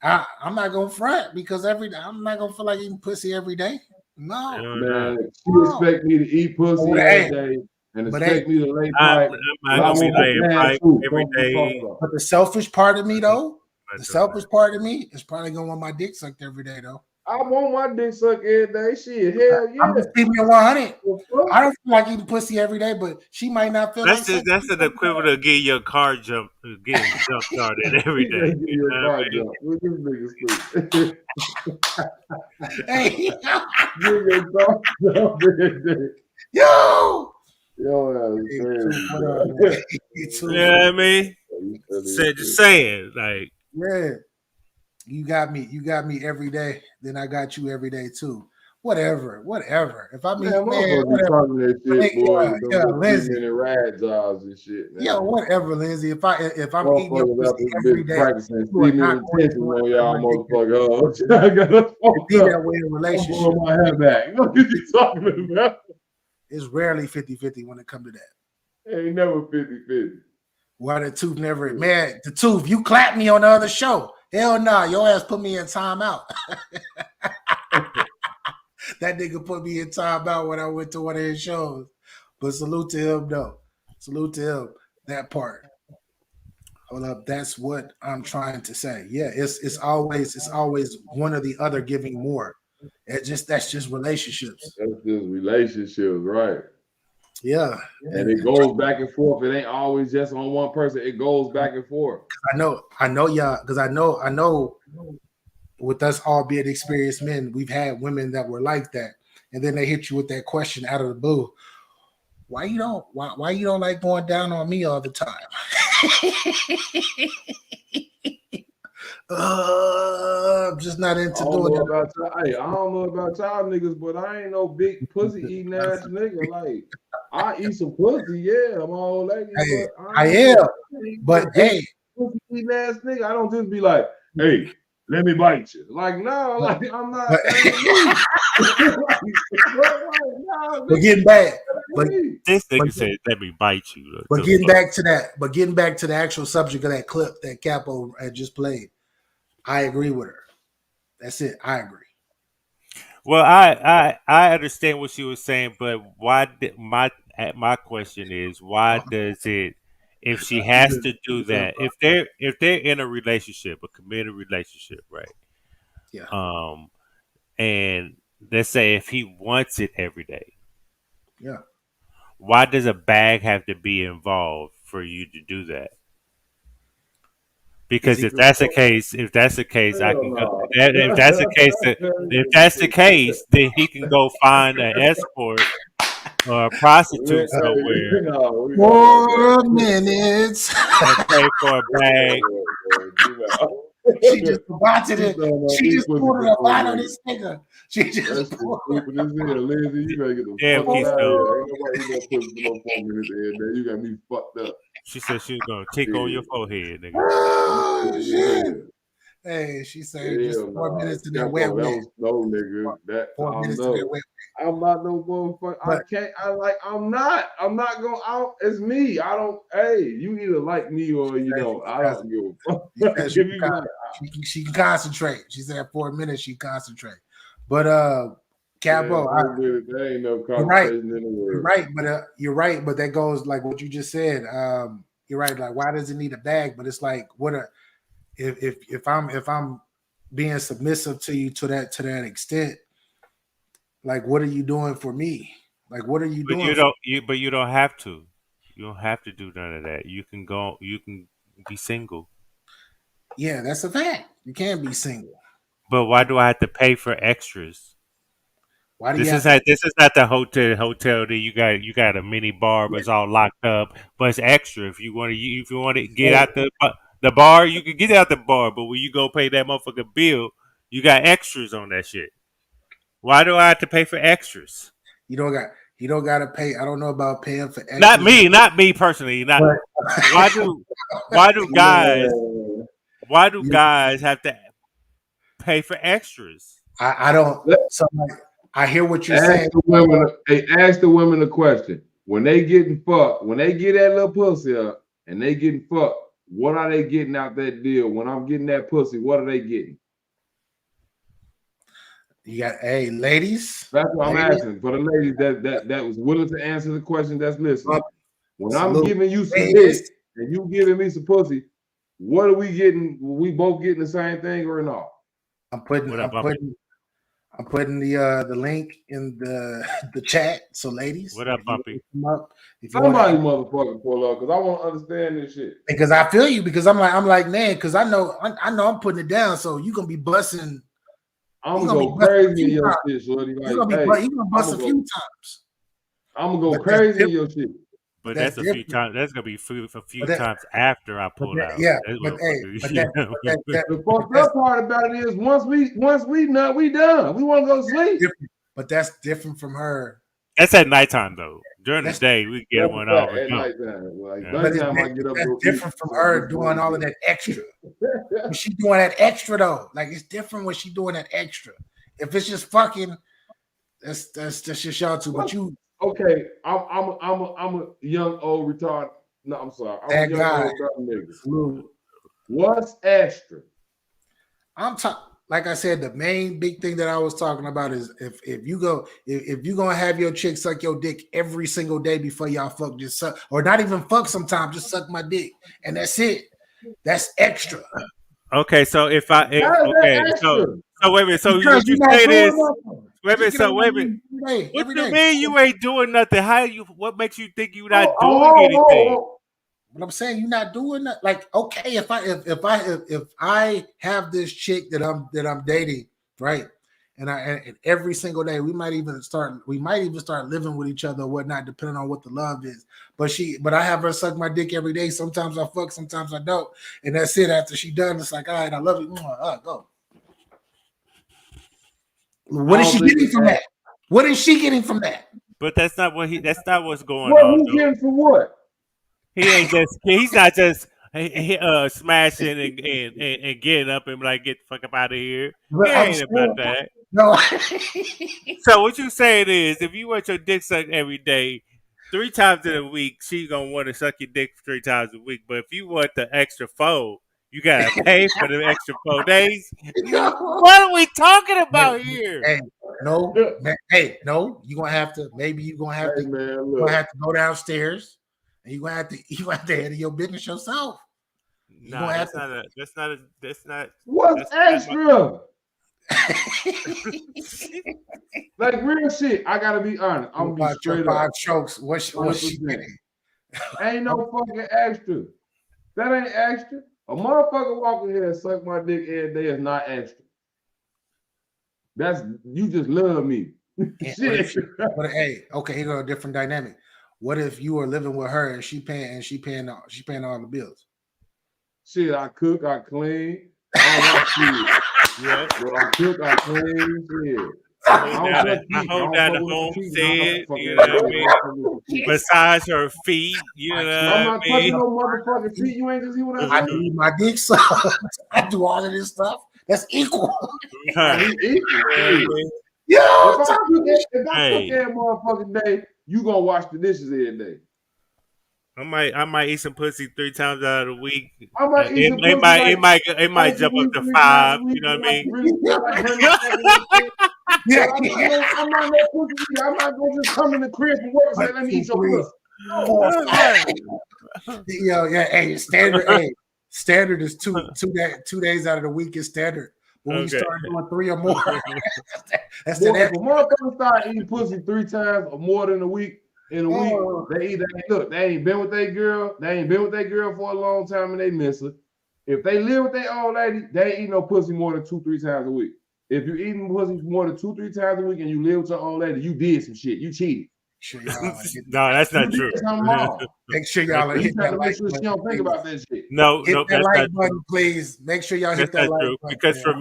Speaker 1: I'm not gonna front because every day I'm not gonna feel like eating pussy every day. No.
Speaker 4: Man, she
Speaker 1: No.
Speaker 4: expect me to eat pussy every day and
Speaker 1: But hey,
Speaker 4: expect me to lay
Speaker 2: I'm
Speaker 4: pipe,
Speaker 2: not
Speaker 4: but I
Speaker 2: gonna be
Speaker 4: want the
Speaker 2: laying
Speaker 4: bag
Speaker 2: pipe
Speaker 4: too.
Speaker 2: every
Speaker 4: Fuck you talking
Speaker 2: day.
Speaker 4: about?
Speaker 1: but the selfish part of me though,
Speaker 2: I'm
Speaker 1: the
Speaker 2: not doing
Speaker 1: selfish part of me is probably gonna want my dick sucked every day though.
Speaker 4: I want my dick sucked every day. Shit, hell
Speaker 1: I'm
Speaker 4: yeah.
Speaker 1: just keeping it 100.
Speaker 4: The fuck?
Speaker 1: I don't feel like eating pussy every day, but she might not feel like sucking.
Speaker 2: that's an equivalent of getting your car getting jump started every
Speaker 4: He
Speaker 2: day.
Speaker 4: gonna give
Speaker 2: You
Speaker 4: you a
Speaker 2: know what
Speaker 4: car
Speaker 2: I mean?
Speaker 4: jump. Look at this nigga stupid.
Speaker 1: Hey,
Speaker 4: Give you a car jump every day.
Speaker 1: yo,
Speaker 4: Yo, that's
Speaker 1: Hey,
Speaker 4: crazy,
Speaker 1: what up,
Speaker 4: bro.
Speaker 1: man? You too.
Speaker 2: You know what I mean?
Speaker 4: You silly as
Speaker 2: Just
Speaker 4: shit.
Speaker 2: saying, like,
Speaker 1: Yeah, you got me. You got me every day. Then I got you every day too. Whatever. If I
Speaker 4: Man,
Speaker 1: meet, man,
Speaker 4: motherfuckers be
Speaker 1: whatever.
Speaker 4: talking that shit, boy,
Speaker 1: Yeah,
Speaker 4: with them
Speaker 1: yeah,
Speaker 4: little
Speaker 1: Lindsay.
Speaker 4: 3-minute rad jobs and shit,
Speaker 1: Yeah,
Speaker 4: man.
Speaker 1: whatever, Lindsay. If I'm eating your
Speaker 4: Motherfuckers out
Speaker 1: pussy
Speaker 4: this
Speaker 1: every
Speaker 4: bitch
Speaker 1: day,
Speaker 4: practicing
Speaker 1: you are not
Speaker 4: semen
Speaker 1: going to
Speaker 4: intentions
Speaker 1: want
Speaker 4: on
Speaker 1: to
Speaker 4: y'all
Speaker 1: ridiculous.
Speaker 4: motherfuckers. I got to
Speaker 1: It
Speaker 4: fuck
Speaker 1: be that
Speaker 4: up.
Speaker 1: way in
Speaker 4: I'm
Speaker 1: relationships.
Speaker 4: pulling my hair back. What are you talking about?
Speaker 1: It's rarely 50-50 when it comes to that.
Speaker 4: Ain't never 50-50.
Speaker 1: Why the tooth never, man, the tooth, you clapped me on the other show. Hell nah, your ass put me in timeout. That nigga put me in timeout when I went to one of his shows. But salute to him, though. Salute to him. That part. Hold up. That's what I'm trying to say. Yeah, it's always one or the other giving more. That's just relationships.
Speaker 4: That's just relationships, right?
Speaker 1: Yeah.
Speaker 4: And it goes back and forth. It ain't always just on one person. It goes back and forth.
Speaker 1: I know y'all, because I know with us all being experienced men, we've had women that were like that. And then they hit you with that question out of the blue. Why you don't like going down on me all the time? I'm just not into doing that.
Speaker 4: Hey, I don't know about y'all niggas, but I ain't no big pussy eating ass nigga. Like, I eat some pussy, yeah, my old lady,
Speaker 1: Hey,
Speaker 4: but
Speaker 1: I
Speaker 4: ain't
Speaker 1: am,
Speaker 4: no
Speaker 1: but
Speaker 4: big
Speaker 1: hey,
Speaker 4: pussy eating ass nigga. I don't just be like, hey, let me bite you. Like, no, like I'm not.
Speaker 1: but,
Speaker 4: That ain't me. Nah,
Speaker 1: but
Speaker 4: nigga,
Speaker 1: getting back, but
Speaker 4: that ain't me.
Speaker 2: this
Speaker 1: but
Speaker 2: nigga said, "Let me bite you."
Speaker 1: but getting back to that, but getting back to the actual subject of that clip that Capo had just played, I agree with her. That's it. I agree.
Speaker 2: Well, I understand what she was saying, but why? My question is, why does it? If she has to do that, if they're in a relationship, a committed relationship, right?
Speaker 1: Yeah,
Speaker 2: And let's say if he wants it every day,
Speaker 1: yeah.
Speaker 2: why does a bag have to be involved for you to do that?
Speaker 1: Is
Speaker 2: Because
Speaker 1: he?
Speaker 2: if that's the case, I
Speaker 4: Hell
Speaker 2: can go.
Speaker 4: no.
Speaker 2: If that's the case, if that's the case, then he can go find an escort or a prostitute somewhere
Speaker 4: No, we not like that.
Speaker 1: 4 minutes.
Speaker 2: and pay for a bag.
Speaker 1: She just about to.
Speaker 4: He's throwing on
Speaker 1: She
Speaker 4: me
Speaker 1: just
Speaker 4: pussy
Speaker 1: pulled
Speaker 4: for
Speaker 1: a
Speaker 4: 4
Speaker 1: line on
Speaker 4: minutes.
Speaker 1: this nigga. She
Speaker 4: That
Speaker 1: just
Speaker 4: shit
Speaker 1: pulled.
Speaker 4: stupid as hell, Lindsay. You better get the
Speaker 2: Damn,
Speaker 4: fuck up out of
Speaker 2: Keystone.
Speaker 4: here. Ain't nobody eat no pussy for no 4 minutes in there. You got me fucked up.
Speaker 2: She said she was gonna tick on your forehead, nigga.
Speaker 1: Oh
Speaker 4: Stupid as
Speaker 1: shit!
Speaker 4: hell.
Speaker 1: Hey, she saying just
Speaker 4: Hell
Speaker 1: 4 minutes in
Speaker 4: nah.
Speaker 1: that wet
Speaker 4: Capo, that
Speaker 1: wet.
Speaker 4: was no nigga. That I
Speaker 1: 4 minutes in that
Speaker 4: know.
Speaker 1: wet.
Speaker 4: I'm not no motherfucker. I
Speaker 1: But
Speaker 4: can't. I'm not. I'm not going out. It's me. I don't. Hey, you either like me or you don't. I don't give a fuck.
Speaker 1: she said
Speaker 4: If you like,
Speaker 1: she can concentrate. She said 4 minutes she concentrate. But
Speaker 4: man,
Speaker 1: Capo,
Speaker 4: 4 minutes. There ain't no
Speaker 1: you're right.
Speaker 4: concentration in the
Speaker 1: You're
Speaker 4: world.
Speaker 1: right, but you're right. But that goes like what you just said. You're right. Like, why does it need a bag? But it's like, if I'm being submissive to you to that extent, like, what are you doing for me? Like, what are you
Speaker 2: But
Speaker 1: doing?
Speaker 2: you don't have to. You don't have to do none of that. You can go. You can be single.
Speaker 1: Yeah, that's a fact. You can't be single.
Speaker 2: But why do I have to pay for extras?
Speaker 1: Why do you
Speaker 2: This
Speaker 1: have
Speaker 2: is
Speaker 1: to?
Speaker 2: not this is not the hotel that you got a mini bar, but it's all locked up. But it's extra if you want to get out the bar, you can get out the bar. But when you go pay that motherfucking bill, you got extras on that shit. Why do I have to pay for extras?
Speaker 1: You don't got to pay. I don't know about paying for
Speaker 2: Not
Speaker 1: extras,
Speaker 2: me, not me personally. Not
Speaker 1: but
Speaker 2: why do why do guys
Speaker 4: Man,
Speaker 2: why do
Speaker 1: you,
Speaker 2: guys have to pay for extras?
Speaker 1: I don't. So like, I hear what you're
Speaker 4: ask
Speaker 1: saying.
Speaker 4: the women. Hey, ask the women a question. When they getting fucked, when they get that little pussy up and they getting fucked, what are they getting out that deal? When I'm getting that pussy, what are they getting?
Speaker 1: You got, hey, ladies,
Speaker 4: That's what I'm
Speaker 1: ladies,
Speaker 4: asking for the ladies that was willing to answer the question that's listening. When I'm
Speaker 1: salute,
Speaker 4: giving you some
Speaker 1: ladies.
Speaker 4: dick and you giving me some pussy, what are we getting? We both getting the same thing or not?
Speaker 1: I'm putting
Speaker 2: What up, Bumpy?
Speaker 1: the link in the chat. So ladies,
Speaker 2: What up,
Speaker 1: if you want to
Speaker 2: Bumpy?
Speaker 1: come up, if you want
Speaker 4: Somebody
Speaker 1: to,
Speaker 4: motherfucking pull up because I want to understand this shit.
Speaker 1: because I feel you, because I'm like man, because I know I'm putting it down. So you're gonna be busting.
Speaker 4: I'm
Speaker 1: You're
Speaker 4: gonna
Speaker 1: gonna be
Speaker 4: go
Speaker 1: busting a
Speaker 4: crazy
Speaker 1: few
Speaker 4: in your
Speaker 1: times.
Speaker 4: shit, shorty.
Speaker 1: You're
Speaker 4: Like,
Speaker 1: gonna be
Speaker 4: hey,
Speaker 1: you're gonna
Speaker 4: I'm
Speaker 1: bust a
Speaker 4: gonna
Speaker 1: few
Speaker 4: go.
Speaker 1: times.
Speaker 4: I'm gonna go
Speaker 1: But that's
Speaker 4: crazy in
Speaker 1: different.
Speaker 4: your shit.
Speaker 1: But
Speaker 2: But
Speaker 1: that's
Speaker 2: that's a few
Speaker 1: different.
Speaker 2: times. That's gonna be a
Speaker 1: But
Speaker 2: few
Speaker 1: that,
Speaker 2: times after I pull out.
Speaker 1: yeah.
Speaker 2: That's
Speaker 1: But
Speaker 2: what.
Speaker 1: hey,
Speaker 2: You know?
Speaker 4: The fucked up part about it is once we nut, we done. We want to go to sleep.
Speaker 1: different. But that's different from her.
Speaker 2: That's at nighttime though. During the
Speaker 1: That's
Speaker 2: day, we get
Speaker 4: That's
Speaker 2: one
Speaker 4: a
Speaker 2: off
Speaker 4: fact
Speaker 2: and
Speaker 4: at
Speaker 2: go.
Speaker 4: nighttime. Like
Speaker 2: Yeah.
Speaker 1: but
Speaker 4: nighttime, I get up and
Speaker 1: that's
Speaker 4: go eat.
Speaker 1: different from her doing all of that extra. When she doing that extra though, like it's different when she doing that extra. If it's just fucking, that's just y'all two. But you,
Speaker 4: Okay, I'm a young old retard. No, I'm sorry. I'm a
Speaker 1: that
Speaker 4: young
Speaker 1: guy,
Speaker 4: old dumb nigga.
Speaker 1: Salute.
Speaker 4: What's extra?
Speaker 1: I'm talking. Like I said, the main big thing that I was talking about is if you go if you gonna have your chick suck your dick every single day before y'all fuck, just suck, or not even fuck sometimes, just suck my dick and that's it. That's extra.
Speaker 2: Okay, so if I if
Speaker 4: How is
Speaker 2: okay,
Speaker 4: that extra?
Speaker 2: so wait a minute. So
Speaker 1: Because
Speaker 2: what you
Speaker 1: you're not
Speaker 2: say
Speaker 1: doing
Speaker 2: is
Speaker 1: nothing.
Speaker 2: wait a
Speaker 1: She
Speaker 2: minute.
Speaker 1: get on
Speaker 2: So
Speaker 1: my
Speaker 2: wait a minute.
Speaker 1: knees every day,
Speaker 2: What
Speaker 1: every
Speaker 2: you
Speaker 1: day.
Speaker 2: mean you ain't doing nothing? How you? What makes you think you not
Speaker 4: Oh,
Speaker 2: doing anything?
Speaker 1: But I'm saying you're not doing that. Like, okay, if I have this chick that I'm dating, right? And every single day we might even start living with each other or whatnot, depending on what the love is. But I have her suck my dick every day. Sometimes I fuck, sometimes I don't. And that's it. After she done, it's like, all right, I love you. Go.
Speaker 4: I
Speaker 1: What is
Speaker 4: don't
Speaker 1: she
Speaker 4: think
Speaker 1: getting
Speaker 4: it's
Speaker 1: from that? What is she getting from that?
Speaker 2: But that's not what he. That's not what's going
Speaker 4: what
Speaker 2: on
Speaker 4: he
Speaker 2: though.
Speaker 4: getting for what?
Speaker 2: He ain't just. He's not just smashing and getting up and like get the fuck up out of here. He
Speaker 1: But I'm
Speaker 2: ain't about
Speaker 1: saying,
Speaker 2: that.
Speaker 1: no.
Speaker 2: So what you saying is, if you want your dick sucked every day, 3 times in a week, she's gonna want to suck your dick 3 times a week. But if you want the extra 4, you gotta pay for the extra 4 days.
Speaker 1: No.
Speaker 2: What are we talking
Speaker 1: Hey,
Speaker 2: about here?
Speaker 1: hey, no,
Speaker 4: Yeah.
Speaker 1: man, hey, no. You're gonna have to. Maybe
Speaker 4: Hey man,
Speaker 1: you're
Speaker 4: look.
Speaker 1: gonna have to go downstairs, and you're gonna have to handle your business yourself. You're
Speaker 2: Nah,
Speaker 1: gonna have
Speaker 2: that's not a. That's not a. That's not.
Speaker 4: What's
Speaker 2: That's not my.
Speaker 4: extra?
Speaker 1: to
Speaker 4: Like real shit. I gotta be honest. I'm gonna be
Speaker 1: about your
Speaker 4: straight
Speaker 1: five
Speaker 4: up.
Speaker 1: strokes. What's she
Speaker 4: 100%.
Speaker 1: getting?
Speaker 4: Ain't no fucking extra. That ain't extra. A motherfucker walking here and suck my dick every day is not extra. That's you just love me. Shit.
Speaker 1: But hey, okay, here go a different dynamic. What if you were living with her and she paying all the bills?
Speaker 4: Shit, I cook, I clean. I don't watch shit.
Speaker 2: Yeah.
Speaker 4: But I cook, I clean, shit.
Speaker 2: I
Speaker 4: I don't touch feet. I
Speaker 2: hold
Speaker 4: don't
Speaker 2: down
Speaker 4: fuck
Speaker 2: the
Speaker 4: with the feet. I don't
Speaker 2: homestead.
Speaker 4: fuck
Speaker 2: You
Speaker 4: with
Speaker 2: know
Speaker 4: the
Speaker 2: what I
Speaker 4: feet. I
Speaker 2: mean?
Speaker 4: don't fuck with the feet.
Speaker 2: Massage her feet. You know
Speaker 1: I
Speaker 2: what
Speaker 4: I'm
Speaker 2: I
Speaker 4: not touching
Speaker 2: mean?
Speaker 4: no motherfucking feet. You ain't just hear what I
Speaker 1: I
Speaker 4: said?
Speaker 1: need my dick sucked. I do all of this stuff. That's equal.
Speaker 4: Nah, he equal.
Speaker 2: You know what I
Speaker 4: Shit.
Speaker 2: mean?
Speaker 1: Yo,
Speaker 4: If I
Speaker 1: talk
Speaker 4: cook
Speaker 1: this
Speaker 4: if I cook
Speaker 2: Hey,
Speaker 4: every motherfucking day, you gonna wash the dishes every day.
Speaker 2: I might eat some pussy 3 times out of the week.
Speaker 4: I might eat some
Speaker 2: It
Speaker 4: pussy
Speaker 2: might
Speaker 4: like
Speaker 2: it might it might
Speaker 4: twice a
Speaker 2: jump up
Speaker 4: week,
Speaker 2: to
Speaker 4: 3 times
Speaker 2: 5.
Speaker 4: a week,
Speaker 2: You know what I
Speaker 4: like
Speaker 2: mean?
Speaker 4: really feel like Brandon fucking and shit.
Speaker 1: Yeah,
Speaker 4: But I'm not no pussy eater. I'm not gonna just come in the crib from work and say,
Speaker 1: One,
Speaker 4: let me
Speaker 1: two,
Speaker 4: eat your
Speaker 1: three,
Speaker 4: pussy. No.
Speaker 1: 4, 5.
Speaker 2: Right.
Speaker 1: Yo, yeah, hey, standard. Hey, standard is two days out of the week is standard. But when you
Speaker 2: Okay.
Speaker 1: start doing 3 or more, that's
Speaker 4: Boy, if
Speaker 1: that.
Speaker 4: a motherfucker start eating pussy 3 times or more than in a week,
Speaker 1: Oh,
Speaker 4: they either look, they ain't been with their girl, for a long time and they miss her. If they live with their old lady, they ain't eat no pussy more than 2-3 times a week. If you eating pussy more than 2-3 times a week and you live with your old lady, you did some shit. You cheated.
Speaker 1: sure y'all are hitting,
Speaker 2: No, that's
Speaker 4: You
Speaker 2: not true.
Speaker 4: did something wrong.
Speaker 1: make sure
Speaker 2: That's
Speaker 1: y'all are
Speaker 4: So you
Speaker 1: hitting
Speaker 4: have
Speaker 1: that
Speaker 4: to make
Speaker 1: like
Speaker 4: sure she
Speaker 1: button,
Speaker 4: don't think
Speaker 1: please.
Speaker 4: about that shit.
Speaker 1: Hit
Speaker 2: no,
Speaker 1: that
Speaker 2: that's
Speaker 1: like
Speaker 2: not
Speaker 1: button,
Speaker 2: true.
Speaker 1: please. Make sure y'all hit
Speaker 2: That's
Speaker 1: that
Speaker 2: not
Speaker 1: like
Speaker 2: true.
Speaker 1: button.
Speaker 2: Because
Speaker 1: Man.
Speaker 4: So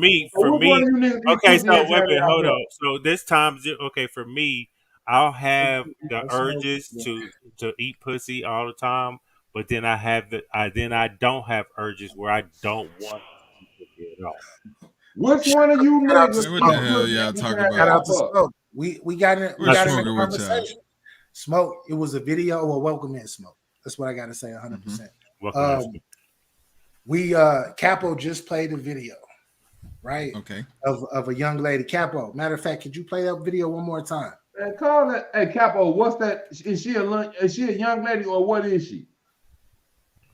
Speaker 4: which one of you niggas eat
Speaker 2: okay,
Speaker 4: pussy
Speaker 2: so
Speaker 4: every
Speaker 2: wait a
Speaker 4: time
Speaker 2: minute,
Speaker 4: y'all
Speaker 2: hold
Speaker 4: fuck?
Speaker 2: up. So this time, okay, for me, I'll have the urges to eat pussy all the time, but then I don't have urges where I don't want to eat pussy at all.
Speaker 4: Which one of you
Speaker 1: Shout out to
Speaker 4: niggas
Speaker 8: Man, what the
Speaker 4: eat
Speaker 1: Smoke.
Speaker 8: hell
Speaker 4: pussy
Speaker 8: y'all
Speaker 4: every
Speaker 8: talk
Speaker 4: time
Speaker 1: Shout
Speaker 8: about?
Speaker 1: out
Speaker 4: y'all
Speaker 1: to
Speaker 4: fuck?
Speaker 1: Smoke. We got in
Speaker 8: What's
Speaker 1: a
Speaker 8: smoking with y'all?
Speaker 1: conversation. Smoke. It was a video. Well, welcome in, Smoke. That's what I got to say. 100%.
Speaker 2: Welcome to
Speaker 1: Um, we Capo just played a video, right?
Speaker 8: Okay.
Speaker 1: Of a young lady. Capo. Matter of fact, could you play that video one more time?
Speaker 4: Man, call that. Hey, Capo, what's that? Is she a young lady or what is she?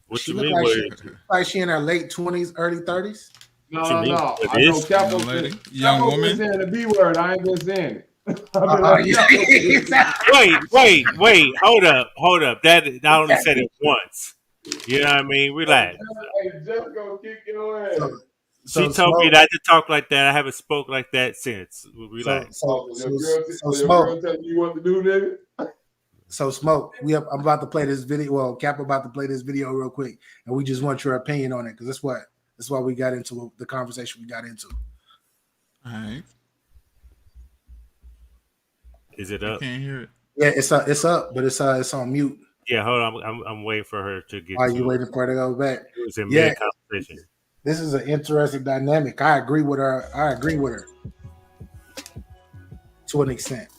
Speaker 2: what
Speaker 1: She
Speaker 2: you
Speaker 1: looked
Speaker 2: mean?
Speaker 1: like she in her late 20s, early 30s.
Speaker 2: What you
Speaker 4: No,
Speaker 2: mean?
Speaker 4: no.
Speaker 2: What
Speaker 4: I know
Speaker 2: is?
Speaker 4: Capo.
Speaker 8: Young lady? Young
Speaker 4: Capo been
Speaker 8: woman?
Speaker 4: saying the B word. I ain't been saying it. I've been like, Capo.
Speaker 2: Wait, hold up. That I only said it once. You know what I mean? Relax.
Speaker 4: Hey, just gonna kick your ass.
Speaker 1: so,
Speaker 2: She
Speaker 1: so
Speaker 2: told me
Speaker 1: Smoke.
Speaker 2: not to talk like that. I haven't spoke like that since.
Speaker 1: So
Speaker 2: Relax.
Speaker 1: so
Speaker 4: Oh,
Speaker 1: so,
Speaker 4: so
Speaker 1: so
Speaker 4: your girl
Speaker 1: Smoke.
Speaker 4: telling you what to do, nigga?
Speaker 1: So Smoke, I'm about to play this video. Well, Cap about to play this video real quick, and we just want your opinion on it because that's why we got into the conversation we got into.
Speaker 8: All right.
Speaker 2: Is it
Speaker 8: I
Speaker 2: up?
Speaker 8: can't hear it.
Speaker 1: Yeah, it's up, but it's on mute.
Speaker 2: Yeah, hold on. I'm waiting for her to get
Speaker 1: Are
Speaker 2: to
Speaker 1: you
Speaker 2: it.
Speaker 1: waiting for it to go back?
Speaker 2: It was in
Speaker 1: Yeah,
Speaker 2: mid conversation.
Speaker 1: this is an interesting dynamic. I agree with her to an extent.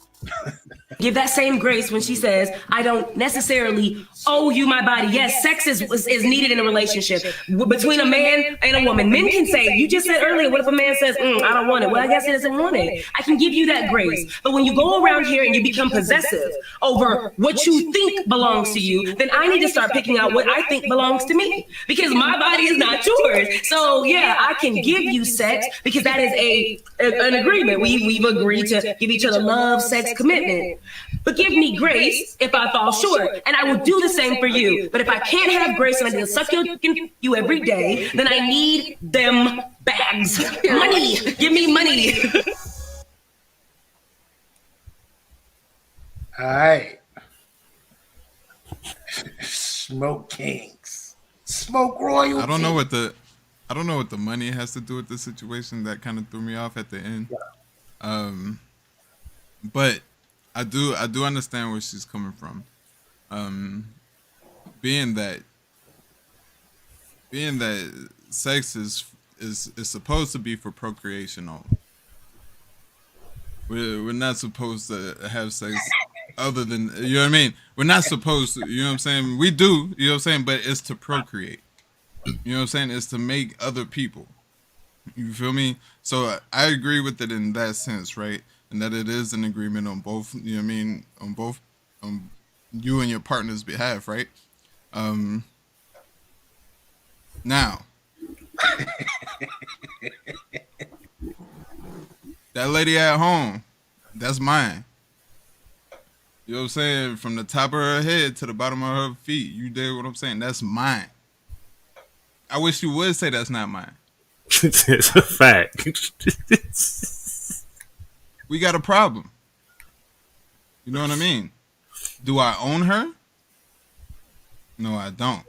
Speaker 7: Give that same grace when she says, I don't necessarily owe you my body. Yes, sex is needed in a relationship between a man and a woman. Men can say, you just said earlier, what if a man says, I don't want it? Well, I guess he doesn't want it. I can give you that grace. But when you go around here and you become possessive over what you think belongs to you, then I need to start picking out what I think belongs to me because my body is not yours. So yeah, I can give you sex because that is an agreement. We've agreed to give each other love, sex, commitment. But give me grace if I fall short, and I will do the same for you. But if I can't have grace and I need to suck you every day, then I need them bags. Money. Give me money.
Speaker 1: All right. Smoke Kings. Smoke Royalty.
Speaker 8: I don't know what the money has to do with the situation. That kind of threw me off at the end. But I do understand where she's coming from. Being that sex is supposed to be for procreation only. We're not supposed to have sex other than, you know what I mean? We're not supposed to, you know what I'm saying? We do, you know what I'm saying? But it's to procreate. You know what I'm saying? It's to make other people. You feel me? So I agree with it in that sense, right? And that it is an agreement on both, you know what I mean? On both you and your partner's behalf, right? Now, that lady at home, that's mine. You know what I'm saying? From the top of her head to the bottom of her feet. You dig what I'm saying? That's mine. I wish you would say that's not mine.
Speaker 2: It's a fact.
Speaker 8: We got a problem. You know what I mean? Do I own her? No, I don't.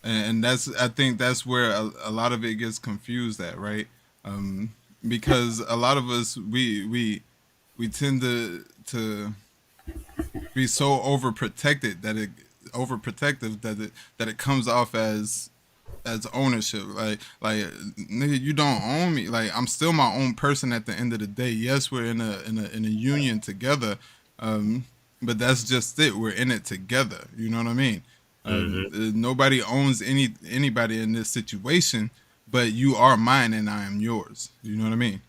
Speaker 8: And I think that's where a lot of it gets confused at, right? Because a lot of us we tend to be so overprotective that it comes off as ownership. Like nigga, you don't own me. Like, I'm still my own person at the end of the day. Yes, we're in a union together, but that's just it. We're in it together. You know what I mean? Nobody owns anybody in this situation, but you are mine and I am yours. You know what I mean?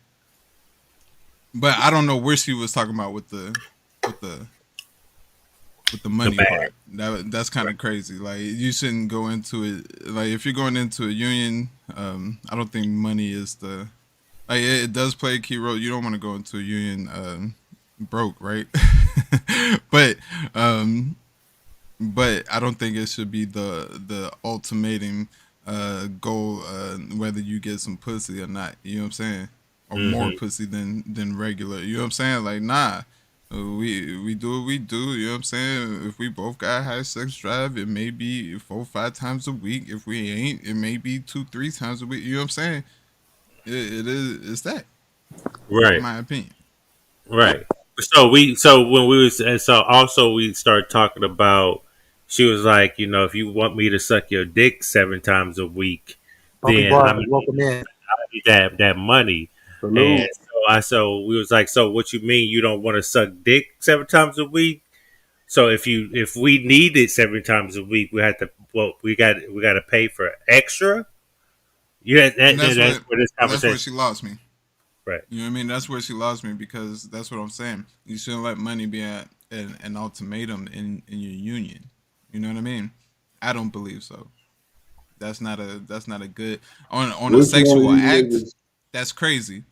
Speaker 8: But I don't know where she was talking about with the money part. That's kind of crazy. Like, you shouldn't go into it. Like, if you're going into a union, I don't think money is the, like, it does play a key role. You don't want to go into a union broke, right? but I don't think it should be the ultimatum goal, whether you get some pussy or not. You know what I'm saying? Or more pussy than regular. You know what I'm saying? Like, nah. We do what we do, you know what I'm saying? If we both got high sex drive, it may be 4-5 times a week. If we ain't, it may be 2-3 times a week. You know what I'm saying? It's that.
Speaker 2: Right.
Speaker 8: In my opinion.
Speaker 2: Right. So also we started talking about, she was like, if you want me to suck your dick 7 times a week, then
Speaker 1: welcome in.
Speaker 2: I need that money. And so we was like, so what you mean you don't want to suck dick 7 times a week? So if we need it 7 times a week, we got to pay for extra. Yeah, that's where this conversation.
Speaker 8: That's where she lost me.
Speaker 2: Right.
Speaker 8: You know what I mean? That's where she lost me, because that's what I'm saying. You shouldn't let money be an ultimatum in your union. You know what I mean? I don't believe so. That's not a good on a sexual act. That's crazy.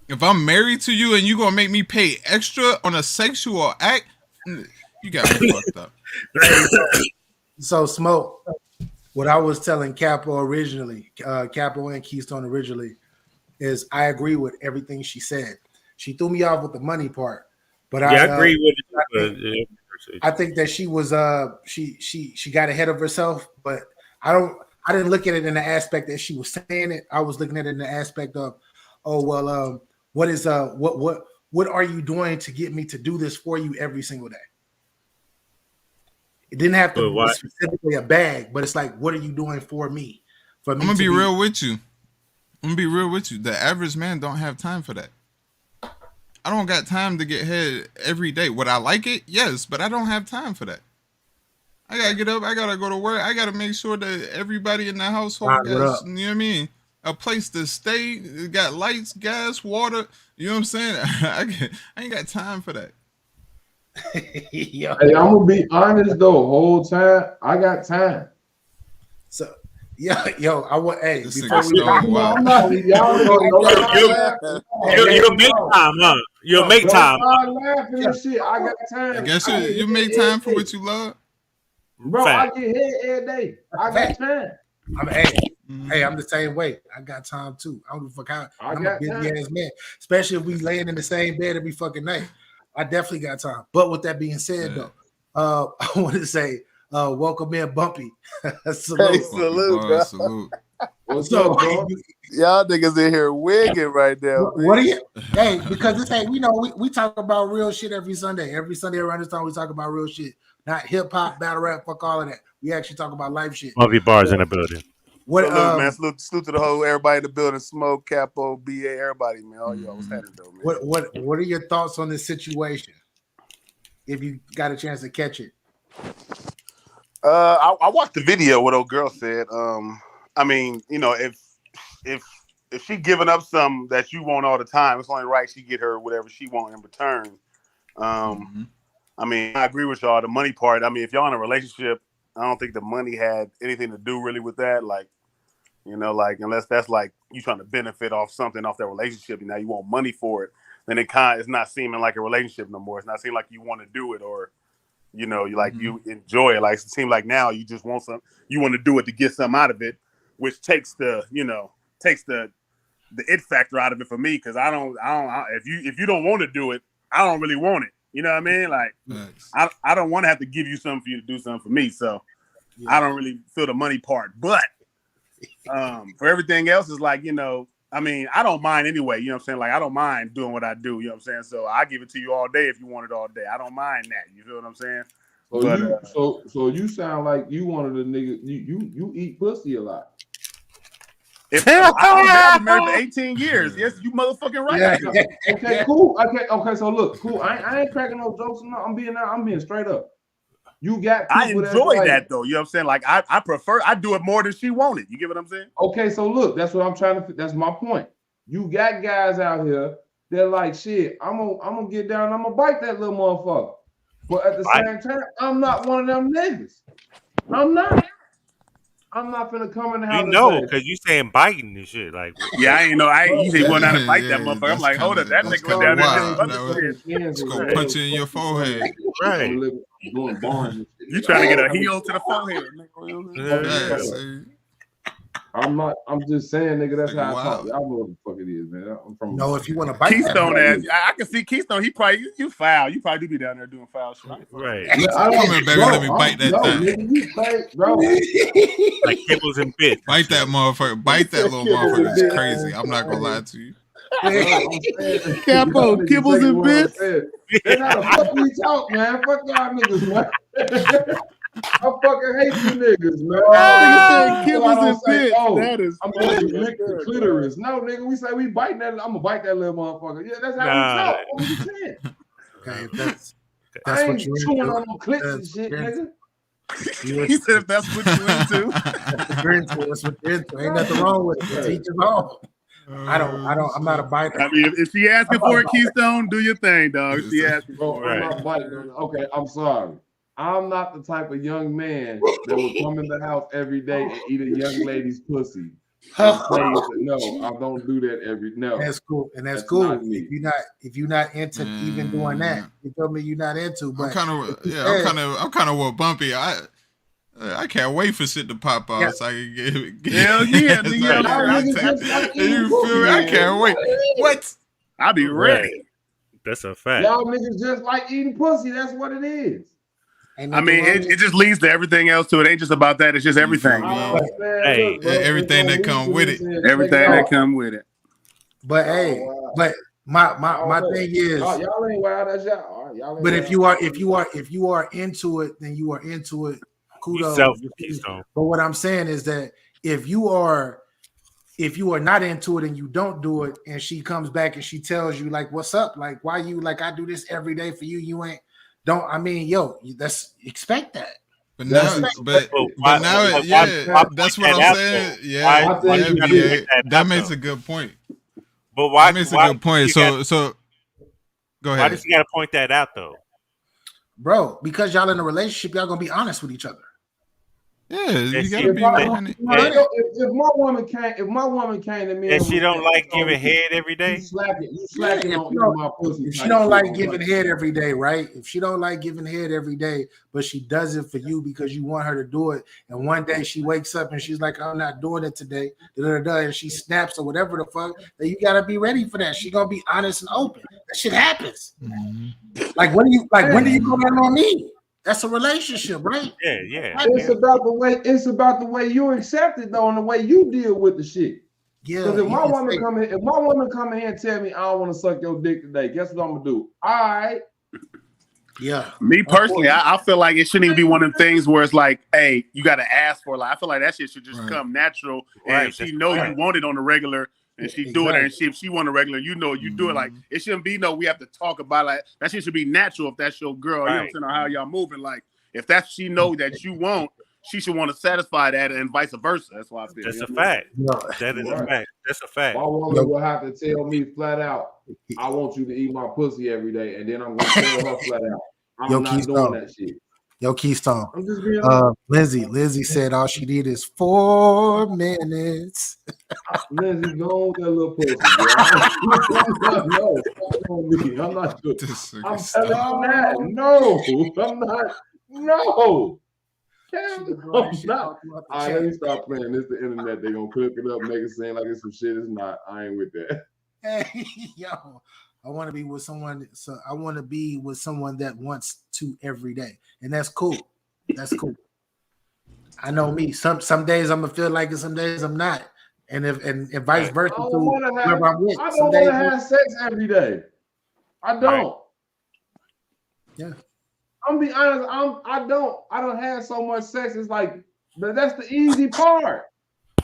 Speaker 8: If I'm married to you and you gonna make me pay extra on a sexual act, you got me fucked up.
Speaker 1: So Smoke, what I was telling Capo and Keystone originally, is I agree with everything she said. She threw me off with the money part, But
Speaker 2: Yeah, I agree with it.
Speaker 1: I think that she was she got ahead of herself, but I didn't look at it in the aspect that she was saying it. I was looking at it in the aspect of, oh well, what is what are you doing to get me to do this for you every single day? It didn't have to be specifically a bag, but it's like, what are you doing for me? For me,
Speaker 8: I'm gonna be real with you. I'm gonna be real with you. The average man don't have time for that. I don't got time to get head every day. Would I like it? Yes, but I don't have time for that. I gotta get up. I gotta go to work. I gotta make sure that everybody in the household got, you know what I mean, a place to stay. Got lights, gas, water. You know what I'm saying? I ain't got time for that.
Speaker 4: Hey, I'm gonna be honest though. Whole time I got time.
Speaker 1: So, yo, I want. Hey,
Speaker 8: This
Speaker 1: before we
Speaker 8: nigga
Speaker 1: go,
Speaker 8: stone wild.
Speaker 2: You'll make time, huh? You'll make time.
Speaker 4: Don't laughing and shit. I got time.
Speaker 8: I guess you make time for what you love.
Speaker 4: Bro, I get head every day. I got time.
Speaker 1: I'm the same way. I got time too. I don't give a fuck how. I'm a busy ass man, especially if we laying in the same bed every fucking night. I definitely got time. But with that being said, though, I want to say, welcome in, Bumpy. Salute,
Speaker 9: hey, salute, bro.
Speaker 8: Salute.
Speaker 4: What's up, bro?
Speaker 9: Y'all niggas in here wigging right now.
Speaker 1: What are you? Hey, because this ain't, we talk about real shit every Sunday. Every Sunday around this time, we talk about real shit. Not hip hop, battle rap, fuck all of that. We actually talk about life shit.
Speaker 2: Bumpy bars in the building.
Speaker 1: What,
Speaker 9: salute, man. Salute to the whole everybody in the building. Smoke, Capo, BA, everybody, man. All y'all, what's happening though, man?
Speaker 1: What are your thoughts on this situation? If you got a chance to catch it.
Speaker 9: I watched the video. What old girl said. I mean, you know, if she giving up some that you want all the time, it's only right she get her whatever she want in return. I mean, I agree with y'all. The money part. I mean, if y'all in a relationship, I don't think the money had anything to do really with that. Like, you know, like unless that's like you trying to benefit off something off that relationship, and now you want money for it, then it's not seeming like a relationship no more. It's not seeming like you want to do it or, you know, you like you enjoy it. Like it seems like now you just want you want to do it to get something out of it, which takes the it factor out of it for me because I don't if you don't want to do it, I don't really want it. You know what I mean? Like, I don't want to have to give you something for you to do something for me. So I don't really feel the money part. But for everything else, it's like, you know, I mean, I don't mind anyway. You know what I'm saying? Like, I don't mind doing what I do. You know what I'm saying? So I give it to you all day if you want it all day. I don't mind that. You feel what I'm saying?
Speaker 4: So you sound like you one of the niggas. You eat pussy a lot.
Speaker 9: I've been married for 18 years. Yes, you motherfucking right.
Speaker 4: Yeah. Okay, cool. Okay. So look, cool. I ain't cracking no jokes. No, I'm being straight up. You got.
Speaker 9: I enjoy that though. You know what I'm saying? Like I prefer. I do it more than she wanted. You get what I'm saying?
Speaker 4: Okay, so look, that's what I'm trying to. That's my point. You got guys out here. They're like, shit. I'm gonna get down. I'm gonna bite that little motherfucker. But at the same time, I'm not one of them niggas. I'm not. I'm not gonna come in the house.
Speaker 2: You know, because you saying biting and shit. Like,
Speaker 9: yeah, I ain't know. I ain't usually going down and fight that motherfucker. I'm like, hold up, that nigga went down there.
Speaker 8: It's gonna punch you in your forehead.
Speaker 2: Right.
Speaker 9: You trying to get a heel to the forehead?
Speaker 4: I'm just saying, nigga. That's how I talk. Y'all know what the fuck it is, man. I'm from.
Speaker 1: No, if you want to bite
Speaker 9: Keystone ass, I can see Keystone. He probably you foul. You probably do be down there doing foul shit.
Speaker 2: Right.
Speaker 8: Yeah, come here, baby. Let me bite that thing.
Speaker 4: Bro.
Speaker 2: Like kibbles and bits.
Speaker 8: Bite that motherfucker. Bite that little motherfucker. It's crazy. I'm not gonna lie to you.
Speaker 9: Capo, kibbles and bits.
Speaker 4: That's how the fuck we talk, man. Fuck y'all niggas, man. I fucking hate you niggas, man.
Speaker 9: Kibbles and bits. That is
Speaker 4: I'm gonna lick the clitoris. No, nigga, we say we biting that. I'm gonna bite that little motherfucker. Yeah, that's how we talk. What you saying?
Speaker 1: Okay, that's
Speaker 4: I
Speaker 1: what
Speaker 4: ain't
Speaker 1: you're
Speaker 4: chewing
Speaker 1: into.
Speaker 4: on no clits and shit, nigga.
Speaker 9: He said if that's what you into.
Speaker 1: That's what you're into. Ain't nothing wrong with it. Teach us all. I'm not a biter.
Speaker 9: I mean, if she asking for a Keystone, do your thing, dog. If she asking for
Speaker 4: it. I'm not biting. Okay, I'm sorry. I'm not the type of young man that would come in the house every day and eat a young lady's pussy. No, I don't do that No,
Speaker 1: that's cool, and that's cool. If you're not into even doing that, you tell me you're not into. But
Speaker 8: I'm kind of what Bumpy. I can't wait for shit to pop off so I can get
Speaker 9: hell yeah,
Speaker 8: you feel me? I can't wait. What?
Speaker 9: I'll be ready.
Speaker 2: That's a fact.
Speaker 4: Y'all niggas just like eating pussy. That's what it is.
Speaker 1: Ain't
Speaker 9: I
Speaker 1: nothing
Speaker 9: mean,
Speaker 1: wrong
Speaker 9: it
Speaker 1: with
Speaker 9: just leads to everything else too. It ain't just about that. It's just
Speaker 8: You feel
Speaker 9: everything.
Speaker 8: me?
Speaker 4: Man,
Speaker 2: Hey,
Speaker 4: look, bro,
Speaker 8: everything that come with it.
Speaker 9: Everything that come with it.
Speaker 1: But
Speaker 4: Y'all
Speaker 1: hey,
Speaker 4: wild.
Speaker 1: but my thing is,
Speaker 4: Y'all ain't wild. That's y'all. All right, y'all ain't
Speaker 1: but
Speaker 4: wild.
Speaker 1: if you are into it, then you are into it.
Speaker 2: you
Speaker 1: Kudos.
Speaker 2: self
Speaker 1: You feel me?
Speaker 2: Keystone.
Speaker 1: But what I'm saying is that if you are not into it and you don't do it, and she comes back and she tells you like, "What's up? Like, why you like I do this every day for you? You ain't don't. I mean, yo, that's expect that.
Speaker 8: But
Speaker 4: That's
Speaker 8: now,
Speaker 2: Why,
Speaker 8: now,
Speaker 2: why
Speaker 8: yeah,
Speaker 2: point
Speaker 8: that's what
Speaker 2: that
Speaker 8: I'm
Speaker 2: out
Speaker 8: saying.
Speaker 2: though?
Speaker 8: Yeah,
Speaker 4: My
Speaker 2: Why
Speaker 4: thing
Speaker 8: yeah,
Speaker 2: you
Speaker 4: is
Speaker 2: gotta
Speaker 4: this.
Speaker 2: point
Speaker 8: BA.
Speaker 2: that
Speaker 8: That
Speaker 2: out
Speaker 8: makes
Speaker 2: though?
Speaker 8: a good point.
Speaker 2: But why?
Speaker 8: That makes a good point.
Speaker 2: You got,
Speaker 8: So go
Speaker 2: why
Speaker 8: ahead.
Speaker 2: does you gotta point that out though?
Speaker 1: Bro, because y'all in a relationship, y'all gonna be honest with each other.
Speaker 8: Yeah,
Speaker 2: And
Speaker 8: you
Speaker 2: she,
Speaker 8: gotta be 100.
Speaker 4: If my woman came to me
Speaker 2: and
Speaker 4: and
Speaker 2: she
Speaker 4: was
Speaker 2: don't
Speaker 4: and
Speaker 2: like
Speaker 4: told
Speaker 2: giving
Speaker 4: me,
Speaker 2: head every
Speaker 4: you
Speaker 2: day.
Speaker 4: slacking
Speaker 1: Yeah,
Speaker 4: on eating my pussy
Speaker 1: if she
Speaker 4: type
Speaker 1: don't
Speaker 4: shit,
Speaker 1: like
Speaker 4: I'm
Speaker 1: giving
Speaker 4: like,
Speaker 1: head every day, right? If she don't like giving head every day, but she does it for you because you want her to do it, and one day she wakes up and she's like, "I'm not doing it today," and she snaps or whatever the fuck, then you gotta be ready for that. She gonna be honest and open. That shit happens. Like when do you go down on me? That's a relationship, right?
Speaker 2: Yeah.
Speaker 4: it's about the way you accept it though, and the way you deal with the shit.
Speaker 1: Yeah.
Speaker 4: Because if
Speaker 1: you
Speaker 4: my
Speaker 1: can
Speaker 4: woman
Speaker 1: say-
Speaker 4: come in here and tell me I don't want to suck your dick today, guess what I'm gonna do? All right.
Speaker 1: yeah.
Speaker 9: Me personally, I feel like it shouldn't even be one of them things where it's like, hey, you got to ask for it. Like, I feel like that shit should just come natural. And
Speaker 2: Right,
Speaker 9: if she
Speaker 2: that's
Speaker 9: know
Speaker 2: right.
Speaker 9: you want it on the regular, and she do it, and if she want a regular, you know you do it. Like, it shouldn't be we have to talk about like that shit should be natural if that's your girl. You know what I'm saying? Or how y'all moving. Like, if that's she know that you want, she should want to satisfy that, and vice versa. That's why I feel.
Speaker 2: That's a fact.
Speaker 1: Yeah.
Speaker 2: That is a
Speaker 4: Right.
Speaker 2: fact. That's a fact.
Speaker 4: My woman will have to tell me flat out, I want you to eat my pussy every day, and then I'm gonna tell her flat out, I'm not doing that shit.
Speaker 1: Yo, Keystone.
Speaker 4: I'm just being honest.
Speaker 1: Lindsay said all she need is 4 minutes.
Speaker 4: Lindsay, go with that little pussy, girl. No, stop on me. I'm not doing. I'm telling you that. No, I'm not. No. Hell no, I'm not. All right, let me stop playing. This the internet. They gonna clip it up, make it seem like it's some shit. It's not. I ain't with that.
Speaker 1: Hey, yo, I want to be with someone. So I want to be with someone that wants to every day, and that's cool. That's cool. I know me. Some days I'm gonna feel like it. Some days I'm not, and if vice versa.
Speaker 4: I don't
Speaker 1: To
Speaker 4: want to
Speaker 1: whoever I'm with.
Speaker 4: have. I
Speaker 1: Some
Speaker 4: don't want
Speaker 1: days,
Speaker 4: to have sex every day. I don't.
Speaker 1: yeah.
Speaker 4: I'm be honest. I don't have so much sex. It's like, but that's the easy part.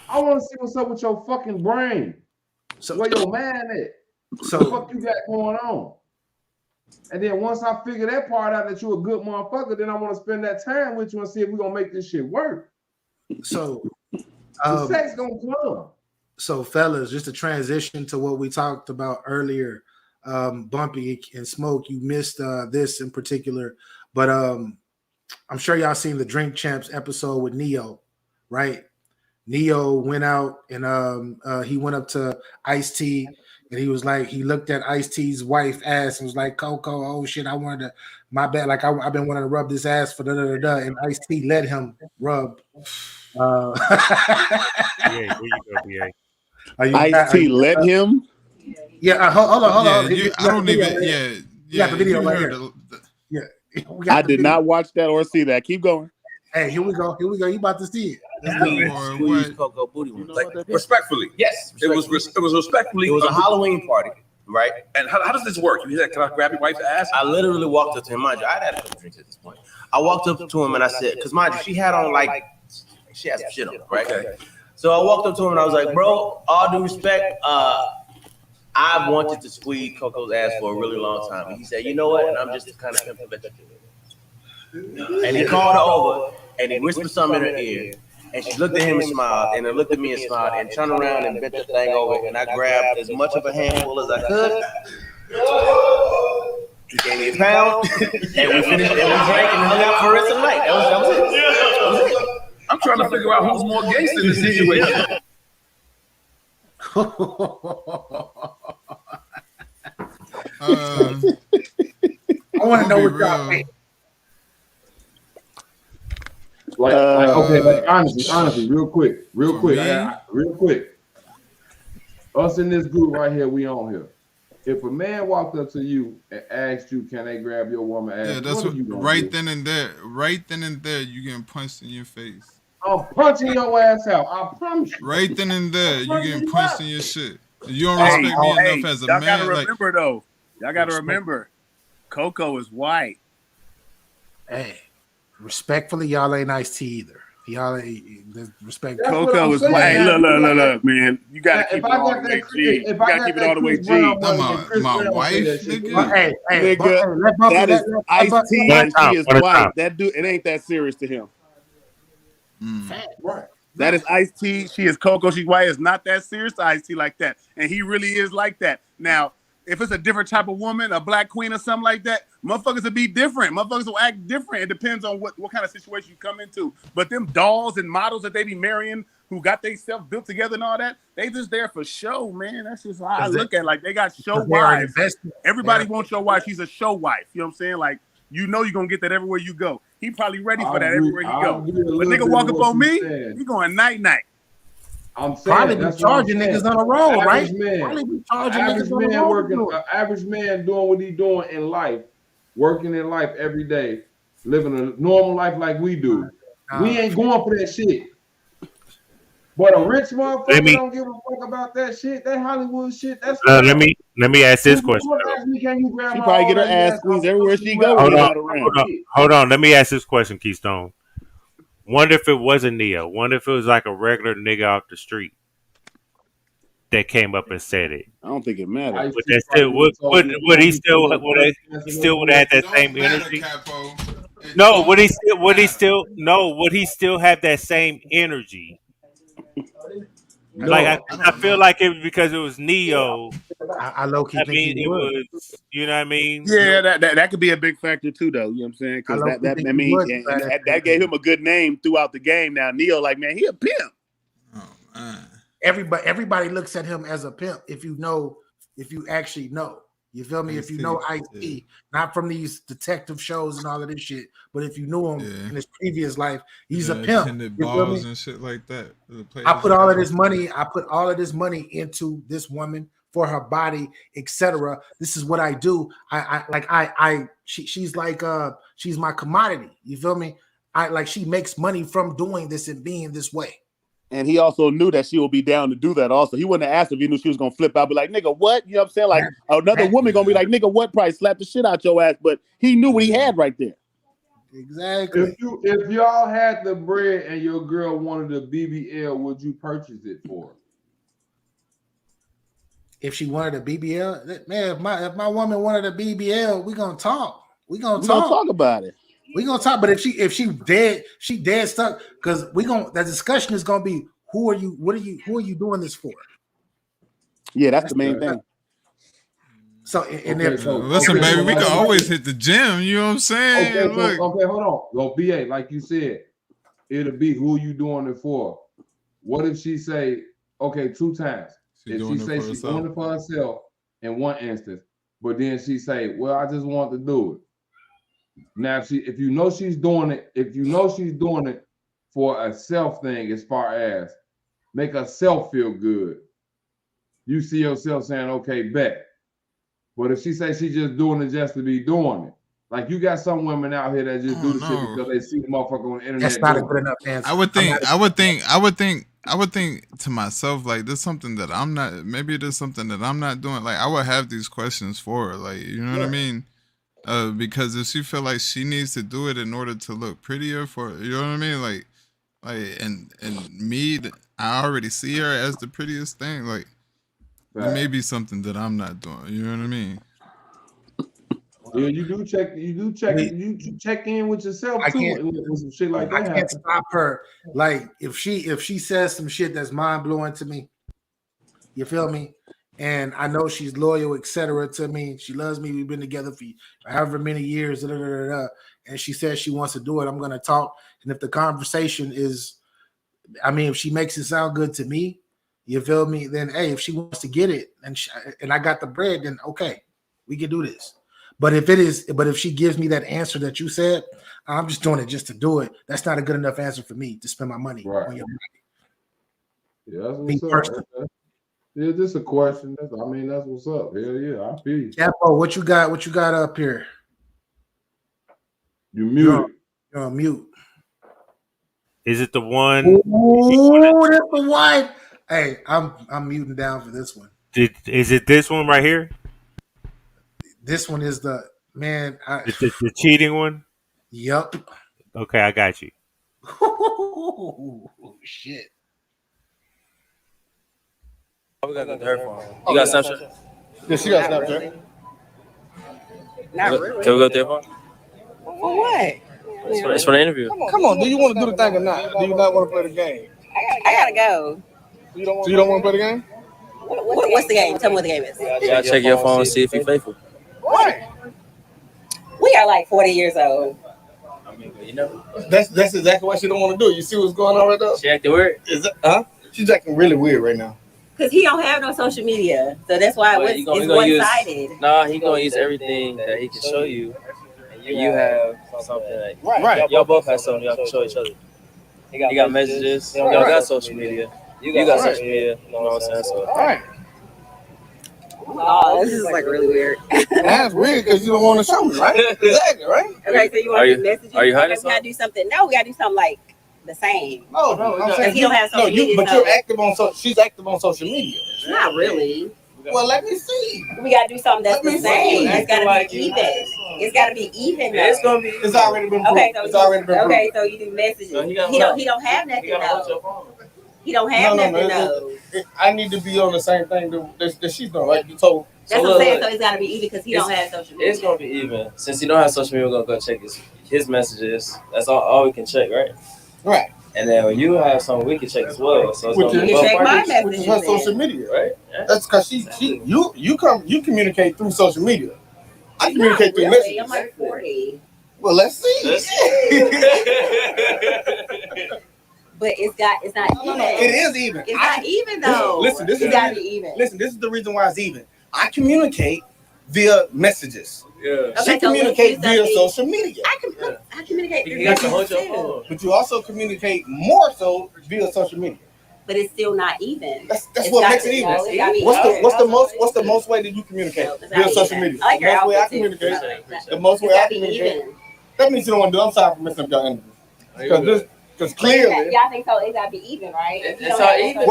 Speaker 4: I want to see what's up with your fucking brain.
Speaker 1: So
Speaker 4: where your man at?
Speaker 1: So
Speaker 4: what the fuck you got going on? And then once I figure that part out that you're a good motherfucker, then I want to spend that time with you and see if we're gonna make this shit work.
Speaker 1: So
Speaker 4: the sex gonna come.
Speaker 1: So fellas, just to transition to what we talked about earlier, Bumpy and Smoke, you missed this in particular, but I'm sure y'all seen the Drink Champs episode with Neo, right? Neo went out and he went up to Ice-T and he was like, he looked at Ice-T's wife ass and was like, Coco, oh shit, I wanted to, my bad, like I've been wanting to rub this ass for and Ice-T let him rub.
Speaker 2: BA, where you go, BA?
Speaker 9: Ice-T let him?
Speaker 1: Yeah, hold on.
Speaker 8: I don't even.
Speaker 1: We got the video right here.
Speaker 9: I did not watch that or see that. Keep going.
Speaker 1: Hey, here we go. You about to see it.
Speaker 5: Squeeze Coco booty.
Speaker 6: Like, respectfully.
Speaker 5: Yes.
Speaker 6: It was respectfully.
Speaker 5: It was a Halloween party, right?
Speaker 6: And how does this work? You said, can I grab your wife's ass?
Speaker 5: I literally walked up to him. Mind you, I'd had a couple drinks at this point. I walked up to him and I said, because mind you, she had on she had some shit on, right?
Speaker 6: Okay.
Speaker 5: So I walked up to him and I was like, bro, all due respect, I've wanted to squeeze Coco's ass for a really long time. And he said, you know what? And I'm just kind of pimping bitch. And he called her over and he whispered something in her ear. And she looked at him and smiled, and then looked at me and smiled, and turned around and bent the thing over. And I grabbed as much of a handful as I could. He gave me a pound, and we finished, and we drank and hung out for the rest of the night. That was it. That was it.
Speaker 6: I'm trying to figure out who's more gangster in this situation.
Speaker 1: I want to know what y'all think.
Speaker 4: Honestly, real quick. Us in this group right here, we on here. If a man walked up to you and asked you, "Can they grab your woman ass?"
Speaker 8: Yeah, that's
Speaker 4: What are
Speaker 8: what.
Speaker 4: you gonna
Speaker 8: Right
Speaker 4: do?
Speaker 8: then and there, you getting punched in your face.
Speaker 4: I'm punching your ass out. I promise you.
Speaker 8: Right then and there,
Speaker 4: I'm
Speaker 8: you
Speaker 4: punching
Speaker 8: getting
Speaker 4: you
Speaker 8: punched
Speaker 4: out.
Speaker 8: in your shit. You don't
Speaker 9: Hey,
Speaker 8: respect me enough
Speaker 9: hey,
Speaker 8: as a
Speaker 9: y'all gotta
Speaker 8: man. Like,
Speaker 9: remember though. Y'all gotta
Speaker 1: Respect.
Speaker 9: remember, Coco is white.
Speaker 1: Hey, respectfully, y'all ain't nice tea either. Y'all ain't respect.
Speaker 4: That's what I'm
Speaker 9: Coco is
Speaker 4: saying.
Speaker 9: white. Hey,
Speaker 4: Now,
Speaker 9: look, look, look, look, man. You gotta
Speaker 4: if
Speaker 9: keep it
Speaker 4: I
Speaker 9: all
Speaker 4: got
Speaker 9: the
Speaker 4: that,
Speaker 9: way G.
Speaker 4: if
Speaker 9: You
Speaker 4: I
Speaker 9: gotta
Speaker 4: got
Speaker 9: keep it all
Speaker 4: that
Speaker 9: the way
Speaker 4: Chris Brown
Speaker 9: G.
Speaker 8: not
Speaker 4: money and Chris
Speaker 8: my
Speaker 4: Brown say that
Speaker 8: wife,
Speaker 4: shit,
Speaker 8: nigga.
Speaker 1: Hey,
Speaker 9: Nigga,
Speaker 1: let Bumpy
Speaker 9: that is Ice T,
Speaker 2: One at
Speaker 9: and
Speaker 2: a time.
Speaker 9: she is
Speaker 2: One at a
Speaker 9: white.
Speaker 2: time.
Speaker 9: That dude, it ain't that serious to him.
Speaker 1: fat.
Speaker 4: right?
Speaker 9: That is Ice T. She is Coco. She's white. It's not that serious to Ice T like that. And he really is like that. Now, if it's a different type of woman, a black queen or something like that, motherfuckers will be different. Motherfuckers will act different. It depends on what kind of situation you come into. But them dolls and models that they be marrying who got themselves built together and all that, they just there for show, man. That's just how I look at it. Like they got show
Speaker 1: They are an
Speaker 9: wives.
Speaker 1: investment.
Speaker 9: Everybody wants your wife. She's a show wife. You know what I'm saying? Like, you know you're gonna get that everywhere you go. He probably ready for that everywhere he
Speaker 4: I
Speaker 9: go.
Speaker 4: agree a
Speaker 9: But
Speaker 4: little
Speaker 9: nigga
Speaker 4: bit
Speaker 9: walk
Speaker 4: of
Speaker 9: up
Speaker 4: what
Speaker 9: on
Speaker 4: you
Speaker 9: me,
Speaker 4: saying.
Speaker 9: he going night night.
Speaker 4: I'm
Speaker 1: Probably
Speaker 4: saying
Speaker 1: be
Speaker 4: that's what I'm
Speaker 1: charging
Speaker 4: saying.
Speaker 1: niggas on the road, right?
Speaker 4: Average man,
Speaker 1: Probably be charging
Speaker 4: average
Speaker 1: niggas on the
Speaker 4: man
Speaker 1: road.
Speaker 4: working, average man doing what he doing in life, working in life every day, living a normal life like we do. We ain't going for that shit. But a rich
Speaker 2: Let
Speaker 4: motherfucker
Speaker 2: me
Speaker 4: don't give a fuck about that shit. That Hollywood shit, that's
Speaker 2: let
Speaker 4: fine.
Speaker 2: me ask this question.
Speaker 4: Look, ask me, can you grab
Speaker 9: She
Speaker 4: my
Speaker 9: probably
Speaker 4: all
Speaker 9: get her
Speaker 4: that
Speaker 9: ass
Speaker 4: ass?
Speaker 9: squeezed
Speaker 4: I'm
Speaker 9: everywhere
Speaker 4: punching
Speaker 9: she
Speaker 4: you
Speaker 9: go
Speaker 4: out.
Speaker 9: when
Speaker 2: Hold
Speaker 9: he
Speaker 2: on,
Speaker 9: not around.
Speaker 2: hold on. Let me ask this question, Keystone. Wonder if it wasn't Neo. Wonder if it was like a regular nigga off the street that came up and said it.
Speaker 9: I don't think it matters.
Speaker 4: Ice
Speaker 2: Would
Speaker 4: T
Speaker 2: that
Speaker 4: probably
Speaker 2: still
Speaker 4: would have told me,
Speaker 2: would he
Speaker 4: homie,
Speaker 2: still
Speaker 4: pull up breast
Speaker 2: he
Speaker 4: cancer, no
Speaker 2: still would have had
Speaker 8: It
Speaker 2: that
Speaker 8: don't
Speaker 2: same
Speaker 8: matter,
Speaker 2: energy?
Speaker 8: Capo. It
Speaker 2: No, would
Speaker 8: don't
Speaker 2: he
Speaker 8: matter.
Speaker 2: still no, would he still have that same energy? Like
Speaker 4: No,
Speaker 8: I
Speaker 2: I
Speaker 8: don't
Speaker 2: feel
Speaker 8: know.
Speaker 2: like it was because it was Neo.
Speaker 1: I low key
Speaker 2: I
Speaker 1: think he
Speaker 2: mean, it
Speaker 1: would.
Speaker 2: was you know what I mean.
Speaker 9: Yeah, that could be a big factor too, though. You know what I'm saying?
Speaker 1: I
Speaker 9: Because
Speaker 1: low key
Speaker 9: that
Speaker 1: think
Speaker 9: I
Speaker 1: he
Speaker 9: mean,
Speaker 1: would.
Speaker 9: and that gave him a good name throughout the game. Now Neo, like man, he a pimp.
Speaker 8: Oh man.
Speaker 1: Everybody looks at him as a pimp if you actually know. You feel me? If you know Ice-T, not from these detective shows and all of this shit, but if you knew him
Speaker 8: Yeah.
Speaker 1: in his previous life, he's a
Speaker 8: The
Speaker 1: pimp.
Speaker 8: attended
Speaker 1: You feel me?
Speaker 8: balls and shit like that. The
Speaker 1: I
Speaker 8: players
Speaker 1: put all of
Speaker 8: scouting
Speaker 1: this
Speaker 8: for that.
Speaker 1: money. I put all of this money into this woman for her body, etc. This is what I do. She's like she's my commodity. You feel me? She makes money from doing this and being this way.
Speaker 9: And he also knew that she would be down to do that. Also, he wouldn't have asked if he knew she was gonna flip out, be like, "Nigga, what?" You know what I'm saying? Like another woman gonna be like, "Nigga, what?" Probably slap the shit out your ass. But he knew what he had right there.
Speaker 1: Exactly.
Speaker 4: If y'all had the bread and your girl wanted a BBL, would you purchase it for her?
Speaker 1: If she wanted a BBL, man, if my woman wanted a BBL, we gonna talk. We gonna
Speaker 9: We're gonna
Speaker 1: talk.
Speaker 9: talk about it.
Speaker 1: We gonna talk. But if she dead stuck, because the discussion is gonna be who are you doing this for?
Speaker 9: Yeah, that's the main thing.
Speaker 1: So and
Speaker 4: Okay,
Speaker 1: if
Speaker 4: so
Speaker 8: Listen,
Speaker 4: okay,
Speaker 8: baby,
Speaker 4: so
Speaker 8: we
Speaker 4: like,
Speaker 8: can always hit the gym. You know what I'm saying?
Speaker 4: okay, so
Speaker 8: Look,
Speaker 4: okay, hold on. Well, BA, like you said, it'll be who you doing it for. What if she say, okay, two times?
Speaker 8: she
Speaker 4: If she
Speaker 8: doing it
Speaker 4: say
Speaker 8: for
Speaker 4: she
Speaker 8: herself.
Speaker 4: doing it for herself in one instance, but then she say, well, I just want to do it. Now, if you know she's doing it for a self thing, as far as make herself feel good, you see yourself saying, okay, bet. But if she say she just doing it just to be doing it, like you got some women out here that just do
Speaker 8: Oh
Speaker 4: the shit
Speaker 8: no.
Speaker 4: because they see the motherfucker on the internet
Speaker 1: that's not a
Speaker 4: doing
Speaker 1: good
Speaker 4: it.
Speaker 1: enough answer.
Speaker 8: I would think to myself, like, there's something that I'm not, maybe there's something that I'm not doing. Like, I would have these questions for her, like, you know what I mean? Because if she feel like she needs to do it in order to look prettier for, you know what I mean? And me, I already see her as the prettiest thing. Like, it may be something that I'm not doing. You know what I mean?
Speaker 4: Yeah, you check in with yourself
Speaker 1: I
Speaker 4: too
Speaker 1: can't.
Speaker 4: when some shit like
Speaker 1: I
Speaker 4: that
Speaker 1: can't
Speaker 4: happen.
Speaker 1: stop her. Like if she says some shit that's mind blowing to me, you feel me? And I know she's loyal, etc. to me. She loves me. We've been together for however many years. And she says she wants to do it. I'm gonna talk. And if the conversation is, I mean, if she makes it sound good to me, you feel me? Then hey, if she wants to get it and I got the bread, then okay, we can do this. But if she gives me that answer that you said, I'm just doing it just to do it. That's not a good enough answer for me to spend my money
Speaker 4: Right.
Speaker 1: on your
Speaker 4: Yeah, that's
Speaker 1: me
Speaker 4: what's up.
Speaker 1: personally.
Speaker 4: Okay. Yeah, just a question. I mean, that's what's up. Hell yeah, I feel you.
Speaker 1: Capo, what you got? What you got up here?
Speaker 4: You
Speaker 1: You're on,
Speaker 4: muted.
Speaker 1: you're on mute.
Speaker 2: Is it the one?
Speaker 1: Ooh, that's the one. Hey, I'm muting down for this one.
Speaker 2: Is it this one right here?
Speaker 1: This one is the man.
Speaker 2: The cheating one?
Speaker 1: Yup.
Speaker 2: Okay, I got you.
Speaker 1: Shit.
Speaker 5: We gotta go to her phone. You got Snapchat?
Speaker 10: Yeah, she got Snapchat.
Speaker 5: Not really. Can we go to her phone?
Speaker 11: For what?
Speaker 5: It's for the interview.
Speaker 10: Come on, do you want to do the thing or not? Do you not want to play the game?
Speaker 11: I gotta go.
Speaker 10: So you don't want to play the game?
Speaker 11: What's the game? Tell me what the game is.
Speaker 5: You gotta check your phone and see if you're faithful.
Speaker 10: Why?
Speaker 11: We are like 40 years old.
Speaker 5: I mean, you know.
Speaker 10: That's exactly what she don't want to do. You see what's going on right there?
Speaker 5: She acting weird.
Speaker 10: She's acting really weird right now.
Speaker 11: Because he don't have no social media. So that's why it's one-sided.
Speaker 5: Nah, he gonna use everything that he can show you. And you have something like
Speaker 10: Right.
Speaker 5: Y'all both have something y'all can show each other. He got messages. Y'all got social media. You got social media. You know what I'm saying? So.
Speaker 10: Right.
Speaker 11: Oh, this is like really weird.
Speaker 10: That's weird because you don't want to show me, right? Exactly, right?
Speaker 11: Okay, so you want to do messages?
Speaker 5: Are you hiding
Speaker 11: we gotta do something. No, we gotta do something like the same.
Speaker 10: No, I'm saying
Speaker 11: he don't have social media.
Speaker 10: But you're active on she's active on social media.
Speaker 11: Not really.
Speaker 10: Well, let me see.
Speaker 11: We gotta do something that's the same. It's gotta be even. It's gotta be even. Though.
Speaker 5: It's gonna be.
Speaker 10: It's already been.
Speaker 11: Okay,
Speaker 10: it's already been.
Speaker 11: Okay, so you do messages.
Speaker 5: So
Speaker 11: he don't have nothing though. He don't have nothing though.
Speaker 10: I need to be on the same thing that she's doing. Like you told.
Speaker 11: That's what I'm saying. So it's gotta be even because he don't have social media.
Speaker 5: It's gonna be even. Since he don't have social media, we're gonna go check his messages. That's all we can check, right?
Speaker 10: Right.
Speaker 5: And then when you have something, we can check as well. So it's
Speaker 11: you can check my messages.
Speaker 10: Which is her social media,
Speaker 5: right?
Speaker 10: Yeah. That's because you communicate through social media. I communicate through messages.
Speaker 11: I'm like 40.
Speaker 10: Well, let's see.
Speaker 11: But it's not even.
Speaker 10: No, it is even.
Speaker 11: It's not even though.
Speaker 10: Listen, this
Speaker 11: it's gotta be even.
Speaker 10: Listen, this is the reason why it's even. I communicate via messages.
Speaker 5: Yeah.
Speaker 10: She communicates via social media.
Speaker 11: I communicate through
Speaker 5: messages
Speaker 11: too.
Speaker 10: But you also communicate more so via social media.
Speaker 11: But it's still not even.
Speaker 10: That's what makes it even. What's the most way that you communicate via social media?
Speaker 11: I like
Speaker 10: the most way I communicate. The most way I communicate. That means you don't want to do. I'm sorry for messing up your interview. Because clearly,
Speaker 11: y'all think so? It gotta be even, right?
Speaker 5: It's not even.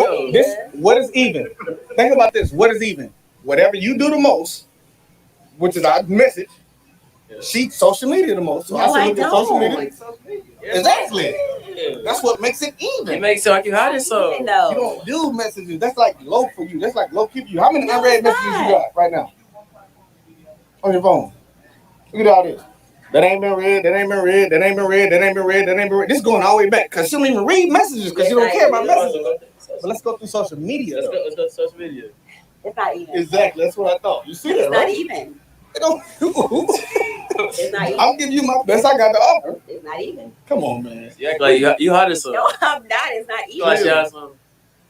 Speaker 10: What is even? Think about this. What is even? Whatever you do the most, which is our message. She social media the most. So
Speaker 11: No, I
Speaker 10: look at
Speaker 11: don't.
Speaker 10: social media. Exactly. That's what makes it even.
Speaker 5: It makes it like you hiding so.
Speaker 11: Even though.
Speaker 10: You don't do messages. That's like low for you. That's like low keep you. How many unread messages you got right now on your phone? Look at all this. That ain't been read. That ain't been read. That ain't been read. That ain't been read. That ain't been read. This is going all the way back because she don't even read messages because you don't care about messages. But let's go through social media.
Speaker 5: Let's go to social media.
Speaker 11: It's not even.
Speaker 10: Exactly. That's what I thought. You see that,
Speaker 11: It's not
Speaker 10: right?
Speaker 11: even.
Speaker 10: It don't.
Speaker 11: It's not even.
Speaker 10: I'll give you my best I got to offer.
Speaker 11: It's not even.
Speaker 10: Come on, man.
Speaker 5: You act like you hiding so.
Speaker 11: No, I'm not. It's not
Speaker 5: You like
Speaker 11: even.
Speaker 5: she hiding something.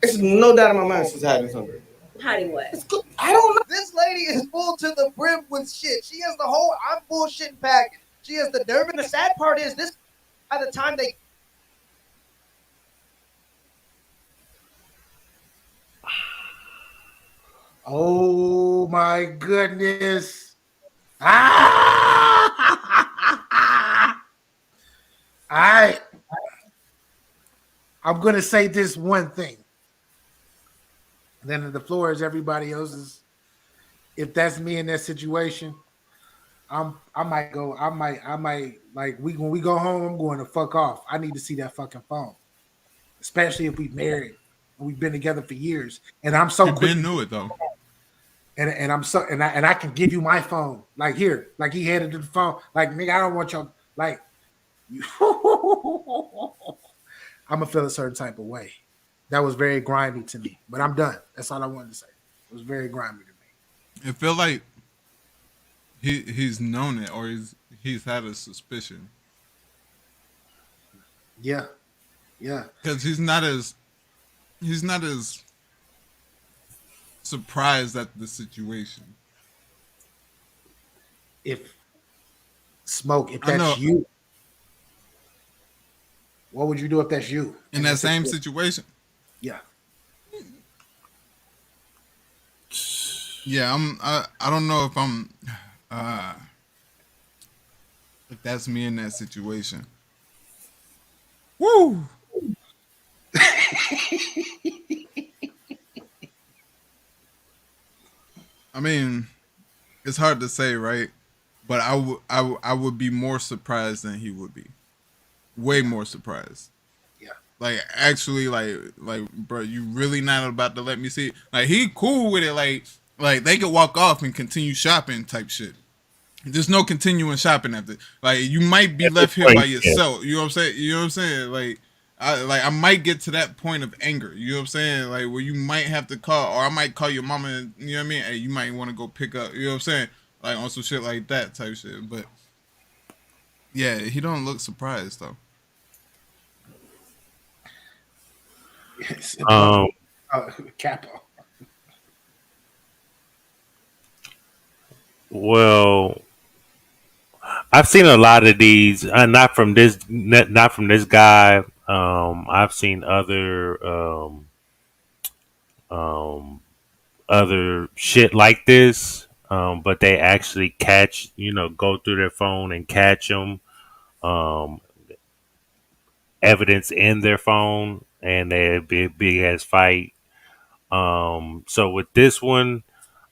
Speaker 10: It's no doubt in my mind she's hiding something.
Speaker 11: Hiding what?
Speaker 10: I don't know.
Speaker 12: This lady is full to the brim with shit. She has the whole I'm bullshitting package. She has the nerve, and the sad part is this. By the time they.
Speaker 1: Oh my goodness. I'm gonna say this one thing. Then the floor is everybody else's. If that's me in that situation, I might like when we go home, I'm going to fuck off. I need to see that fucking phone. Especially if we married and we've been together for years. And I'm so quick.
Speaker 8: Ben knew it though.
Speaker 1: And I'm so and I can give you my phone. Like here. Like he handed the phone. Like nigga, I don't want y'all like I'm gonna feel a certain type of way. That was very grimy to me. But I'm done. That's all I wanted to say. It was very grimy to me.
Speaker 8: It felt like he's known it or he's had a suspicion.
Speaker 1: Yeah. Yeah.
Speaker 8: Because he's not as surprised at the situation.
Speaker 1: If that's you, what would you do if that's you?
Speaker 8: In that same situation?
Speaker 1: Yeah.
Speaker 8: Yeah, I don't know uh if that's me in that situation. Woo! I mean, it's hard to say, right? But I would be more surprised than he would be. Way more surprised.
Speaker 1: Yeah.
Speaker 8: Like actually, bro, you really not about to let me see? Like he cool with it. Like they could walk off and continue shopping type shit. There's no continuing shopping after. Like you might be
Speaker 2: That's a
Speaker 8: left here by
Speaker 2: great tip.
Speaker 8: yourself. You know what I'm saying? You know what I'm saying? I might get to that point of anger. You know what I'm saying? Like where you might have to call, or I might call your mama. And, you know what I mean? Hey, you might want to go pick up. You know what I'm saying? Like on some shit like that type shit. But yeah, he don't look surprised though.
Speaker 1: Yes,
Speaker 2: Um,
Speaker 1: Capo.
Speaker 2: well, I've seen a lot of these. Not from this guy. I've seen um, other shit like this. But they actually catch, go through their phone and catch them. Um, evidence in their phone, and they big ass fight. So with this one,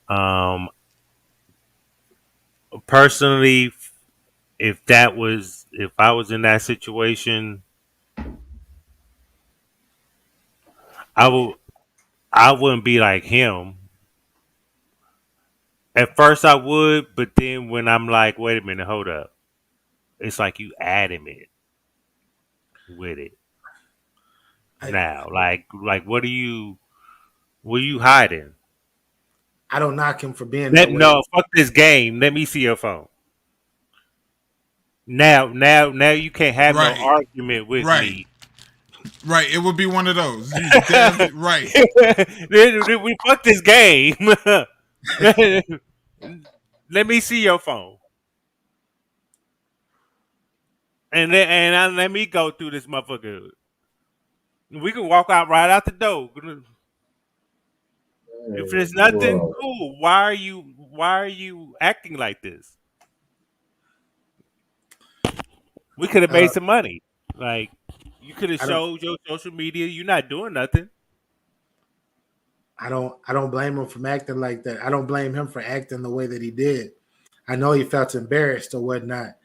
Speaker 2: um, personally, if I was in that situation, I would I wouldn't be like him. At first I would, but then when I'm like, wait a minute, hold up. It's like you adamant with it
Speaker 1: I,
Speaker 2: now. Like what are you hiding?
Speaker 1: I don't knock him for being that way.
Speaker 2: No, fuck this game. Let me see your phone. Now you can't have no
Speaker 8: Right,
Speaker 2: argument with
Speaker 8: right,
Speaker 2: me.
Speaker 8: right. It would be one of those. You damn right.
Speaker 2: We fuck this game. Let me see your phone. Let me go through this motherfucker. We can walk out right out the door. If there's nothing,
Speaker 4: Bro,
Speaker 2: cool. Why are you acting like this? We could have made
Speaker 1: Uh,
Speaker 2: some money. Like you could have
Speaker 1: I don't.
Speaker 2: showed your social media. You're not doing nothing.
Speaker 1: I don't blame him for acting like that. I don't blame him for acting the way that he did. I know he felt embarrassed or whatnot,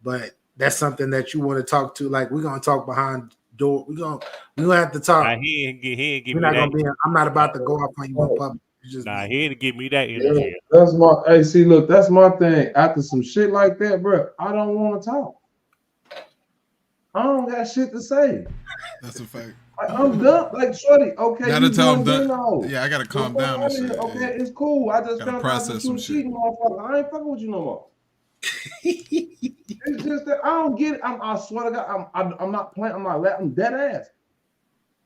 Speaker 1: but that's something that you want to talk to. Like we're gonna talk behind door. We gonna have to
Speaker 2: Nah,
Speaker 1: talk.
Speaker 2: he ain't give
Speaker 1: We're
Speaker 2: me
Speaker 1: not
Speaker 2: that.
Speaker 1: gonna be. I'm not about to go off on you in public. It's just
Speaker 2: Nah,
Speaker 1: me.
Speaker 2: he ain't give me that
Speaker 4: yeah,
Speaker 2: energy.
Speaker 4: that's my. Hey, see, look, that's my thing. After some shit like that, bro, I don't want to talk. I don't got shit to say.
Speaker 8: That's a fact.
Speaker 4: I'm done. Like, shorty, okay,
Speaker 8: Gotta
Speaker 4: you
Speaker 8: tell him
Speaker 4: doing
Speaker 8: that.
Speaker 4: Dino.
Speaker 8: Yeah, I gotta
Speaker 4: The
Speaker 8: calm
Speaker 4: fuck
Speaker 8: down
Speaker 4: out
Speaker 8: and
Speaker 4: of
Speaker 8: shit.
Speaker 4: here.
Speaker 8: Yeah,
Speaker 4: Okay, it's cool. I just
Speaker 8: gotta
Speaker 4: found out that
Speaker 8: process
Speaker 4: you
Speaker 8: some
Speaker 4: a
Speaker 8: shit.
Speaker 4: cheating motherfucker. I ain't fucking with you no more. It's just that I don't get it. I swear to God, I'm not playing. I'm not letting. I'm dead ass.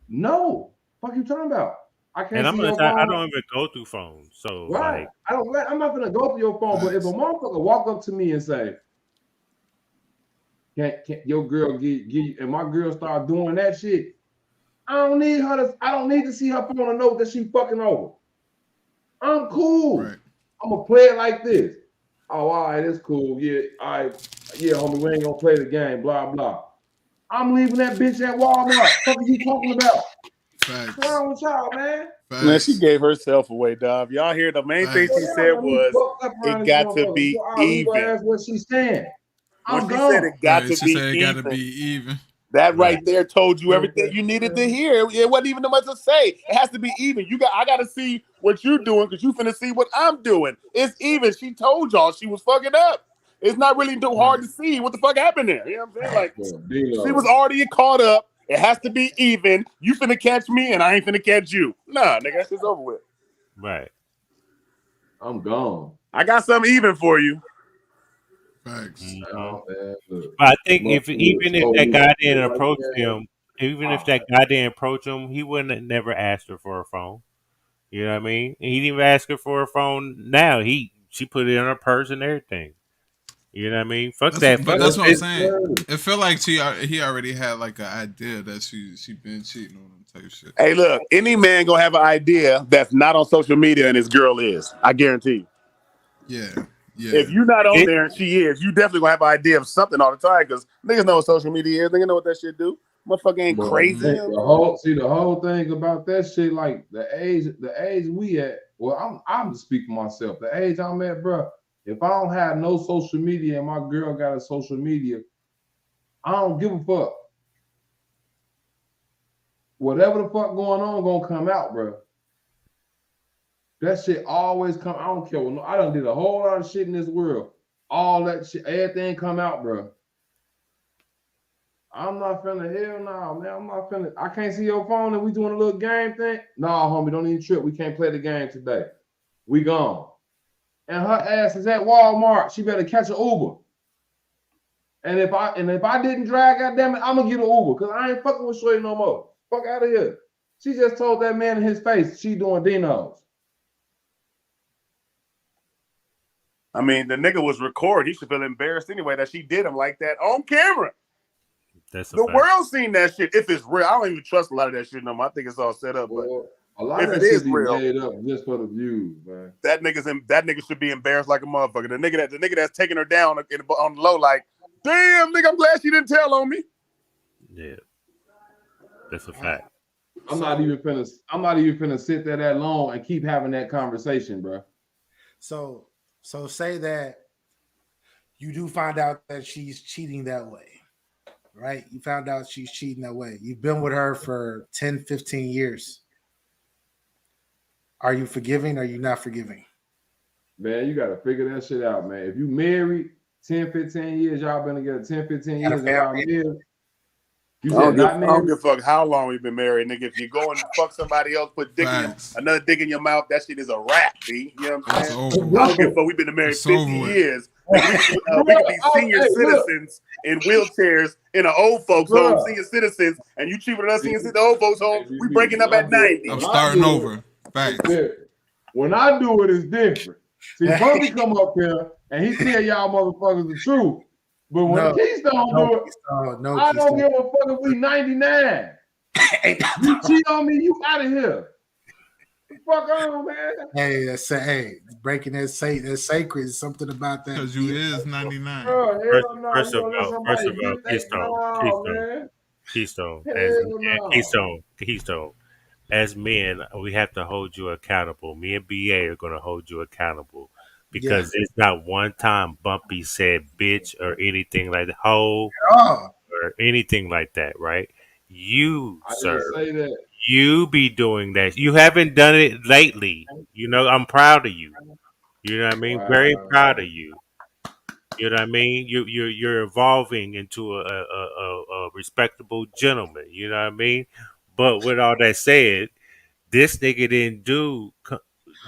Speaker 4: No. Fuck you talking about? I
Speaker 2: And
Speaker 4: can't
Speaker 2: I'm
Speaker 4: see
Speaker 2: gonna
Speaker 4: your
Speaker 2: say I
Speaker 4: phone.
Speaker 2: don't even go through phones. So
Speaker 4: Right.
Speaker 2: like,
Speaker 4: I'm not gonna go through your phone. But if a
Speaker 8: Facts.
Speaker 4: motherfucker walk up to me and say, "Can your girl get," and my girl start doing that shit, I don't need to see her phone to know that she fucking over. I'm cool.
Speaker 8: Right.
Speaker 4: I'm gonna play it like this. Oh, all right, it's cool. Yeah, all right, yeah, homie, we ain't gonna play the game. Blah blah. I'm leaving that bitch at Walmart. What are you talking about? What's
Speaker 8: Facts.
Speaker 4: wrong with y'all, man?
Speaker 9: Man, she
Speaker 8: Facts.
Speaker 9: gave herself away, dog. Y'all hear the main thing
Speaker 4: Well,
Speaker 9: she
Speaker 8: Facts.
Speaker 4: y'all
Speaker 9: said
Speaker 4: got me
Speaker 9: was
Speaker 4: fucked up around
Speaker 9: it
Speaker 4: this
Speaker 9: got to
Speaker 4: motherfucker.
Speaker 9: be
Speaker 4: So I leave her
Speaker 9: even.
Speaker 4: ass what she's saying.
Speaker 9: When
Speaker 4: I'm
Speaker 9: she said
Speaker 4: gone.
Speaker 9: it got
Speaker 8: Right.
Speaker 9: to
Speaker 8: She
Speaker 9: be
Speaker 8: said it gotta be
Speaker 9: even,
Speaker 8: even.
Speaker 9: that
Speaker 2: right,
Speaker 9: right there told you everything
Speaker 4: Okay.
Speaker 9: you needed to hear. It wasn't even much to say. It has to be even. I gotta see what you're doing because you finna see what I'm doing. It's even. She told y'all she was fucking up. It's not really too hard
Speaker 8: Right.
Speaker 9: to see what the fuck happened there. You know what I'm saying? Like
Speaker 4: So,
Speaker 9: she was
Speaker 4: Dino.
Speaker 9: already caught up. It has to be even. You finna catch me and I ain't finna catch you. Nah, nigga, it's over with.
Speaker 2: right.
Speaker 4: I'm gone.
Speaker 9: I got something even for you.
Speaker 8: Facts.
Speaker 2: Hmm.
Speaker 4: Oh, man, look.
Speaker 2: But I think if
Speaker 4: Motherfucker
Speaker 2: even if
Speaker 4: told
Speaker 2: that
Speaker 4: me
Speaker 2: guy
Speaker 4: some shit
Speaker 2: didn't
Speaker 4: like
Speaker 2: approach
Speaker 4: that.
Speaker 2: him, even if
Speaker 4: Ah,
Speaker 2: that guy didn't approach him, he wouldn't have never asked her for a phone. You know what I mean? And he didn't even ask her for a phone. Now she put it in her purse and everything. You know what I mean? Fuck
Speaker 8: That's
Speaker 2: that.
Speaker 8: but
Speaker 2: Fuck
Speaker 8: that's
Speaker 2: his
Speaker 8: what I'm
Speaker 2: business.
Speaker 8: saying. It felt like he already had like an idea that she been cheating on him type shit.
Speaker 9: Hey, look, any man gonna have an idea that's not on social media and his girl is. I guarantee you.
Speaker 8: Yeah,
Speaker 9: If
Speaker 8: yeah.
Speaker 9: you're not on
Speaker 2: It,
Speaker 9: there and she is, you definitely gonna have an idea of something all the time because niggas know what social media is. Niggas know what that shit do. Motherfucker ain't
Speaker 4: But
Speaker 9: crazy. You know what I'm saying?
Speaker 4: the whole thing about that shit, like the age we at. Well, I'm just speaking for myself. The age I'm at, bro. If I don't have no social media and my girl got a social media, I don't give a fuck. Whatever the fuck going on, gonna come out, bro. That shit always come. I don't care. I done did a whole lot of shit in this world. All that shit, everything come out, bro. I'm not finna, hell no, man. I'm not finna. I can't see your phone and we doing a little game thing. Nah, homie, don't even trip. We can't play the game today. We gone. And her ass is at Walmart. She better catch an Uber. And if I didn't drive, goddamn it, I'm gonna get an Uber because I ain't fucking with Shorty no more. Fuck out of here. She just told that man in his face she doing Dino's.
Speaker 9: I mean, the nigga was recorded. He should feel embarrassed anyway that she did him like that on camera.
Speaker 2: that's a
Speaker 9: The
Speaker 2: fact.
Speaker 9: world seen that shit. If it's real, I don't even trust a lot of that shit no more. I think it's all set up. But
Speaker 4: Well, a lot
Speaker 9: if
Speaker 4: of
Speaker 9: it
Speaker 4: that
Speaker 9: is
Speaker 4: shit be
Speaker 9: real,
Speaker 4: made up just for the views, man.
Speaker 9: that nigga should be embarrassed like a motherfucker. The nigga that's taking her down on the low, like, damn, nigga, I'm glad she didn't tell on me.
Speaker 2: Yeah, that's a fact.
Speaker 4: I'm not even finna sit there that long and keep having that conversation, bro.
Speaker 1: So say that you do find out that she's cheating that way, right? You found out she's cheating that way. You've been with her for 10, 15 years. Are you forgiving or are you not forgiving?
Speaker 4: Man, you gotta figure that shit out, man. If you married 10, 15 years, y'all been together 10, 15
Speaker 1: Got a
Speaker 4: years and y'all
Speaker 1: family?
Speaker 4: married. You
Speaker 9: I don't
Speaker 4: said
Speaker 9: give
Speaker 4: not
Speaker 9: I don't
Speaker 4: married?
Speaker 9: give a fuck how long we've been married, nigga. If you go and fuck somebody else, put dick in
Speaker 8: Facts.
Speaker 9: another dick in your mouth, that shit is a wrap, B. You know what I'm
Speaker 8: It's
Speaker 9: saying?
Speaker 8: over
Speaker 9: I
Speaker 8: with.
Speaker 9: don't give a fuck. We've been married
Speaker 8: It's
Speaker 9: 50
Speaker 8: over with.
Speaker 9: years. Nigga, we could be senior
Speaker 4: Hey, look,
Speaker 9: citizens in wheelchairs in an old folks home,
Speaker 4: bro.
Speaker 9: senior citizens, and you cheaper than us senior citizens, old folks home. We breaking up at 90.
Speaker 8: I'm
Speaker 4: When I
Speaker 8: starting
Speaker 4: do it,
Speaker 8: over.
Speaker 4: it's
Speaker 8: Facts.
Speaker 4: different. When I do it, it's different. See, Bumpy come up here and he tell y'all motherfuckers the truth. But when Keystone do it, I don't give a fuck if we 99. You cheat on me, you out of here. Fuck on, man.
Speaker 1: Hey, breaking that sacred is something about that.
Speaker 8: Because you is 99.
Speaker 4: Bro, hell no.
Speaker 2: First
Speaker 4: You
Speaker 2: of
Speaker 4: gonna let
Speaker 2: all,
Speaker 4: somebody get that? No, man. Hell no.
Speaker 2: Keystone. As men, we have to hold you accountable. Me and BA are going to hold you accountable because there's not one time Bumpy said bitch or anything like that, hoe or anything like that, right? You,
Speaker 4: I
Speaker 2: sir,
Speaker 4: didn't say that.
Speaker 2: you be doing that. You haven't done it lately. You know, I'm proud of you. You know what I mean? Very proud of you. You know what I mean? You're evolving into a respectable gentleman. You know what I mean? But with all that said, this nigga didn't do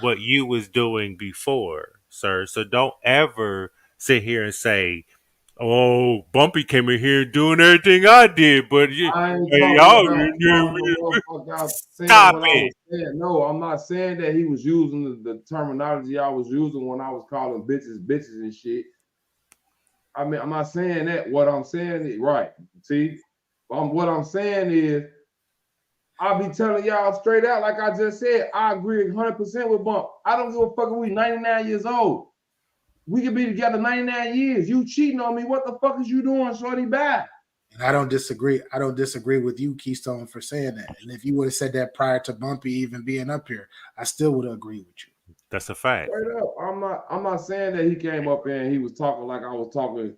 Speaker 2: what you was doing before, sir. So don't ever sit here and say, "Oh, Bumpy came in here doing everything I did," but
Speaker 4: I ain't
Speaker 2: hey,
Speaker 4: talking
Speaker 2: y'all
Speaker 4: about motherfucker out saying
Speaker 2: stop
Speaker 4: what I was
Speaker 2: it.
Speaker 4: saying. No, I'm not saying that he was using the terminology I was using when I was calling bitches and shit. I mean, I'm not saying that. What I'm saying is right. See, what I'm saying is I'll be telling y'all straight out, like I just said, I agree 100% with Bump. I don't give a fuck if we 99 years old. We could be together 99 years. You cheating on me. What the fuck is you doing, shorty? Bye.
Speaker 1: And I don't disagree. I don't disagree with you, Keystone, for saying that. And if you would have said that prior to Bumpy even being up here, I still would have agreed with you.
Speaker 2: That's a fact.
Speaker 4: Straight up. I'm not saying that he came up here and he was talking like I was talking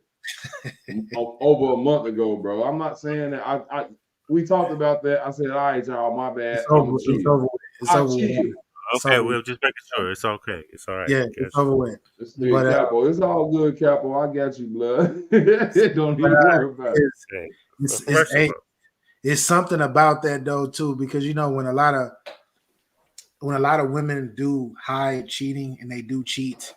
Speaker 4: over a month ago, bro. I'm not saying that. We talked about that. I said, all right, y'all, my bad. I'm a cheater. I cheated.
Speaker 2: Okay, we'll just make sure. It's okay. It's all right.
Speaker 1: Yeah, it's over with.
Speaker 4: But, Capo, it's all good, Capo. I got you, blood. Don't even worry about it.
Speaker 1: It's something about that though too, because you know when a lot of women do hide cheating and they do cheat,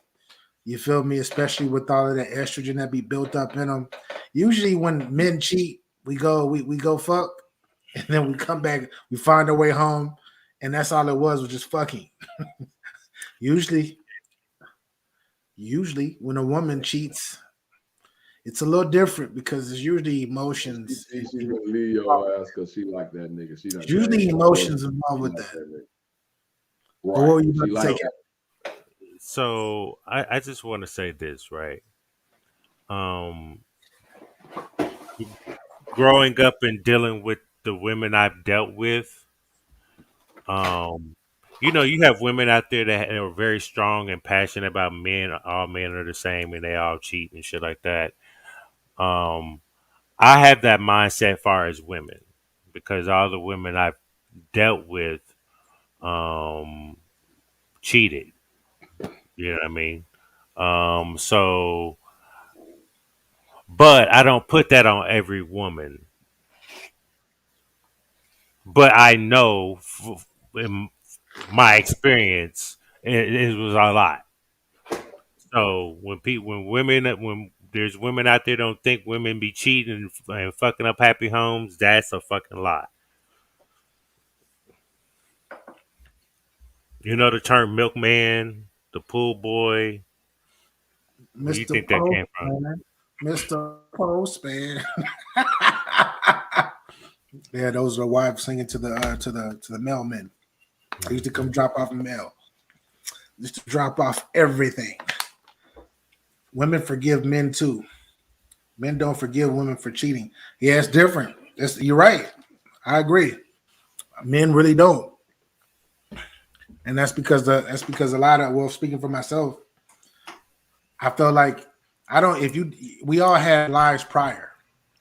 Speaker 1: you feel me? Especially with all of the estrogen that be built up in them. Usually when men cheat, we go fuck, and then we come back, we find our way home, and that's all it was just fucking. Usually when a woman cheats, it's a little different because it's usually
Speaker 4: And she
Speaker 1: emotions.
Speaker 4: thinks she gonna leave your ass because she like that nigga. She done
Speaker 1: It's usually
Speaker 4: changed her story.
Speaker 1: emotions involved
Speaker 4: She
Speaker 1: with
Speaker 4: like
Speaker 1: that.
Speaker 4: that nigga.
Speaker 1: But what
Speaker 4: Right.
Speaker 1: were you
Speaker 4: She
Speaker 1: about to
Speaker 4: like
Speaker 1: say?
Speaker 2: So
Speaker 4: that.
Speaker 2: so I just want to say this, right? Um, growing up and dealing with the women I've dealt with, um, you have women out there that are very strong and passionate about men. All men are the same, and they all cheat and shit like that. Um, I have that mindset far as women because all the women I've dealt with um, cheated. You know what I mean? So, but I don't put that on every woman. But I know in my experience, it was a lot. So when there's women out there don't think women be cheating and fucking up happy homes, that's a fucking lie. You know the term milkman, the pool boy. Where do you
Speaker 1: Mr.
Speaker 2: think that came from?
Speaker 1: Postman. Mr. Postman. Yeah, those are wives singing to the mailmen. I used to come drop off mail. Just to drop off everything. Women forgive men too. Men don't forgive women for cheating. Yeah, it's different. You're right. I agree. Men really don't, and that's because a lot of speaking for myself, I felt like I don't. If you, we all had lives prior.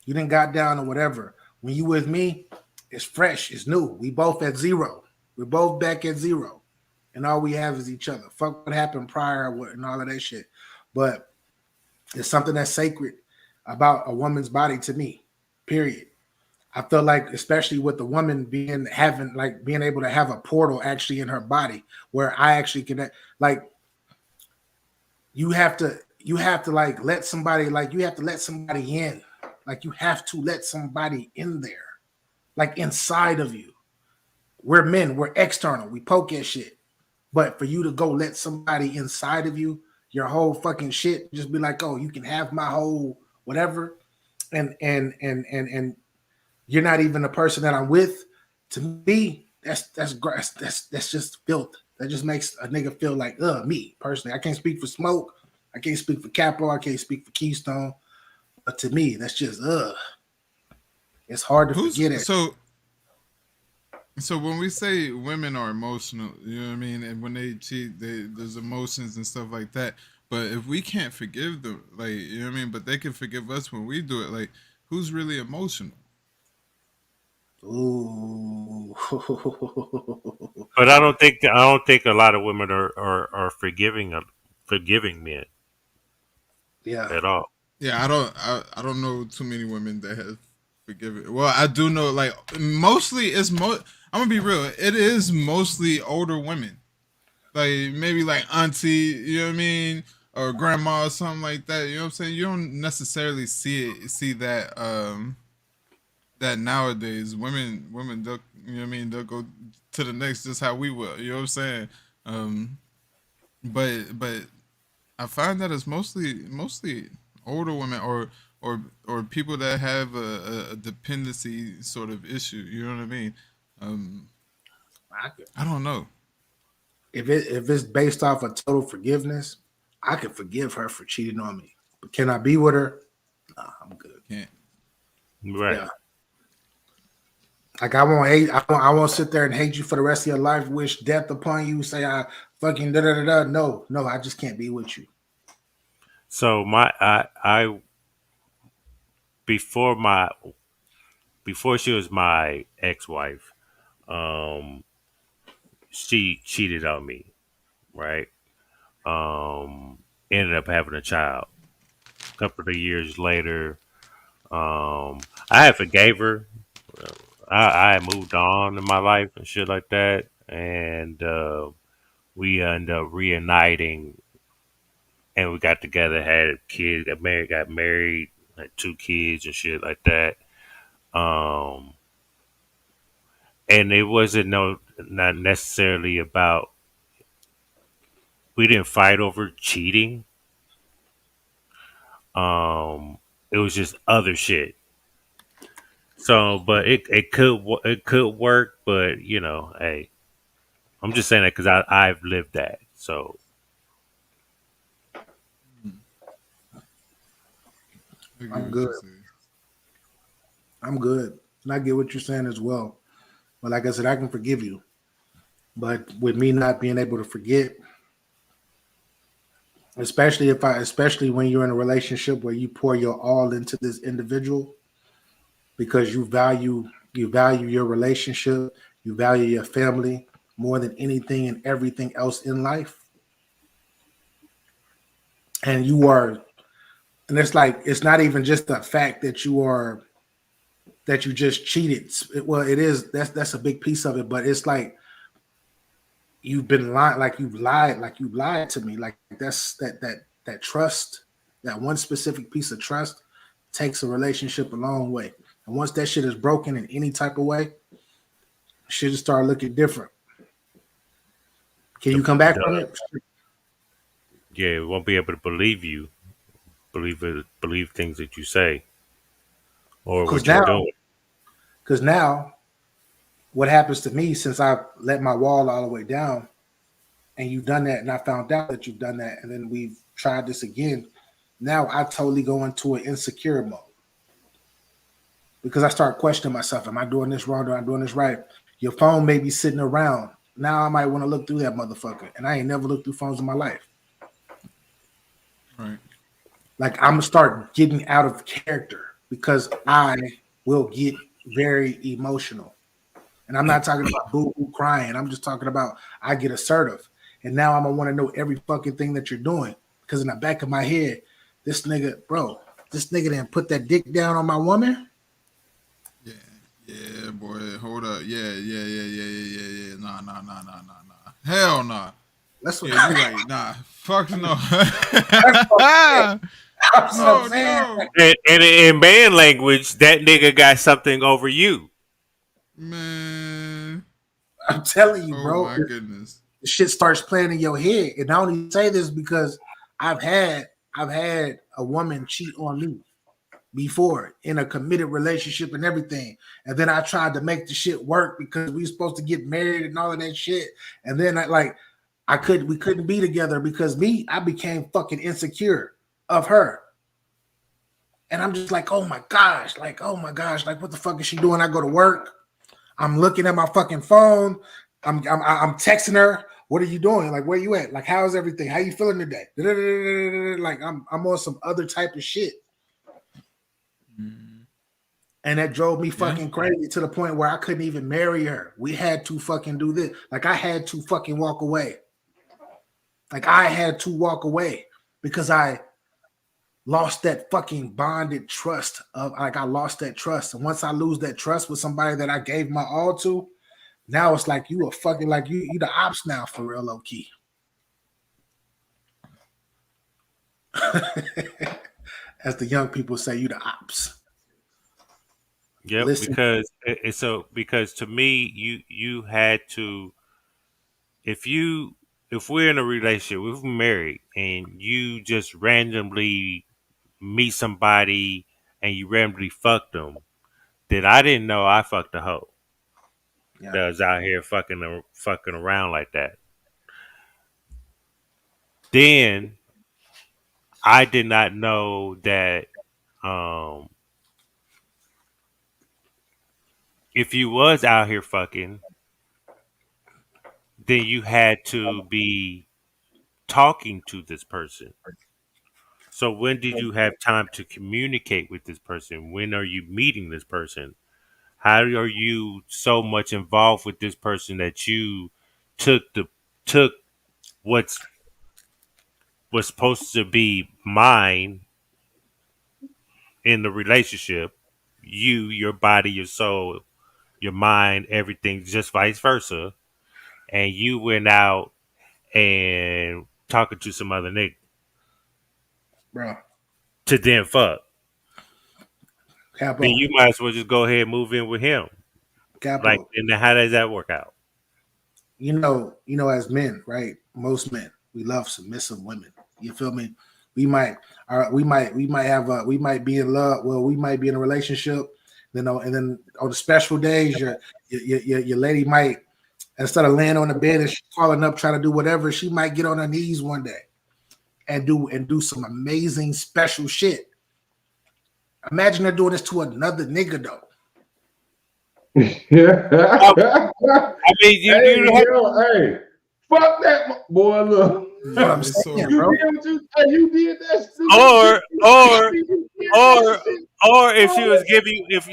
Speaker 1: You didn't got down or whatever. When you with me, it's fresh. It's new. We both at zero. We're both back at zero, and all we have is each other. Fuck what happened prior and all of that shit. But it's something that's sacred about a woman's body to me. Period. I feel like, especially with the woman being able to have a portal actually in her body where I actually can like you have to like let somebody like you have to let somebody in. Like you have to let somebody in there, like inside of you. We're men, we're external, we poke at shit. But for you to go let somebody inside of you, your whole fucking shit, just be like, oh, you can have my whole whatever, and you're not even the person that I'm with. To me, that's just filth. That just makes a nigga feel like, me personally. I can't speak for Smoke. I can't speak for Capo. I can't speak for Keystone. But to me, that's just It's hard to
Speaker 8: Who's
Speaker 1: forget it.
Speaker 8: so when we say women are emotional, you know what I mean, and when they cheat, there's emotions and stuff like that. But if we can't forgive them, like you know what I mean, but they can forgive us when we do it. Like, who's really emotional?
Speaker 1: Ooh.
Speaker 2: But I don't think a lot of women are forgiving men
Speaker 1: Yeah.
Speaker 2: at all.
Speaker 8: Yeah, I don't know too many women that have forgiven. Well, I do know like mostly it's I'm gonna be real. It is mostly older women, like maybe like auntie, you know what I mean, or grandma or something like that. You know what I'm saying? You don't necessarily see that nowadays. Women, they'll, you know what I mean? They'll go to the next just how we will. You know what I'm saying? Um, but I find that it's mostly older women or people that have a dependency sort of issue. You know what I mean? Um,
Speaker 1: I could,
Speaker 8: I don't know.
Speaker 1: if it's based off of total forgiveness, I could forgive her for cheating on me. But can I be with her? Nah, I'm good.
Speaker 8: Can't.
Speaker 2: Right.
Speaker 1: Yeah. Like I won't hate. I won't sit there and hate you for the rest of your life. Wish death upon you. Say I fucking da da da da. No, no, I just can't be with you.
Speaker 2: So I before my before she was my ex-wife, um, she cheated on me, right? Ended up having a child. A couple of years later, I had forgave her. I had moved on in my life and shit like that, and we ended up reuniting, and we got together, had kids, got married, had two kids and shit like that. Um, and it wasn't not necessarily about, we didn't fight over cheating. It was just other shit. So, but it could work, but hey, I'm just saying that because I've lived that. So
Speaker 8: Mm, I get
Speaker 1: I'm
Speaker 8: what
Speaker 1: good.
Speaker 8: you say.
Speaker 1: I'm good. And I get what you're saying as well. But like I said, I can forgive you. But with me not being able to forget, especially when you're in a relationship where you pour your all into this individual because you value your relationship, you value your family more than anything and everything else in life. And you are and it's like it's not even just the fact that you just cheated. Well, it is that's a big piece of it, but it's like you've been lying, like you lied to me. Like that trust, that one specific piece of trust takes a relationship a long way. And once that shit is broken in any type of way, shit just start looking different. Can
Speaker 2: the,
Speaker 1: you come
Speaker 2: it
Speaker 1: back from
Speaker 2: does.
Speaker 1: it?
Speaker 2: Yeah, it won't be able to believe you, believe things that you say or
Speaker 1: Because
Speaker 2: what you're
Speaker 1: now,
Speaker 2: doing.
Speaker 1: because now, what happens to me since I let my wall all the way down, and you've done that, and I found out that you've done that, and then we've tried this again. Now I totally go into an insecure mode because I start questioning myself. Am I doing this wrong? Am I doing this right? Your phone may be sitting around. Now I might want to look through that motherfucker. And I ain't never looked through phones in my life.
Speaker 8: Right.
Speaker 1: Like I'm gonna start getting out of character because I will get very emotional. And I'm not talking about boo-hoo crying. I'm just talking about I get assertive. And now I'm gonna want to know every fucking thing that you're doing. Because in the back of my head, this nigga didn't put that dick down on my woman.
Speaker 8: Yeah. Yeah, boy. Hold up. Yeah, yeah, yeah, yeah, yeah, yeah, yeah. Nah, nah, nah, nah, nah, nah. Hell nah.
Speaker 1: That's what
Speaker 8: Yeah, you right. Nah. Fuck no.
Speaker 1: that's what I'm saying. That's what I'm
Speaker 8: No,
Speaker 1: saying.
Speaker 8: no.
Speaker 2: And in man language, that nigga got something over you.
Speaker 8: Man.
Speaker 1: I'm telling you,
Speaker 8: Oh
Speaker 1: bro.
Speaker 8: my goodness.
Speaker 1: The shit starts playing in your head. And I only say this because I've had I've had a woman cheat on me before in a committed relationship and everything. And then I tried to make the shit work because we were supposed to get married and all of that shit. And then we couldn't be together because I became fucking insecure of her. And I'm just like, oh my gosh, like what the fuck is she doing? I go to work. I'm looking at my fucking phone. I'm texting her. What are you doing? Like, where you at? Like, how's everything? How you feeling today? Like, I'm on some other type of shit,
Speaker 8: Mm,
Speaker 1: and that drove me
Speaker 8: yeah.
Speaker 1: fucking crazy to the point where I couldn't even marry her. We had to fucking do this. Like, I had to fucking walk away. Like, I had to walk away because I lost that fucking bonded trust of like I lost that trust. And once I lose that trust with somebody that I gave my all to, now it's like you are fucking like you the ops now for real low key. As the young people say, you the ops.
Speaker 2: Yep,
Speaker 1: Listen,
Speaker 2: because because to me, you had to if you if we're in a relationship, if we're married, and you just randomly meet somebody and you randomly fuck them, then I didn't know I fucked a hoe
Speaker 1: yeah,
Speaker 2: that was out here fucking around like that. Then I did not know that um, if you was out here fucking, then you had to be talking to this person. So when did you have time to communicate with this person? When are you meeting this person? How are you so much involved with this person that you took what's was supposed to be mine in the relationship, your body, your soul, your mind, everything, just vice versa, and you went out and talking to some other nigga
Speaker 1: bro,
Speaker 2: to then fuck, then
Speaker 1: capo,
Speaker 2: you might as well just go ahead and move in with him. Like,
Speaker 1: capo.
Speaker 2: and then how does that work out?
Speaker 1: As men, right? Most men, we love submissive women. You feel me? we might we might be in love. Well, we might be in a relationship. And then on the special days, your lady might, instead of laying on the bed and she's calling up trying to do whatever, she might get on her knees one day and do some amazing special shit. Imagine her doing this to another nigga though.
Speaker 2: I mean,
Speaker 4: Hey,
Speaker 2: you have,
Speaker 4: yo, hey, fuck that boy. Look,
Speaker 1: That's what I'm
Speaker 8: it's
Speaker 1: saying,
Speaker 8: so
Speaker 4: you
Speaker 1: bro.
Speaker 4: did what you did that stupid
Speaker 2: or
Speaker 4: shit.
Speaker 2: or
Speaker 4: You did that
Speaker 2: or
Speaker 4: shit.
Speaker 2: or if she
Speaker 4: Oh,
Speaker 2: was giving if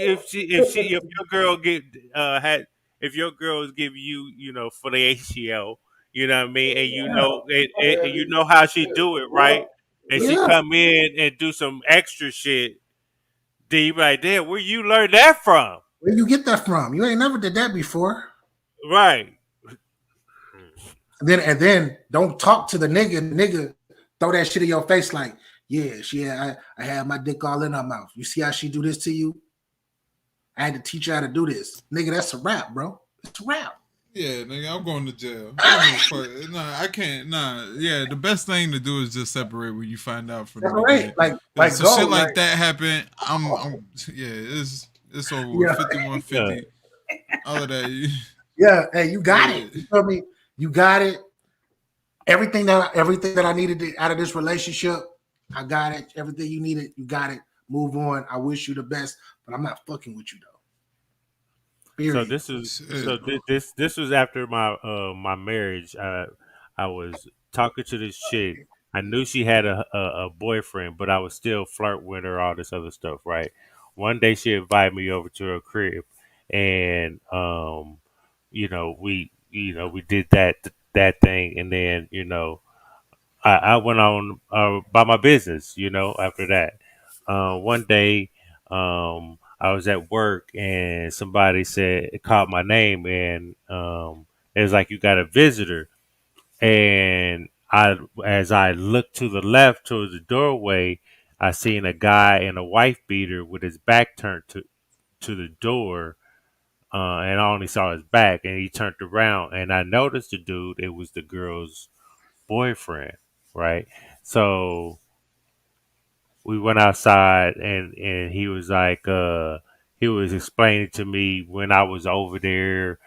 Speaker 2: your girl get had if your girl was giving you fellatio, you know what I mean, and you know how she do it, right? And she
Speaker 1: Yeah.
Speaker 2: come in and do some extra shit, then you be like, damn, where you learn that from?
Speaker 1: Where you get that from? You ain't never did that before.
Speaker 2: Right.
Speaker 1: And then don't talk to the nigga. Nigga, throw that shit in your face like, yeah, I had my dick all in her mouth. You see how she do this to you? I had to teach her how to do this. Nigga, that's a rap, bro. It's a rap.
Speaker 8: Yeah, nigga, I'm going to jail. I don't give a fuck. Nah, I can't. Nah, yeah, the best thing to do is just separate when you find out from the
Speaker 1: That's right.
Speaker 8: beginning.
Speaker 1: Like
Speaker 8: So
Speaker 1: go.
Speaker 8: shit like that happen. Yeah, it's over with.
Speaker 1: Yeah.
Speaker 8: 5150, all of that.
Speaker 1: Yeah. Hey, you got
Speaker 8: Yeah,
Speaker 1: it. You feel me? You got it. Everything that I needed out of this relationship, I got it. Everything you needed, you got it. Move on. I wish you the best, but I'm not fucking with you though.
Speaker 2: So
Speaker 1: Period.
Speaker 2: this was after my marriage. I was talking to this chick. I knew she had a boyfriend, but I was still flirt with her, all this other stuff, right? One day she invited me over to her crib, and we did that thing, and then I went on by my business, after that. One day, I was at work and somebody called my name, and it was like, you got a visitor. And as I looked to the left towards the doorway, I seen a guy in a wife beater with his back turned to the door. And I only saw his back, and he turned around, and I noticed the dude. It was the girl's boyfriend, right? So we went outside, and he was like, he was explaining to me when I was over there,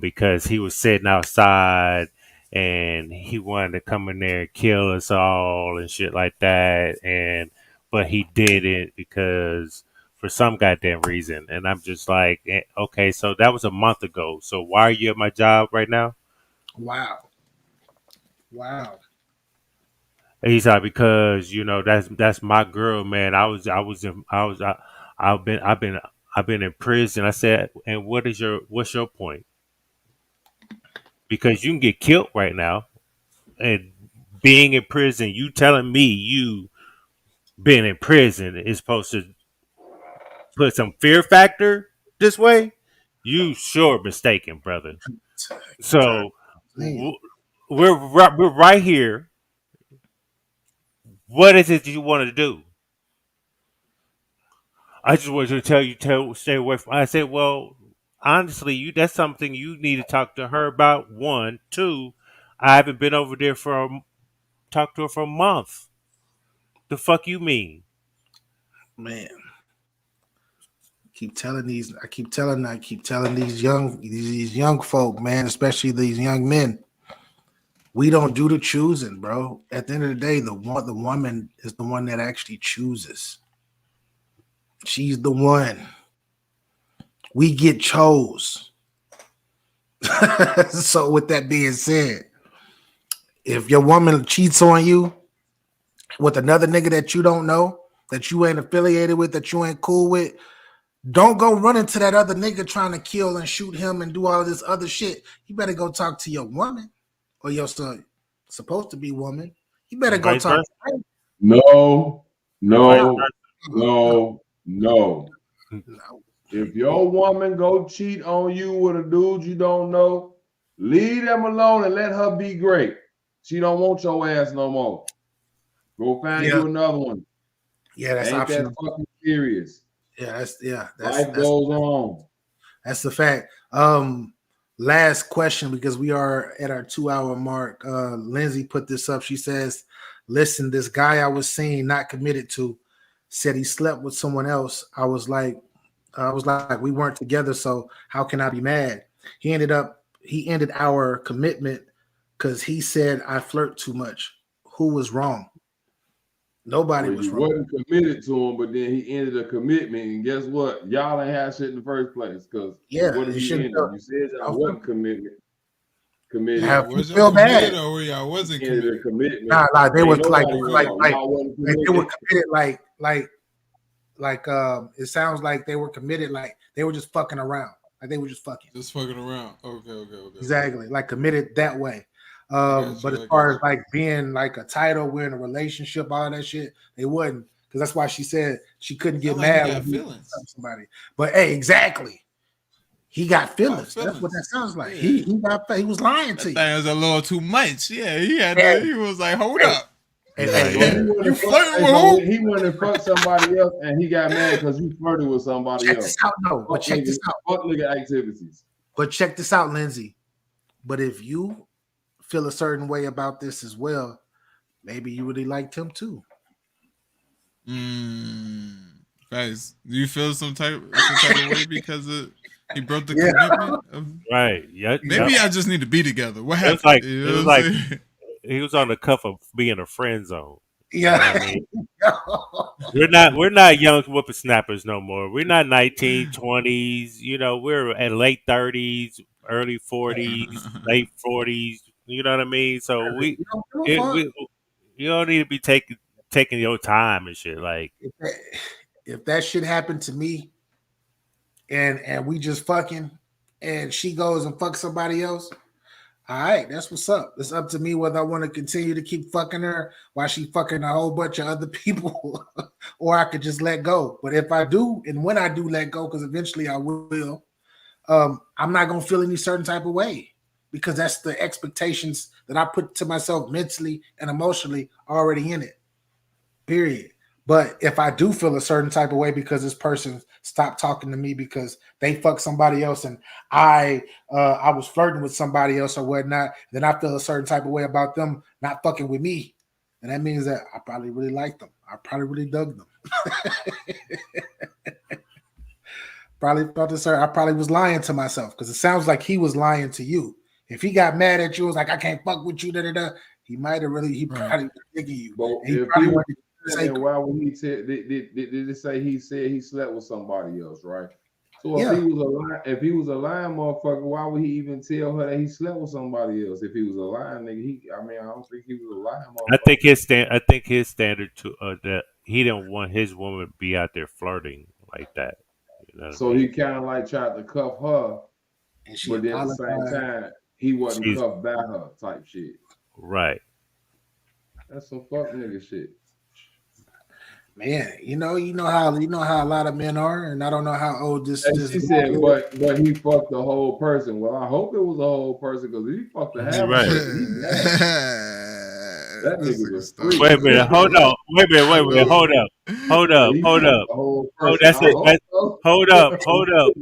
Speaker 2: because he was sitting outside and he wanted to come in there and kill us all and shit like that, but he didn't because for some goddamn reason. And I'm just like, okay, so that was a month ago, so why are you at my job right now?
Speaker 1: Wow. Wow.
Speaker 2: And he's like, because that's my girl, man. I've been in prison. I said, and what's your point? Because you can get killed right now, and being in prison, you telling me you being in prison is supposed to put some fear factor this way? You sure mistaken, brother. So
Speaker 1: Man.
Speaker 2: we're right here. What is it you want to do? I just wanted to tell you to stay away from. I said, well, honestly, that's something you need to talk to her about. One, two, I haven't been over there talk to her for a month. The fuck you mean?
Speaker 1: Man. I keep telling these young folk, man, especially these young men, we don't do the choosing, bro. At the end of the day, the woman is the one that actually chooses. She's the one. We get chose. So with that being said, if your woman cheats on you with another nigga that you don't know, that you ain't affiliated with, that you ain't cool with, don't go running to that other nigga trying to kill and shoot him and do all this other shit. You better go talk to your woman or your son, supposed to be woman. You better
Speaker 2: And
Speaker 1: go
Speaker 2: vice
Speaker 1: talk
Speaker 2: versa.
Speaker 1: to her.
Speaker 4: No,
Speaker 2: And vice
Speaker 4: no,
Speaker 1: No,
Speaker 4: no, no.
Speaker 2: versa.
Speaker 1: no.
Speaker 4: If your woman go cheat on you with a dude you don't know, leave them alone and let her be great. She don't want your ass no more. Go find
Speaker 1: Yeah,
Speaker 4: you another one.
Speaker 1: yeah, that's
Speaker 4: Ain't that
Speaker 1: optional.
Speaker 4: fucking serious?
Speaker 1: Yeah,
Speaker 4: Life goes on.
Speaker 1: that's the fact. Last question because we are at our 2 hour mark. Lindsay put this up. She says, listen, this guy I was seeing, not committed to, said he slept with someone else. I was like, we weren't together, so how can I be mad? He ended our commitment because he said I flirt too much. Who was wrong? Nobody
Speaker 4: Well,
Speaker 1: was
Speaker 4: you
Speaker 1: wrong.
Speaker 4: wasn't committed to him, but then he ended a commitment, and guess what? Y'all ain't had shit in the first place. Because
Speaker 1: Yeah,
Speaker 4: what did
Speaker 1: you
Speaker 4: he
Speaker 1: shouldn't
Speaker 4: end?
Speaker 1: feel.
Speaker 4: You said y'all
Speaker 1: Don't
Speaker 4: wasn't committed.
Speaker 1: How
Speaker 8: Yeah,
Speaker 1: you
Speaker 8: was y'all
Speaker 1: feel
Speaker 8: committed
Speaker 1: bad?
Speaker 8: or were y'all
Speaker 4: He
Speaker 8: wasn't
Speaker 4: ended a
Speaker 8: committed?
Speaker 4: commitment.
Speaker 1: Nah, like they
Speaker 4: Ain't
Speaker 1: was like
Speaker 4: nobody
Speaker 1: like
Speaker 4: wrong.
Speaker 1: like
Speaker 4: Y'all wasn't
Speaker 1: like they were
Speaker 4: committed.
Speaker 1: committed it sounds like they were committed like they were just fucking around. Like they were just fucking.
Speaker 8: Just fucking around. Okay.
Speaker 1: Exactly. Like committed that way.
Speaker 8: I got
Speaker 1: But
Speaker 8: you.
Speaker 1: as
Speaker 8: I
Speaker 1: far
Speaker 8: got
Speaker 1: as like being like a title, we're in a relationship, all that shit, they wouldn't. Because that's why she said she couldn't
Speaker 8: you.
Speaker 1: get
Speaker 8: Sound like he
Speaker 1: mad
Speaker 8: got
Speaker 1: when he
Speaker 8: feelings.
Speaker 1: was somebody. But hey, exactly. He got
Speaker 8: Got
Speaker 1: feelings. That's what that
Speaker 8: feelings.
Speaker 1: sounds like.
Speaker 8: Yeah.
Speaker 1: He was lying to
Speaker 8: That
Speaker 1: you.
Speaker 8: thing was a little too much. Yeah, he had
Speaker 1: Hey,
Speaker 8: to. He was like, "Hold
Speaker 1: hey,
Speaker 8: up,
Speaker 1: hey,
Speaker 2: He's
Speaker 1: hey,
Speaker 2: like,
Speaker 4: So
Speaker 1: hey,
Speaker 4: he
Speaker 2: yeah,
Speaker 4: wanted
Speaker 8: you
Speaker 4: to fuck.
Speaker 8: flirting
Speaker 4: Hey,
Speaker 8: with
Speaker 4: so
Speaker 8: who?"
Speaker 4: he wanted to fuck somebody else, and he got mad because you flirted with somebody
Speaker 1: check this
Speaker 4: else.
Speaker 1: out. No, but check this out.
Speaker 4: Fuck nigga activities.
Speaker 1: But check this out, Lindsay. But if you feel a certain way about this as well, maybe you really liked him too.
Speaker 8: Guys, do you feel some type of way because he broke the
Speaker 1: Yeah.
Speaker 8: commitment?
Speaker 2: right. Yeah, yep.
Speaker 8: Maybe I just need to be together. What
Speaker 2: It was
Speaker 8: happened?
Speaker 2: like
Speaker 8: You
Speaker 2: it
Speaker 8: know
Speaker 2: was
Speaker 8: what I'm
Speaker 2: like
Speaker 8: saying?
Speaker 2: he was on the cuff of being a friend zone. You know what I
Speaker 1: Yeah.
Speaker 2: mean? We're not young whippersnappers no more. We're not 1920s. We're at late 30s, early 40s, late 40s. You know what I mean? So
Speaker 1: You don't give a
Speaker 2: it,
Speaker 1: fuck.
Speaker 2: we you don't need to be taking your time and shit. Like,
Speaker 1: If that, if that shit happened to me and we just fucking and she goes and fucks somebody else, all right, that's what's up. It's up to me whether I want to continue to keep fucking her while she fucking a whole bunch of other people, or I could just let go. But if I do, and when I do let go, because eventually I will, I'm not gonna feel any certain type of way because that's the expectations that I put to myself mentally and emotionally already in it. Period. But if I do feel a certain type of way because this person stopped talking to me because they fucked somebody else and I was flirting with somebody else or whatnot, then I feel a certain type of way about them not fucking with me. And that means that I probably really liked them. I probably really dug them. Probably felt this. I probably was lying to myself because it sounds like he was lying to you. If he got mad at you, was like, I can't fuck with you, da da da. He
Speaker 8: Right.
Speaker 1: probably was digging you.
Speaker 4: But
Speaker 1: And he
Speaker 4: if he
Speaker 1: probably
Speaker 4: was,
Speaker 1: wanted to say,
Speaker 4: then why would he tell? Did it say he said he slept with somebody else, right? So
Speaker 1: yeah,
Speaker 4: if he was a lying motherfucker, why would he even tell her that he slept with somebody else? If he was a lying nigga, I don't think he was a lying motherfucker.
Speaker 2: I think his standard to that he didn't want his woman to be out there flirting like that. You know what I
Speaker 4: So
Speaker 2: mean?
Speaker 4: he kind of like tried to cuff her,
Speaker 1: and she
Speaker 4: but then at the same
Speaker 1: apologized.
Speaker 4: time, he wasn't
Speaker 2: She's
Speaker 4: cuffed by her type shit.
Speaker 2: right.
Speaker 4: That's some fuck nigga shit.
Speaker 1: Man, you know how a lot of men are, and I don't know how old this
Speaker 4: And
Speaker 1: this
Speaker 4: she
Speaker 1: guy
Speaker 4: said,
Speaker 1: is.
Speaker 4: but he fucked the whole person. Well, I hope it was a whole person because if he fucked a half a
Speaker 2: Right.
Speaker 4: person, he mad. That
Speaker 8: This
Speaker 4: nigga's
Speaker 8: nigga
Speaker 4: a
Speaker 8: stupid.
Speaker 4: freak.
Speaker 2: Wait a minute. Hold on. Wait a minute. Wait a minute. Hold up. Hold
Speaker 4: But
Speaker 2: up.
Speaker 4: he
Speaker 2: Hold
Speaker 4: fucked
Speaker 2: up.
Speaker 4: the whole
Speaker 2: Oh,
Speaker 4: person.
Speaker 2: that's
Speaker 4: I
Speaker 2: it.
Speaker 4: hope so.
Speaker 2: Hold up. Hold up.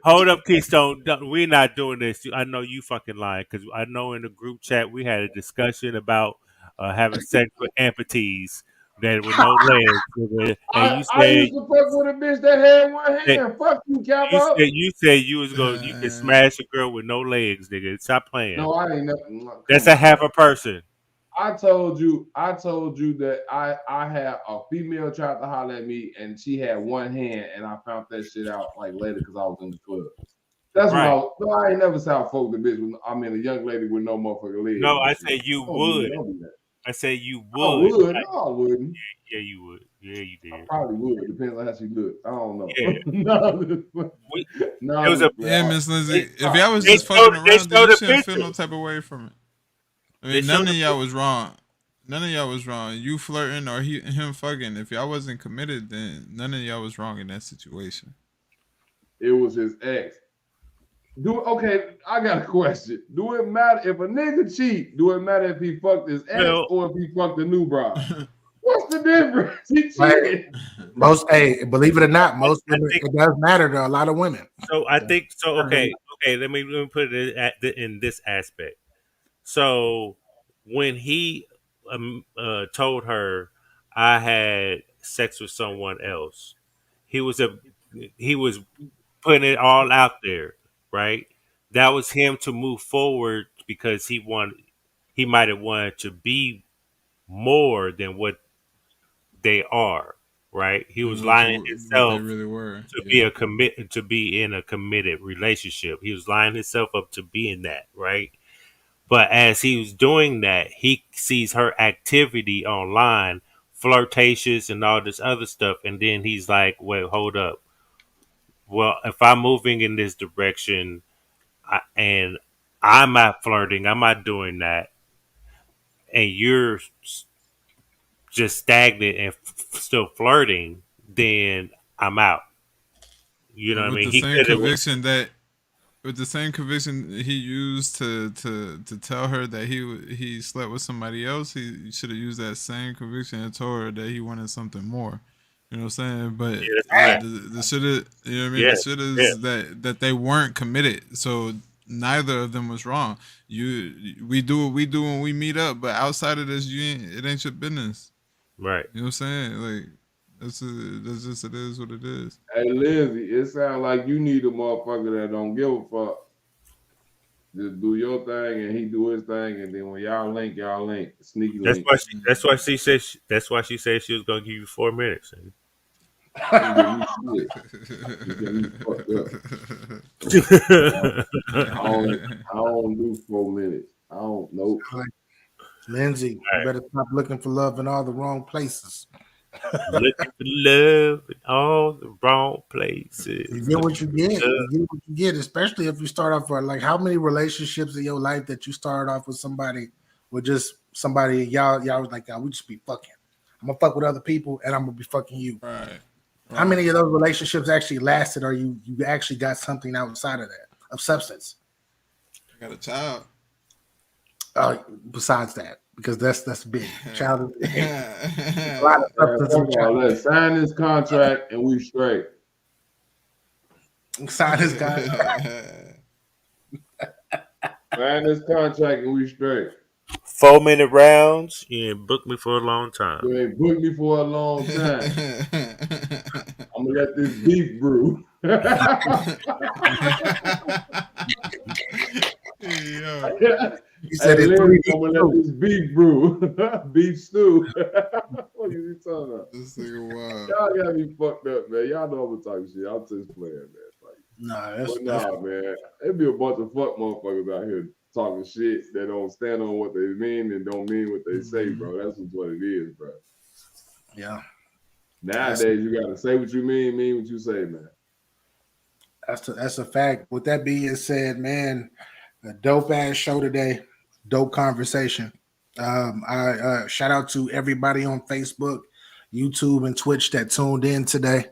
Speaker 2: Hold up, Keystone. We're not doing this. I know you fucking lying because I know in the group chat we had a discussion about having sex with amputees that with no legs, and you
Speaker 4: I
Speaker 2: said
Speaker 4: used to fuck with a bitch that had one
Speaker 2: that
Speaker 4: hand. Fuck you,
Speaker 2: you
Speaker 4: Capo.
Speaker 2: said you was going you could smash a girl with no legs, nigga. Stop playing.
Speaker 4: No, I ain't never.
Speaker 2: That's
Speaker 4: Come
Speaker 2: a
Speaker 4: on,
Speaker 2: half
Speaker 4: man.
Speaker 2: a person.
Speaker 4: I told you that I had a female tried to holler at me and she had one hand and I found that shit out like later because I was in the club. That's when
Speaker 2: Right.
Speaker 4: no, I ain't never saw folk the bitch with, I mean a young lady with no motherfucking legs
Speaker 2: No,
Speaker 4: and
Speaker 2: I
Speaker 4: shit.
Speaker 2: said you
Speaker 4: Don't
Speaker 2: would.
Speaker 4: do that.
Speaker 2: I said you
Speaker 4: I
Speaker 2: would.
Speaker 4: would. No, I wouldn't.
Speaker 2: Yeah, you would. Yeah, you
Speaker 4: I
Speaker 2: did.
Speaker 4: probably would. Depends on how she looked. I don't know.
Speaker 2: Yeah.
Speaker 4: no,
Speaker 2: We,
Speaker 4: no,
Speaker 2: it was a
Speaker 8: Yeah, Miss
Speaker 2: they,
Speaker 8: Lindsay. If y'all was
Speaker 2: they
Speaker 8: just fucking
Speaker 2: showed they
Speaker 8: around, then
Speaker 2: showed
Speaker 8: you
Speaker 2: a
Speaker 8: shouldn't feel
Speaker 2: picture.
Speaker 8: no type of way from it. I
Speaker 2: They
Speaker 8: mean, none
Speaker 2: showed
Speaker 8: of
Speaker 2: a
Speaker 8: y'all
Speaker 2: picture.
Speaker 8: was wrong. None of y'all was wrong. You flirting or him fucking. If y'all wasn't committed, then none of y'all was wrong in that situation.
Speaker 4: it was his ex. Okay, I got a question. Do it matter if a nigga cheat? Do it matter if he fucked his ex
Speaker 2: Well,
Speaker 4: or if he fucked the new bride? What's the difference? He
Speaker 1: Like
Speaker 4: cheated.
Speaker 1: believe it or not, most
Speaker 2: I
Speaker 1: women
Speaker 2: think
Speaker 1: it does matter to a lot of women.
Speaker 2: so. I think so. Okay, okay. Let me put it in this aspect. So when he told her I had sex with someone else. He was a he was putting it all out there, right? That was him to move forward because he might have wanted to be more than what they are, right? He
Speaker 8: Than
Speaker 2: was lying
Speaker 8: what they
Speaker 2: himself
Speaker 8: really were.
Speaker 2: to be
Speaker 8: Yeah.
Speaker 2: a commit to be in a committed relationship. He was lining himself up to be in that, right? But as he was doing that, he sees her activity online, flirtatious and all this other stuff, and then he's like, "Wait, hold up. Well, if I'm moving in this direction, and I'm not flirting, I'm not doing that, and you're just stagnant and still flirting, then I'm out." You know what I
Speaker 8: With
Speaker 2: mean?
Speaker 8: the
Speaker 2: He
Speaker 8: same
Speaker 2: could have.
Speaker 8: conviction that with the same conviction he used to tell her that he slept with somebody else, he should have used that same conviction and told her that he wanted something more. You know what I'm saying? But
Speaker 2: Yeah, that's
Speaker 8: the
Speaker 2: right.
Speaker 8: the shit is, you know what I mean?
Speaker 2: Yeah,
Speaker 8: The shit
Speaker 2: yeah,
Speaker 8: is that they weren't committed. So neither of them was wrong. We do what we do when we meet up, but outside of this, it ain't your business.
Speaker 2: right.
Speaker 8: You know what I'm saying? Like that's just it is what it is.
Speaker 4: Hey, Lizzie, it sounds like you need a motherfucker that don't give a fuck. Just do your thing and he do his thing, and then when y'all link, sneaky
Speaker 2: That's
Speaker 4: link.
Speaker 2: why she. That's why she said. That's why she said she was gonna give you 4 minutes.
Speaker 4: He ain't give me shit. He got me fucked up. I don't, I don't do 4 minutes. I don't, nope.
Speaker 1: Like, Lindsay, you
Speaker 2: Right.
Speaker 1: better stop looking for love in all the wrong places.
Speaker 2: Looking for love in all the wrong places.
Speaker 1: You get what you
Speaker 2: Looking
Speaker 1: get.
Speaker 2: for love.
Speaker 1: You get what you get, especially if you start off with like how many relationships in your life that you started off with somebody with just somebody y'all was like, we just be fucking. I'm gonna fuck with other people and I'm gonna be fucking you.
Speaker 8: Right.
Speaker 1: How many
Speaker 8: Right.
Speaker 1: of those relationships actually lasted or you actually got something outside of that of substance?
Speaker 8: I got a child.
Speaker 1: Besides that, because that's big. Child is a lot of
Speaker 8: Man,
Speaker 1: substance in
Speaker 4: Fuck
Speaker 1: the
Speaker 4: all
Speaker 1: child.
Speaker 4: that. Sign this contract and we straight.
Speaker 1: Sign this guy.
Speaker 4: Sign this contract and we straight.
Speaker 2: 4 minute rounds. You ain't booked me for a long time.
Speaker 4: You ain't booked me for a long time. I'm gonna let this beef brew.
Speaker 8: Hey, yo.
Speaker 1: He
Speaker 4: Hey,
Speaker 1: said it
Speaker 4: Liz,
Speaker 1: 3D
Speaker 4: I'm gonna let
Speaker 1: too.
Speaker 4: this beef brew. Beef stew. What are you talking about?
Speaker 8: This nigga wild.
Speaker 4: Y'all got me fucked up, man. Y'all know I'm talking shit. I'm just playing, man. Like,
Speaker 1: Nah,
Speaker 4: but
Speaker 1: that's
Speaker 4: nah, man. It be a bunch of fuck motherfuckers out here talking shit that don't stand on what they mean and don't mean what they say,
Speaker 8: Mhm.
Speaker 4: bro. That's just what it is, bro.
Speaker 1: yeah. That's
Speaker 4: Nowadays, you gotta say what you mean what you say, man.
Speaker 1: that's a fact. With that being said, man, a dope ass show today, dope conversation. I shout out to everybody on Facebook, YouTube, and Twitch that tuned in today.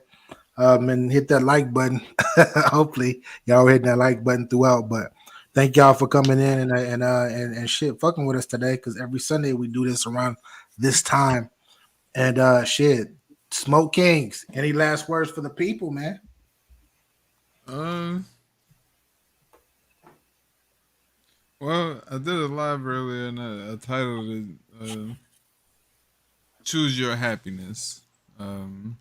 Speaker 1: And hit that like button. Hopefully, y'all hitting that like button throughout. But thank y'all for coming in and shit, fucking with us today. Because every Sunday we do this around this time. And shit, Smoke Kings. Any last words for the people, man?
Speaker 8: Um. Well, I did a live earlier and I titled it "Choose Your Happiness." Um,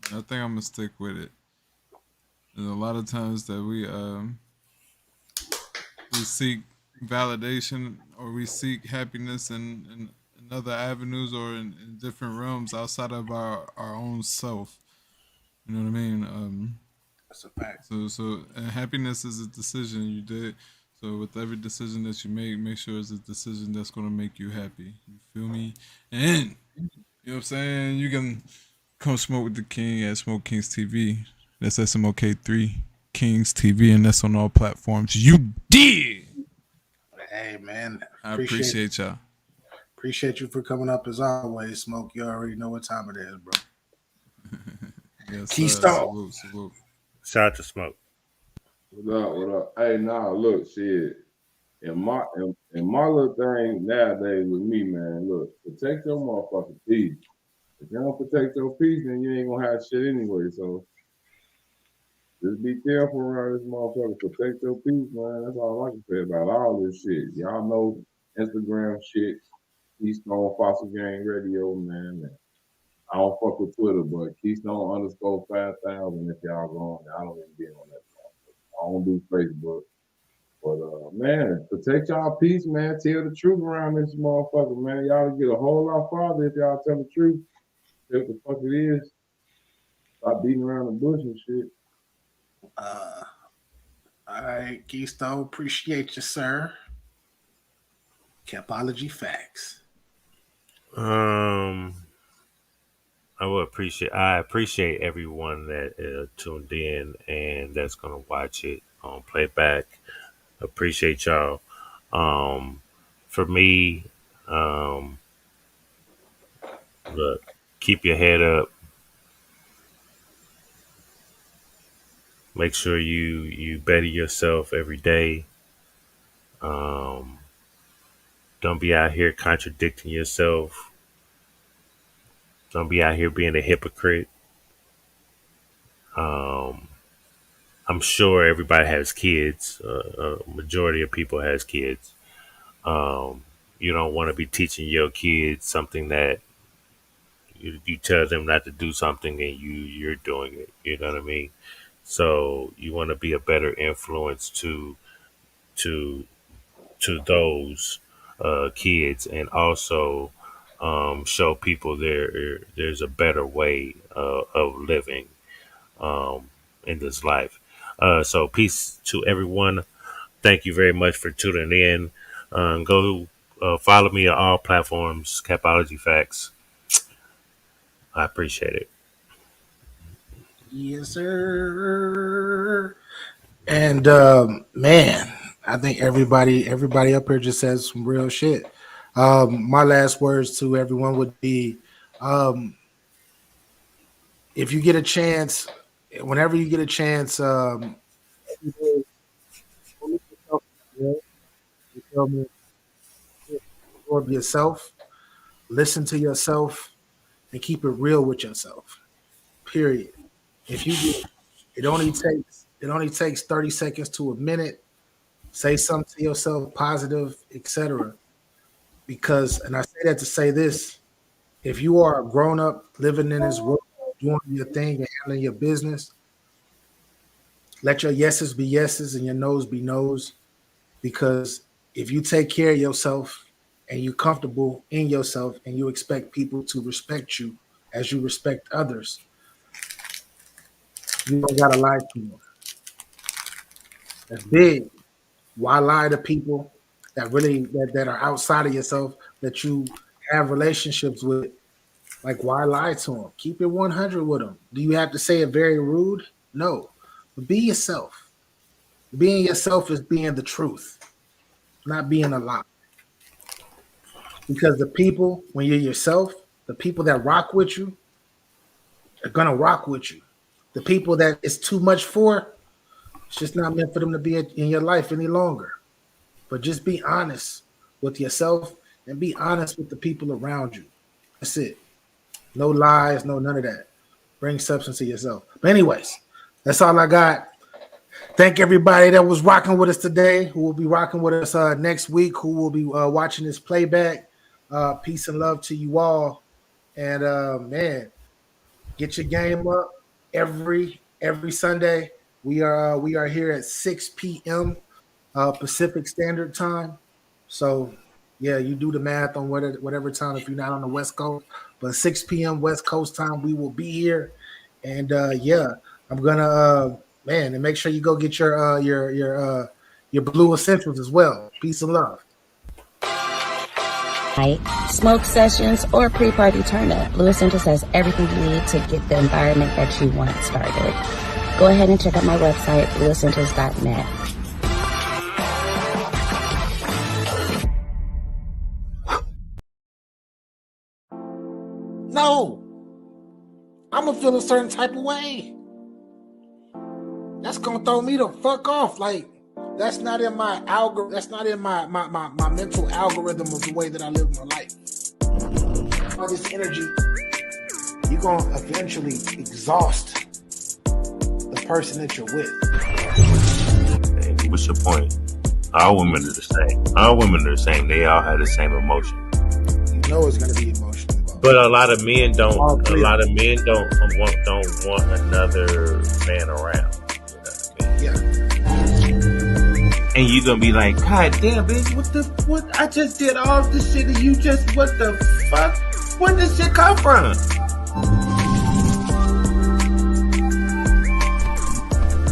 Speaker 8: I think I'm gonna stick with it. There's a lot of times that we seek validation or we seek happiness in other avenues or in different realms outside of our own self. You know what I mean?
Speaker 1: That's a fact.
Speaker 8: So and happiness is a decision you did. So with every decision that you make sure it's a decision that's gonna make you happy. You feel me? And you know what I'm saying? You can come smoke with the King at Smoke Kings TV. That's SMOK3 Kings TV, and that's on all platforms. You did.
Speaker 1: Hey, man,
Speaker 8: I appreciate y'all.
Speaker 1: appreciate you for coming up as always, Smoke. You already know what time it is, bro.
Speaker 8: Yes, sir.
Speaker 1: Keystone.
Speaker 8: Salute, salute.
Speaker 2: Shout out to Smoke.
Speaker 4: What up? What up? Hey, nah, look, shit. And my little thing nowadays with me, man, look, protect your motherfucking peace. If you don't protect your peace, then you ain't gonna have shit anyway. So just be careful around this motherfucker. Protect your peace, man. That's all I can say about all this shit. Y'all know Instagram shit. Keystone Fossil Gang Radio, man. I don't fuck with Twitter, but Keystone_5000 if y'all go on there. I don't even be on that. I don't do Facebook. But man, protect y'all peace, man. Tell the truth around this motherfucker, man. Y'all get a whole lot farther if y'all tell the truth. Tell what the fuck it is. Stop beating around the bush and shit.
Speaker 1: All right, Keystone, appreciate you, sir. Capology facts.
Speaker 2: I appreciate everyone that tuned in and that's gonna watch it on playback. Appreciate y'all. For me, look, keep your head up. Make sure you better yourself every day. Don't be out here contradicting yourself. Don't be out here being a hypocrite. Um, I'm sure everybody has kids. Majority of people has kids. You don't want to be teaching your kids something that you tell them not to do something and you're doing it. You know what I mean? So you want to be a better influence to to those kids, and also show people there's a better way of living in this life. So peace to everyone. Thank you very much for tuning in. Go follow me on all platforms, Capology Facts. I appreciate it.
Speaker 1: Yes, sir. And man, I think everybody up here just says some real shit. My last words to everyone would be, if you get a chance, whenever you get a chance, of yourself, listen to yourself, and keep it real with yourself. Period. If you get, it only takes 30 seconds to a minute. Say something to yourself, positive, etc. Because, and I say that to say this: if you are a grown up living in this world, doing your thing and handling your business, let your yeses be yeses and your no's be no's. Because if you take care of yourself and you're comfortable in yourself and you expect people to respect you as you respect others, you don't gotta lie to them. That's big. Why lie to people that are outside of yourself that you have relationships with? Like, why lie to them? Keep it 100 with them. Do you have to say it very rude? No. But be yourself. Being yourself is being the truth, not being a lie. Because the people, when you're yourself, the people that rock with you are gonna rock with you. The people that it's too much for, it's just not meant for them to be in your life any longer. But just be honest with yourself and be honest with the people around you. That's it. No lies, no none of that. Bring substance to yourself. But anyways, that's all I got. Thank everybody that was rocking with us today, who will be rocking with us next week, who will be watching this playback. Peace and love to you all. And man, get your game up every Sunday. We are here at 6 p.m. Pacific Standard Time. So yeah, you do the math on whatever time if you're not on the West Coast. But 6 p.m. West Coast time, we will be here. And yeah, I'm gonna man, and make sure you go get your Blue Essentials as well. Peace and love.
Speaker 3: Smoke sessions, or pre-party turn up. Blue Essentials has everything you need to get the environment that you want started. Go ahead and check out my website, blueessentials.net.
Speaker 1: No, I'm gonna feel a certain type of way. That's gonna throw me the fuck off. Like, that's not in my algorithm. That's not in my mental algorithm of the way that I live my life. All this energy, you're gonna eventually exhaust the person that you're with.
Speaker 2: Hey, what's your point? All women are the same. All women are the same. They all have the same emotion.
Speaker 1: know it's gonna be emotional involved.
Speaker 2: But a lot of men don't.
Speaker 1: All
Speaker 2: A
Speaker 1: three
Speaker 2: lot
Speaker 1: of
Speaker 2: of men don't want another man around.
Speaker 1: Yeah.
Speaker 13: And you gonna be like, God damn, bitch, what? I just did all this shit and you just, what the fuck? Where did this shit come from?